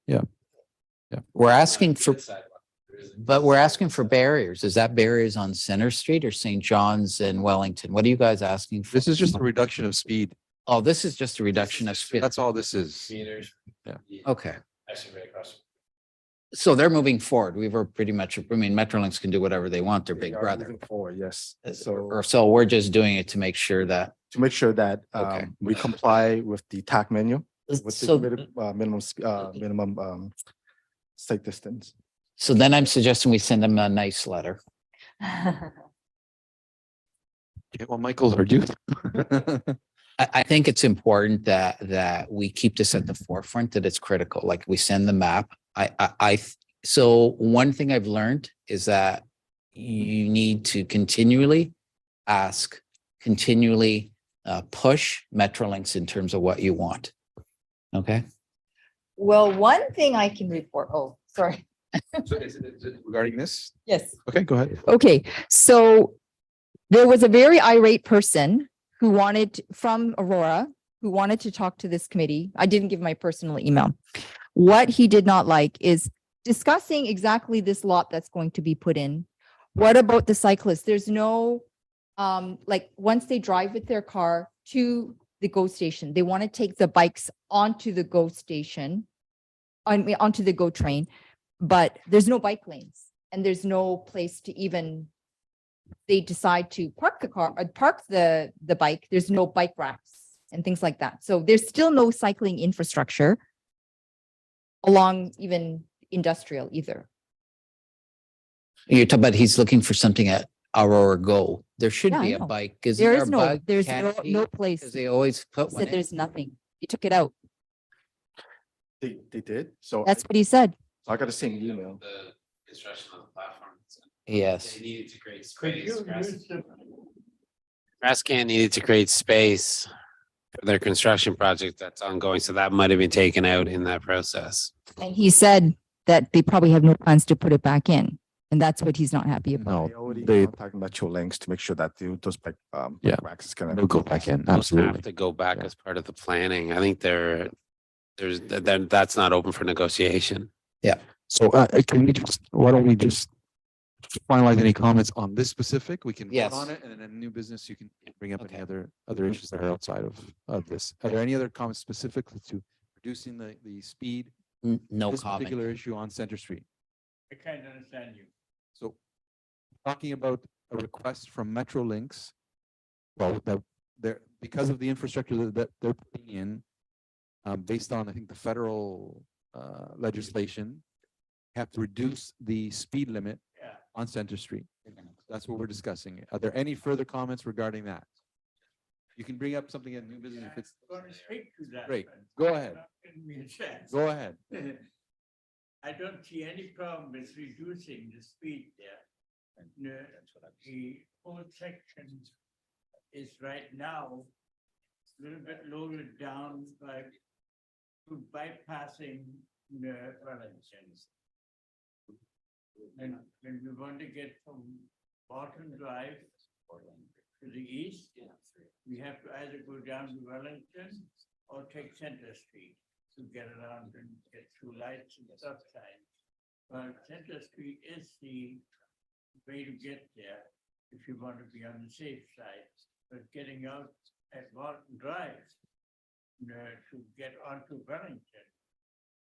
Yeah. We're asking for, but we're asking for barriers. Is that barriers on Center Street or St. John's and Wellington? What are you guys asking for? This is just a reduction of speed. Oh, this is just a reduction of speed. That's all this is. Okay. Yes, right across. So they're moving forward. We were pretty much, I mean, Metrolinx can do whatever they want, their We big are brother. moving forward, yes. Or So so we're just doing it to make sure that, to make sure that Okay. we comply with the TAC menu, with the so, minimum site distance. so then I'm suggesting we send them a nice letter. Okay, well, Michael heard you. I think it's important that we keep this at the forefront, that it's critical, like we send the map. So one thing I've learned is that you need to continually ask, continually push Metrolinx in terms of what you want. Okay? Well, one thing I can report, oh, sorry. So is it regarding this? Yes. Okay, go ahead. Okay, so there was a very irate person who wanted from Aurora, who wanted to talk to this committee. I didn't give my personal email. What he did not like is discussing exactly this lot that's going to be put in. What about the cyclists? There's no, like, once they drive with their car to the GO station, they want to take the bikes onto the GO station, onto the GO train, but there's no bike lanes and there's no place to even, they decide to park the car, or park the bike, there's no bike racks and things like that. So there's still no cycling infrastructure along even industrial either. You're talking about he's looking for something at Aurora Go. There should Yeah, I be a know. bike. Isn't There there is a no, bike there's no canopy? place. Because they always put one Said in. there's nothing. He took it out. They did, so That's what he said. I got the same email. The construction of the platform. Yes. They needed to create Could space. you use the Brascan needed to create space for their construction project that's ongoing, so that might have been taken out in that process. And he said that they probably have no plans to put it back in. And that's what he's not happy about. They already contacted Metrolinx to make sure that those bike Yeah. racks is gonna. They'll go back in, Those absolutely. have to go back Yeah. as part of the planning. I think that's not open for negotiation. So can we just, why don't we just finalize any comments on this specific? We can vote Yes. on it, and then in new business, you can bring up any other issues that are outside of this. Are there any other comments specifically to reducing the speed? No This comment. particular issue on Center Street. I can't understand you. So talking about a request from Metrolinx, well, that they're, because of the infrastructure that they're putting in, based on, I think, the federal legislation, have to reduce the speed limit Yeah. on Center Street. That's what we're discussing. Are there any further comments regarding that? You can bring up something in new business if it's, I'm going to speak to that. Great. but Go you're ahead. not giving me a chance. go ahead. I don't see any problem with reducing the speed there. The whole section is right now a little bit loaded down by bypassing the Wellington. And when we want to get from Barton Drive to the east, we have to either go down to Wellington or take Center Street to get around and get through lights and stop signs. But Center Street is the way to get there if you want to be on the safe side. But getting out at Barton Drive to get onto Wellington,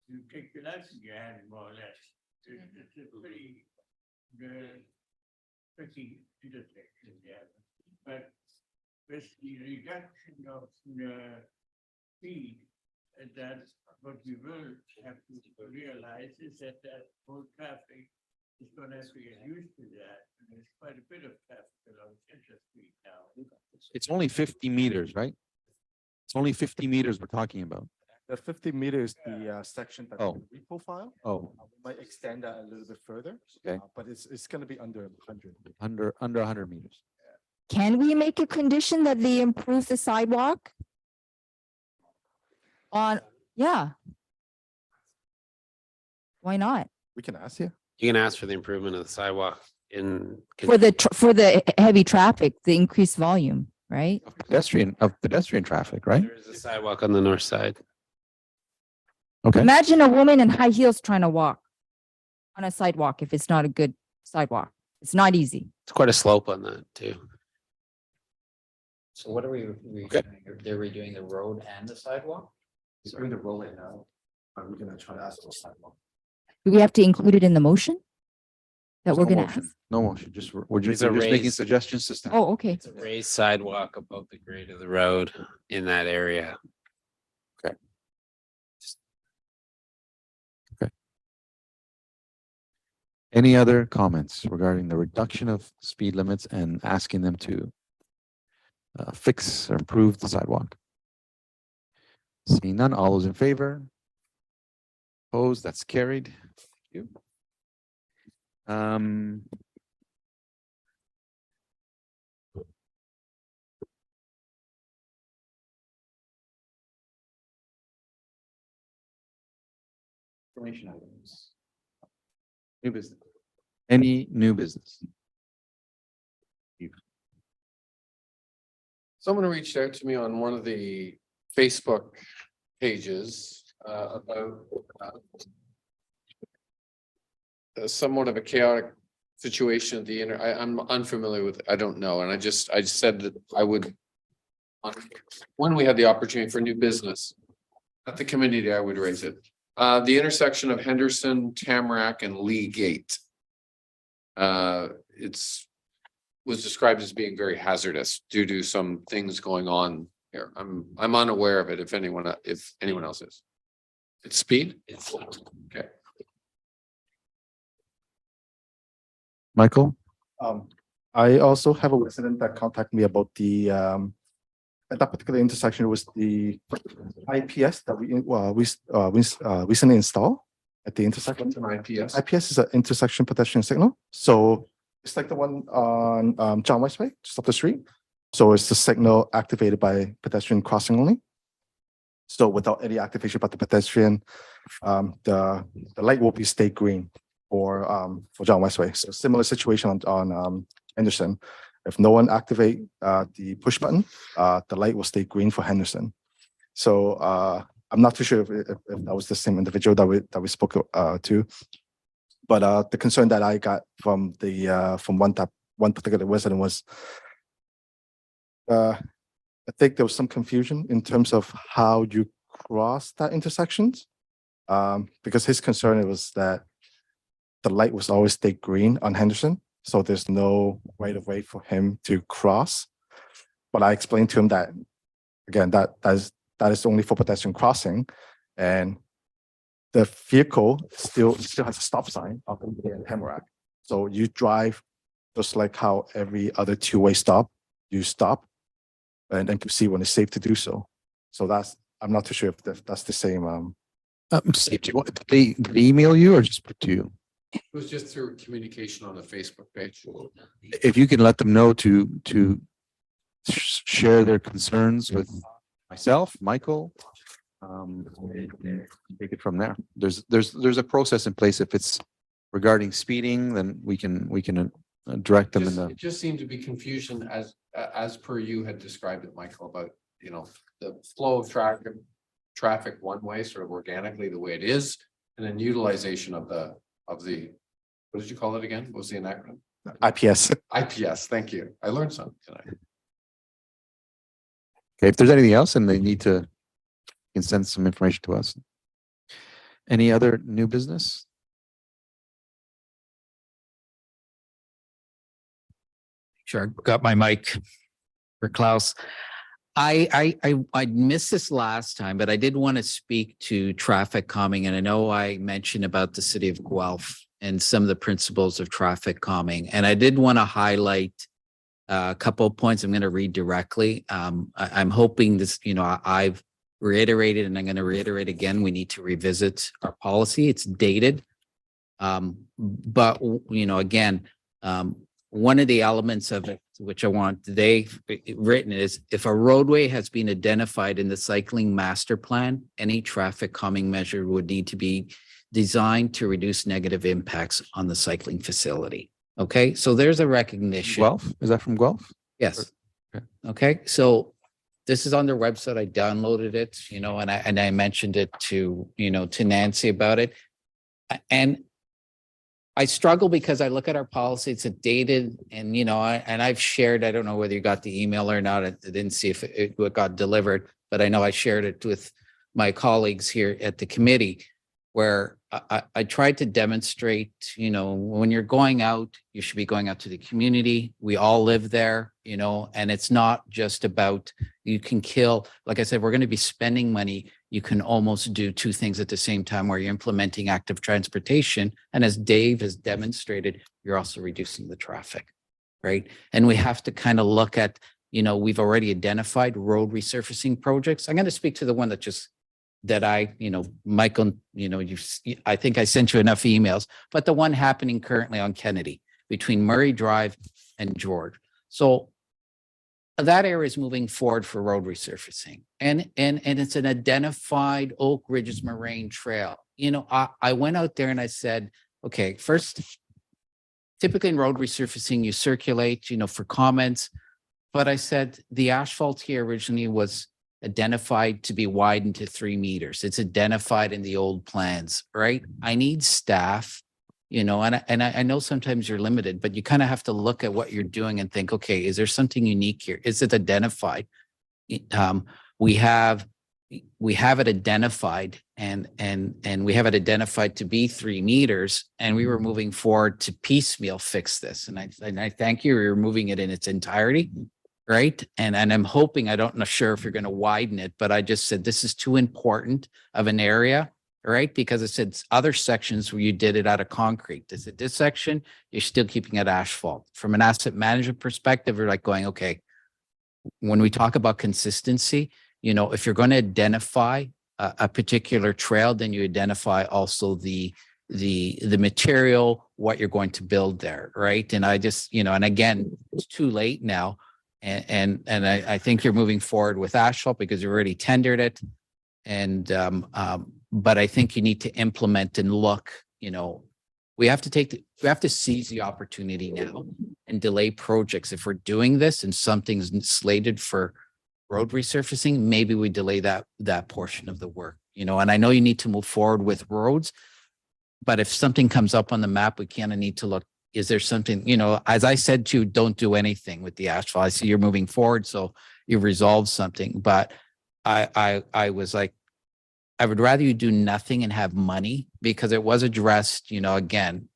you take your life in your hand more or less. It's a pretty tricky intersection there. But with the reduction of speed, that's what we will have to realize is that whole traffic is going to have to get used to that. And there's quite a bit of traffic along Center Street now. It's only 50 meters, right? It's only 50 meters we're talking about. The 50 meters, the section that Oh. we profile, Oh, we might extend that a little bit further. Okay. But it's gonna be under 100. under 100 meters. Can we make a condition that they improve the sidewalk? Yeah. Why not? We can ask you. You can ask for the improvement of the sidewalk in. For the heavy traffic, the increased volume, right? Of pedestrian traffic, right? There is a sidewalk on the north side. Okay. Imagine a woman in high heels trying to walk on a sidewalk if it's not a good sidewalk. It's not easy. It's quite a slope on that too. So what are we Okay. redoing? They're redoing the road and the sidewalk? We're doing the road right now. Are we gonna try to ask for sidewalk? Do we have to include it in the motion? That There's we're no gonna motion. ask? No motion, just, we're just, It's a we're just making raise. suggestions to staff. Oh, okay. It's a raised sidewalk above the grade of the road in that area. Any other comments regarding the reduction of speed limits and asking them to fix or improve the sidewalk? Seeing none, all those in favor? Opposed, that's carried. Thank you. Information items. New business. Any new business? Someone reached out to me on one of the Facebook pages about somewhat of a chaotic situation at the I'm unfamiliar with, I don't know, and I just said that I would when we had the opportunity for new business at the committee day, I would raise it. The intersection of Henderson, Tamarack, and Lee Gate. Was described as being very hazardous due to some things going on here. I'm unaware of it if anyone else is. It's speed? It's Okay. Michael? I also have a resident that contacted me about the at that particular intersection was the IPS that we recently installed at the intersection. What's an IPS? IPS is an intersection pedestrian signal. So it's like the one on John Westway, just up the street. So it's the signal activated by pedestrian crossing only. So without any activation by the pedestrian, the light will be stay green for John Westway. So similar situation on Henderson. If no one activate the push button, the light will stay green for Henderson. So I'm not too sure if that was the same individual that we spoke to. But the concern that I got from one particular resident was, I think there was some confusion in terms of how you cross that intersections. Because his concern was that the light was always stay green on Henderson, so there's no right of way for him to cross. But I explained to him that, again, that is only for pedestrian crossing, and the vehicle still has a stop sign up in Tamarack. So you drive just like how every other two-way stop, you stop and then proceed when it's safe to do so. So I'm not too sure if that's the same. Steve, do you want, did they email you or just put to you? It was just through communication on the Facebook page. If you can let them know to share their concerns with myself, Michael. Take it from there. There's a process in place. If it's regarding speeding, then we can direct them in the. It just seemed to be confusion as per you had described it, Michael, about, the flow of traffic one way, sort of organically the way it is, and then utilization of the, what did you call it again? What was the acronym? IPS. IPS, thank you. I learned something tonight. Okay, if there's anything else and they need to, you can send some information to us. Any other new business? Sure, I got my mic for Klaus. I missed this last time, but I did want to speak to traffic calming, and I know I mentioned about the city of Guelph and some of the principles of traffic calming, and I did want to highlight a couple of points. I'm going to read directly. I'm hoping this, I've reiterated, and I'm going to reiterate again, we need to revisit our policy. It's dated. But, again, one of the elements of it, which I want today written, is if a roadway has been identified in the cycling master plan, any traffic calming measure would need to be designed to reduce negative impacts on the cycling facility. Okay, so there's a recognition. Guelph? Is that from Guelph? Yes. Okay. Okay, so this is on their website. I downloaded it, and I mentioned it to Nancy about it. And I struggle because I look at our policy, it's dated, and I've shared, I don't know whether you got the email or not. I didn't see if it got delivered, but I know I shared it with my colleagues here at the committee, where I tried to demonstrate, you know, when you're going out, you should be going out to the community. We all live there, you know, and it's not just about, you can kill, like I said, we're going to be spending money. You can almost do two things at the same time where you're implementing active transportation. And as Dave has demonstrated, you're also reducing the traffic, right? And we have to kind of look at, you know, we've already identified road resurfacing projects. I'm going to speak to the one that I, you know, Michael, you know, I think I sent you enough emails, but the one happening currently on Kennedy between Murray Drive and George. So that area is moving forward for road resurfacing, and it's an identified Oak Ridges Moraine Trail. You know, I went out there and I said, okay, first, typically in road resurfacing, you circulate, you know, for comments, but I said the asphalt here originally was identified to be widened to 3 meters. It's identified in the old plans, right? I need staff, you know, and I know sometimes you're limited, but you kind of have to look at what you're doing and think, okay, is there something unique here? Is it identified? We have it identified and we have it identified to be 3 meters, and we were moving forward to piecemeal fix this. And I thank you. You're moving it in its entirety. Right. And I'm hoping, I don't know sure if you're going to widen it, but I just said, this is too important of an area, right? Because it said other sections where you did it out of concrete. Is it this section? You're still keeping it asphalt. From an asset management perspective, you're like going, okay, when we talk about consistency, you know, if you're going to identify a particular trail, then you identify also the material, what you're going to build there. Right. And I just, you know, and again, it's too late now. And I think you're moving forward with asphalt because you already tendered it. And, but I think you need to implement and look, you know, we have to seize the opportunity now and delay projects. If we're doing this and something's slated for road resurfacing, maybe we delay that portion of the work, you know, and I know you need to move forward with roads, but if something comes up on the map, we kind of need to look. Is there something, you know, as I said to you, don't do anything with the asphalt. I see you're moving forward, so you resolved something. But I was like, I would rather you do nothing and have money, because it was addressed, you know, again,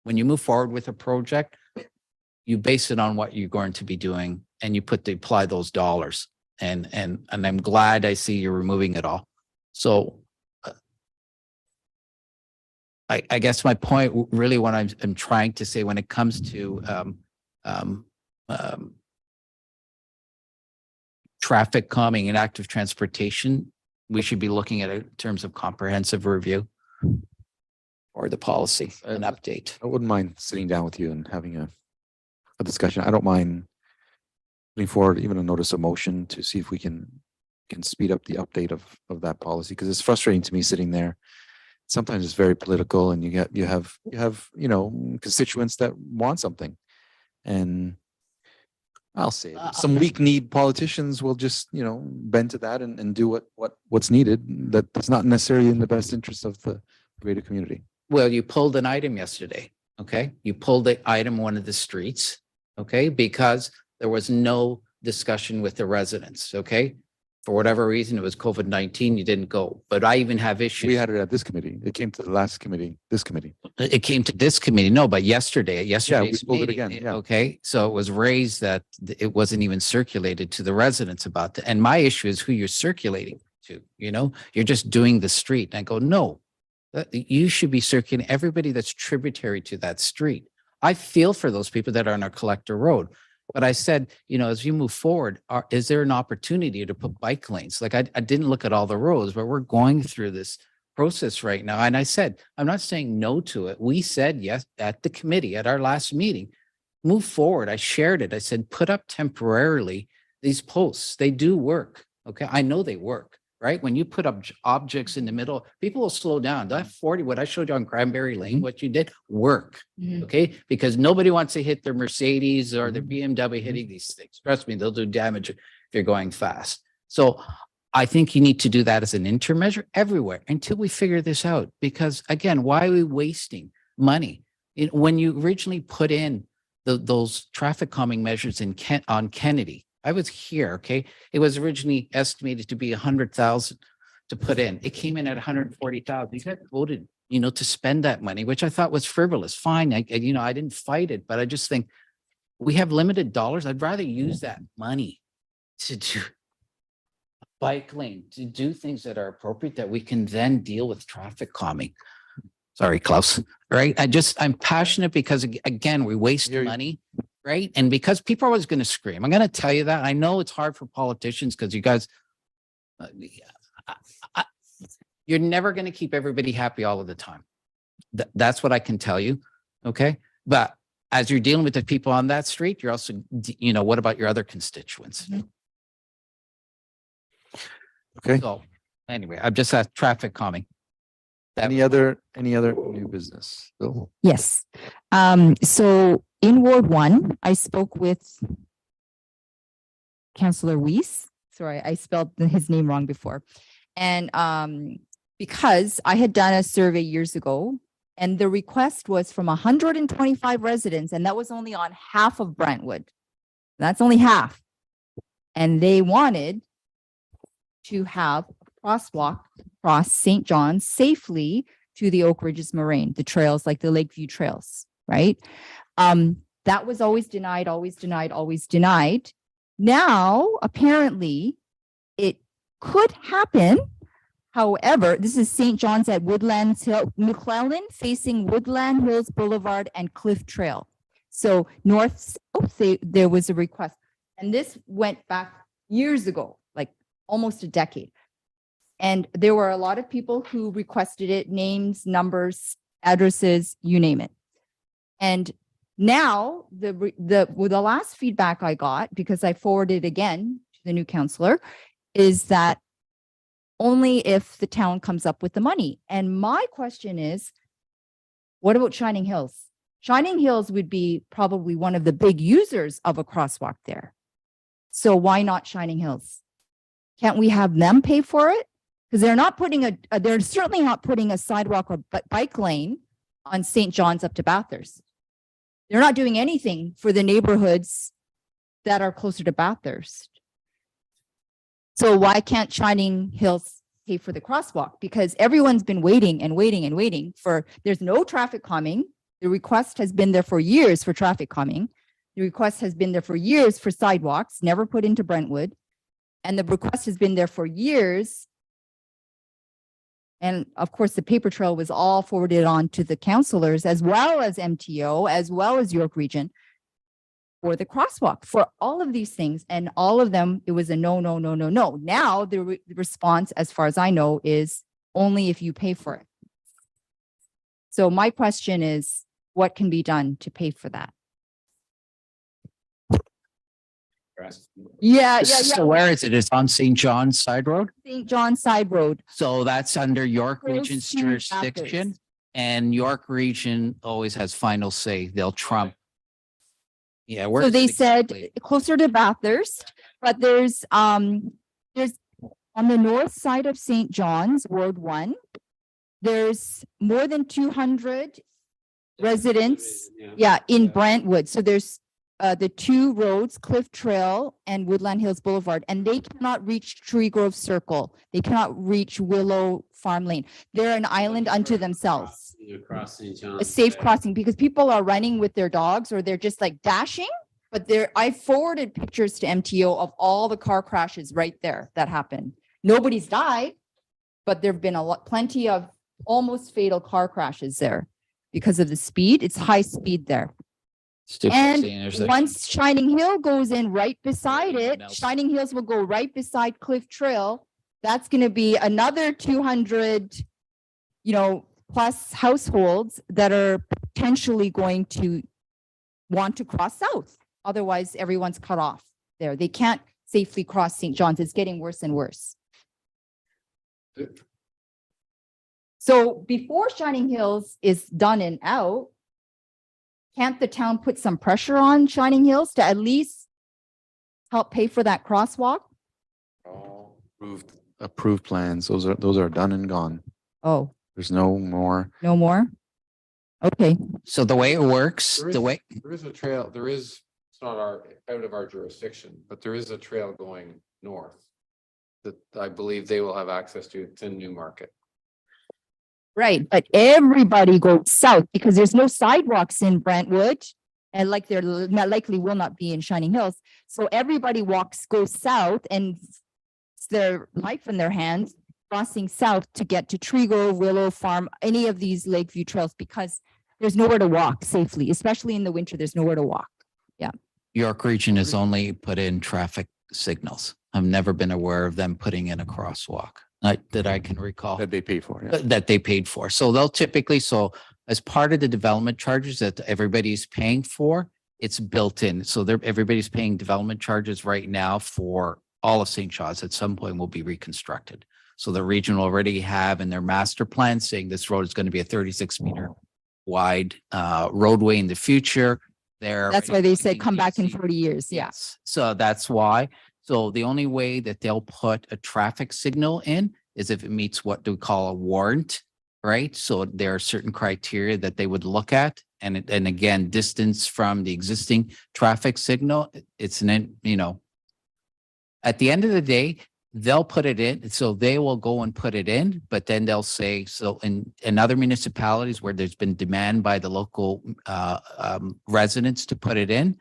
when you move forward with a project, you base it on what you're going to be doing and you apply those dollars. And I'm glad I see you're removing it all. So I guess my point, really, what I'm trying to say when it comes to traffic calming and active transportation, we should be looking at it in terms of comprehensive review or the policy, an update. I wouldn't mind sitting down with you and having a discussion. I don't mind putting forward even a notice of motion to see if we can speed up the update of that policy, because it's frustrating to me sitting there. Sometimes it's very political, and you have you know, constituents that want something, and I'll say it, some weak-kneed politicians will just, you know, bend to that and do what's needed. That's not necessarily in the best interest of the greater community. Well, you pulled an item yesterday, okay? You pulled the item one of the streets, okay? Because there was no discussion with the residents, okay? For whatever reason, it was COVID-19, you didn't go. But I even have issues. We had it at this committee. It came to the last committee, this committee. It came to this committee, no, but yesterday's pulled it meeting, again, yeah. okay? So it was raised that it wasn't even circulated to the residents about that. And my issue is who you're circulating to, you know? You're just doing the street. And I go, no, you should be circulating everybody that's tributary to that street. I feel for those people that are on our collector road. But I said, you know, as you move forward, is there an opportunity to put bike lanes? Like I didn't look at all the roads, but we're going through this process right now. And I said, I'm not saying no to it. We said yes at the committee at our last meeting, move forward. I shared it. I said, put up temporarily these posts. They do work. Okay. I know they work, right? When you put up objects in the middle, people will slow down. That 40, what I showed you on Cranberry Lane, what you did work. Okay. Because nobody wants to hit their Mercedes or their BMW hitting these things. Trust me, they'll do damage if you're going fast. So I think you need to do that as an interim measure everywhere until we figure this out. Because again, why are we wasting money? When you originally put in those traffic calming measures on Kennedy, I was here, okay? It was originally estimated to be $100,000 to put in. It came in at 140,000. You guys voted, to spend that money, which I thought was frivolous. Fine. I didn't fight it, but I just think we have limited dollars. I'd rather use that money to do a bike lane, to do things that are appropriate that we can then deal with traffic calming. Sorry, Klaus, right? I'm passionate because again, we waste You're- money, right? And because people are always going to scream. I'm going to tell you that. I know it's hard for politicians because you guys, you're never going to keep everybody happy all of the time. That's what I can tell you. Okay. But as you're dealing with the people on that street, you're also, what about your other constituents? Okay. So anyway, I've just had traffic calming. Any other new business? Bill? Yes. So in Ward 1, I spoke with Councillor Weiss. Sorry, I spelled his name wrong before. And because I had done a survey years ago, and the request was from 125 residents, and that was only on half of Brentwood. That's only half. And they wanted to have a crosswalk across St. John's safely to the Oak Ridges Moraine, the trails like the Lakeview trails, right? That was always denied, always denied, always denied. Now, apparently, it could happen. However, this is St. John's at Woodlands Hill, McClellan facing Woodland Hills Boulevard and Cliff Trail. So north, south, there was a request. And this went back years ago, like almost a decade. And there were a lot of people who requested it, names, numbers, addresses, you name it. And now the last feedback I got, because I forwarded again to the new counselor, is that only if the town comes up with the money. And my question is, what about Shining Hills? Shining Hills would be probably one of the big users of a crosswalk there. So why not Shining Hills? Can't we have them pay for it? Because they're not putting they're certainly not putting a sidewalk or bike lane on St. John's up to Bathurst. They're not doing anything for the neighborhoods that are closer to Bathurst. So why can't Shining Hills pay for the crosswalk? Because everyone's been waiting and waiting and waiting for, there's no traffic calming. The request has been there for years for traffic calming. The request has been there for years for sidewalks, never put into Brentwood. And the request has been there for years. And of course, the paper trail was all forwarded on to the councillors as well as MTO, as well as York Region for the crosswalk, for all of these things. And all of them, it was a no, no, no, no, no. Now the response, as far as I know, is only if you pay for it. So my question is, what can be done to pay for that? Yeah. So where is it? It's on St. John's Side Road? St. John Side Road. So that's under York Close Region's to jurisdiction. Bathurst. And York Region always has final say. They'll trump. Yeah, where So is they it said exactly? closer to Bathurst, but there's on the north side of St. John's, Ward 1, there's more than 200 residents, in Brentwood. So there's the two roads, Cliff Trail and Woodland Hills Boulevard, and they cannot reach Tree Grove Circle. They cannot reach Willow Farm Lane. They're an island unto themselves. Across St. A John's. safe crossing because people are running with their dogs or they're just like dashing. But I forwarded pictures to MTO of all the car crashes right there that happened. Nobody's died, but there've been plenty of almost fatal car crashes there because of the speed. It's high speed there. And once Shining Hill goes in right beside it, Nelson. Shining Hills will go right beside Cliff Trail. That's going to be another 200, plus households that are potentially going to want to cross south. Otherwise, everyone's cut off there. They can't safely cross St. John's. It's getting worse and worse. So before Shining Hills is done and out, can't the town put some pressure on Shining Hills to at least help pay for that crosswalk? Approved plans. Those are done and gone. Oh, There's no more. no more? Okay. So the way it works, There is- the way, There is a trail, it's not out of our jurisdiction, but there is a trail going north. that I believe they will have access to Newmarket. Right, but everybody goes south because there's no sidewalks in Brentwood. And like there likely will not be in Shining Hills. So everybody goes south and it's their life in their hands, crossing south to get to Tree Grove, Willow Farm, any of these Lakeview trails, because there's nowhere to walk safely, especially in the winter, there's nowhere to walk. York Region has only put in traffic signals. I've never been aware of them putting in a crosswalk that I can recall. That they pay for, yeah. That they paid for. So they'll typically, so as part of the development charges that everybody's paying for, it's built in. So everybody's paying development charges right now for all of St. Charles. At some point will be reconstructed. So the region will already have in their master plan saying this road is going to be a 36-meter wide roadway in the future. That's why they said come back in 40 years. Yeah. Yes. So that's why. So the only way that they'll put a traffic signal in is if it meets what do we call a warrant, right? So there are certain criteria that they would look at. And again, distance from the existing traffic signal, it's an, at the end of the day, they'll put it in. So they will go and put it in, but then they'll say, so in other municipalities where there's been demand by the local residents to put it in,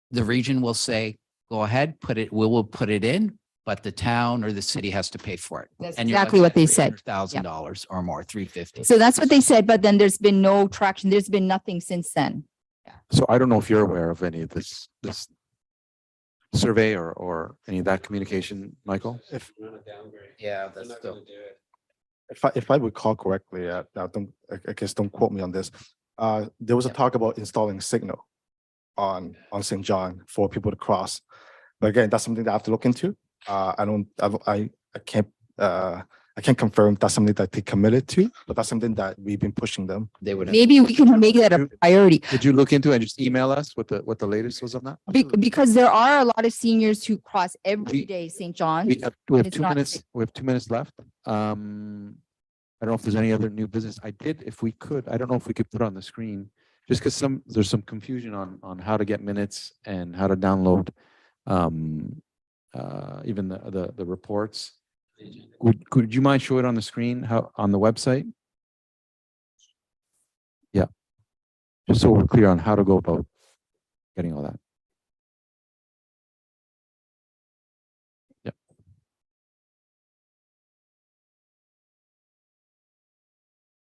the region will say, go ahead, we will put it in, but the town or the city has to pay for it. That's And you're exactly looking what at they said. $300,000 or more, 350. So that's what they said, but then there's been no traction. There's been nothing since then. So I don't know if you're aware of any of this survey or any of that communication, Michael? Yeah, that's still. If I recall correctly, I guess don't quote me on this. There was a talk about installing signal on St. John for people to cross. But again, that's something that I have to look into. I can't confirm that's something that they committed to, but that's something that we've been pushing them. They would. Maybe we can make that a priority. Did you look into it and just email us what the latest was on that? Because there are a lot of seniors who cross every We- day St. John. We have It's 2 not minutes, safe. we have 2 minutes left. I don't know if there's any other new business. If we could, I don't know if we could put on the screen, just because there's some confusion on how to get minutes and how to download even the reports. Could you mind show it on the screen, on the website? Yeah. Just so we're clear on how to go about getting all that.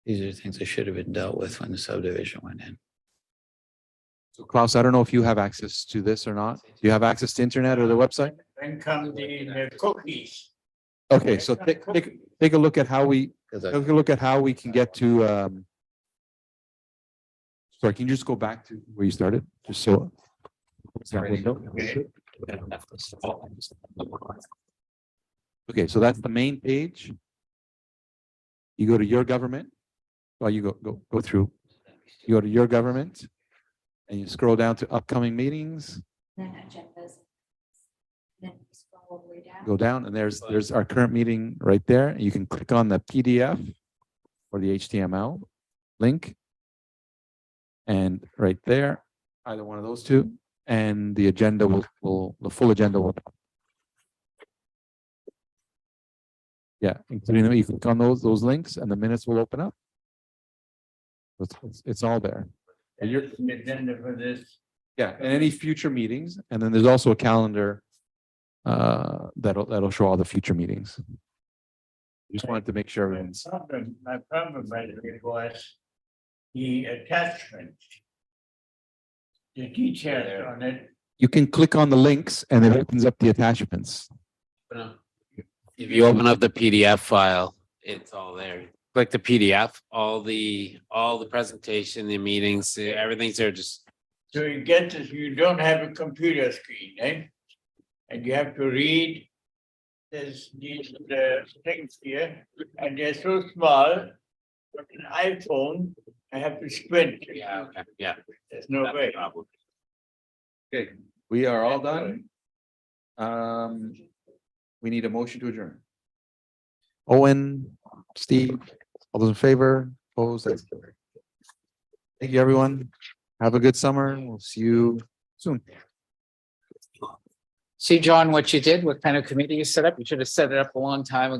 These are things that should have been dealt with when the subdivision went in. So Klaus, I don't know if you have access to this or not. Do you have access to internet or the website? Then come the cookies. Okay, so take a look at how we can get to, sorry, can you just go back to where you started? Just so. that window? Okay, so that's the main page. You go to your government. Well, you go through. You go to your government and you scroll down to upcoming meetings. Then agendas. Then scroll all the way down. Go down and there's our current meeting right there. You can click on the PDF or the HTML link. And right there, either one of those two, and the agenda the full agenda will. Yeah, including them, you click on those links and the minutes will open up. It's all there. And you're, The agenda for this. yeah, and any future meetings, and then there's also a calendar that'll show all the future meetings. Just wanted to make sure everyone's. My problem, by the way, was the attachment. The details on it. You can click on the links and it opens up the attachments. If you open up the PDF file, it's all there. Click the PDF, all the presentation, the meetings, everything's there. Just So you get this, you don't have a computer screen, eh? And you have to read these things here, and they're so small. With an iPhone, I have to squint. yeah. There's no way. Okay, we are all done. We need a motion to adjourn. Owen, Steve, all those in favor, opposed? Thank you, everyone. Have a good summer. We'll see you soon. See, John, what you did, what kind of committee you set up? You should have set it up a long time ago.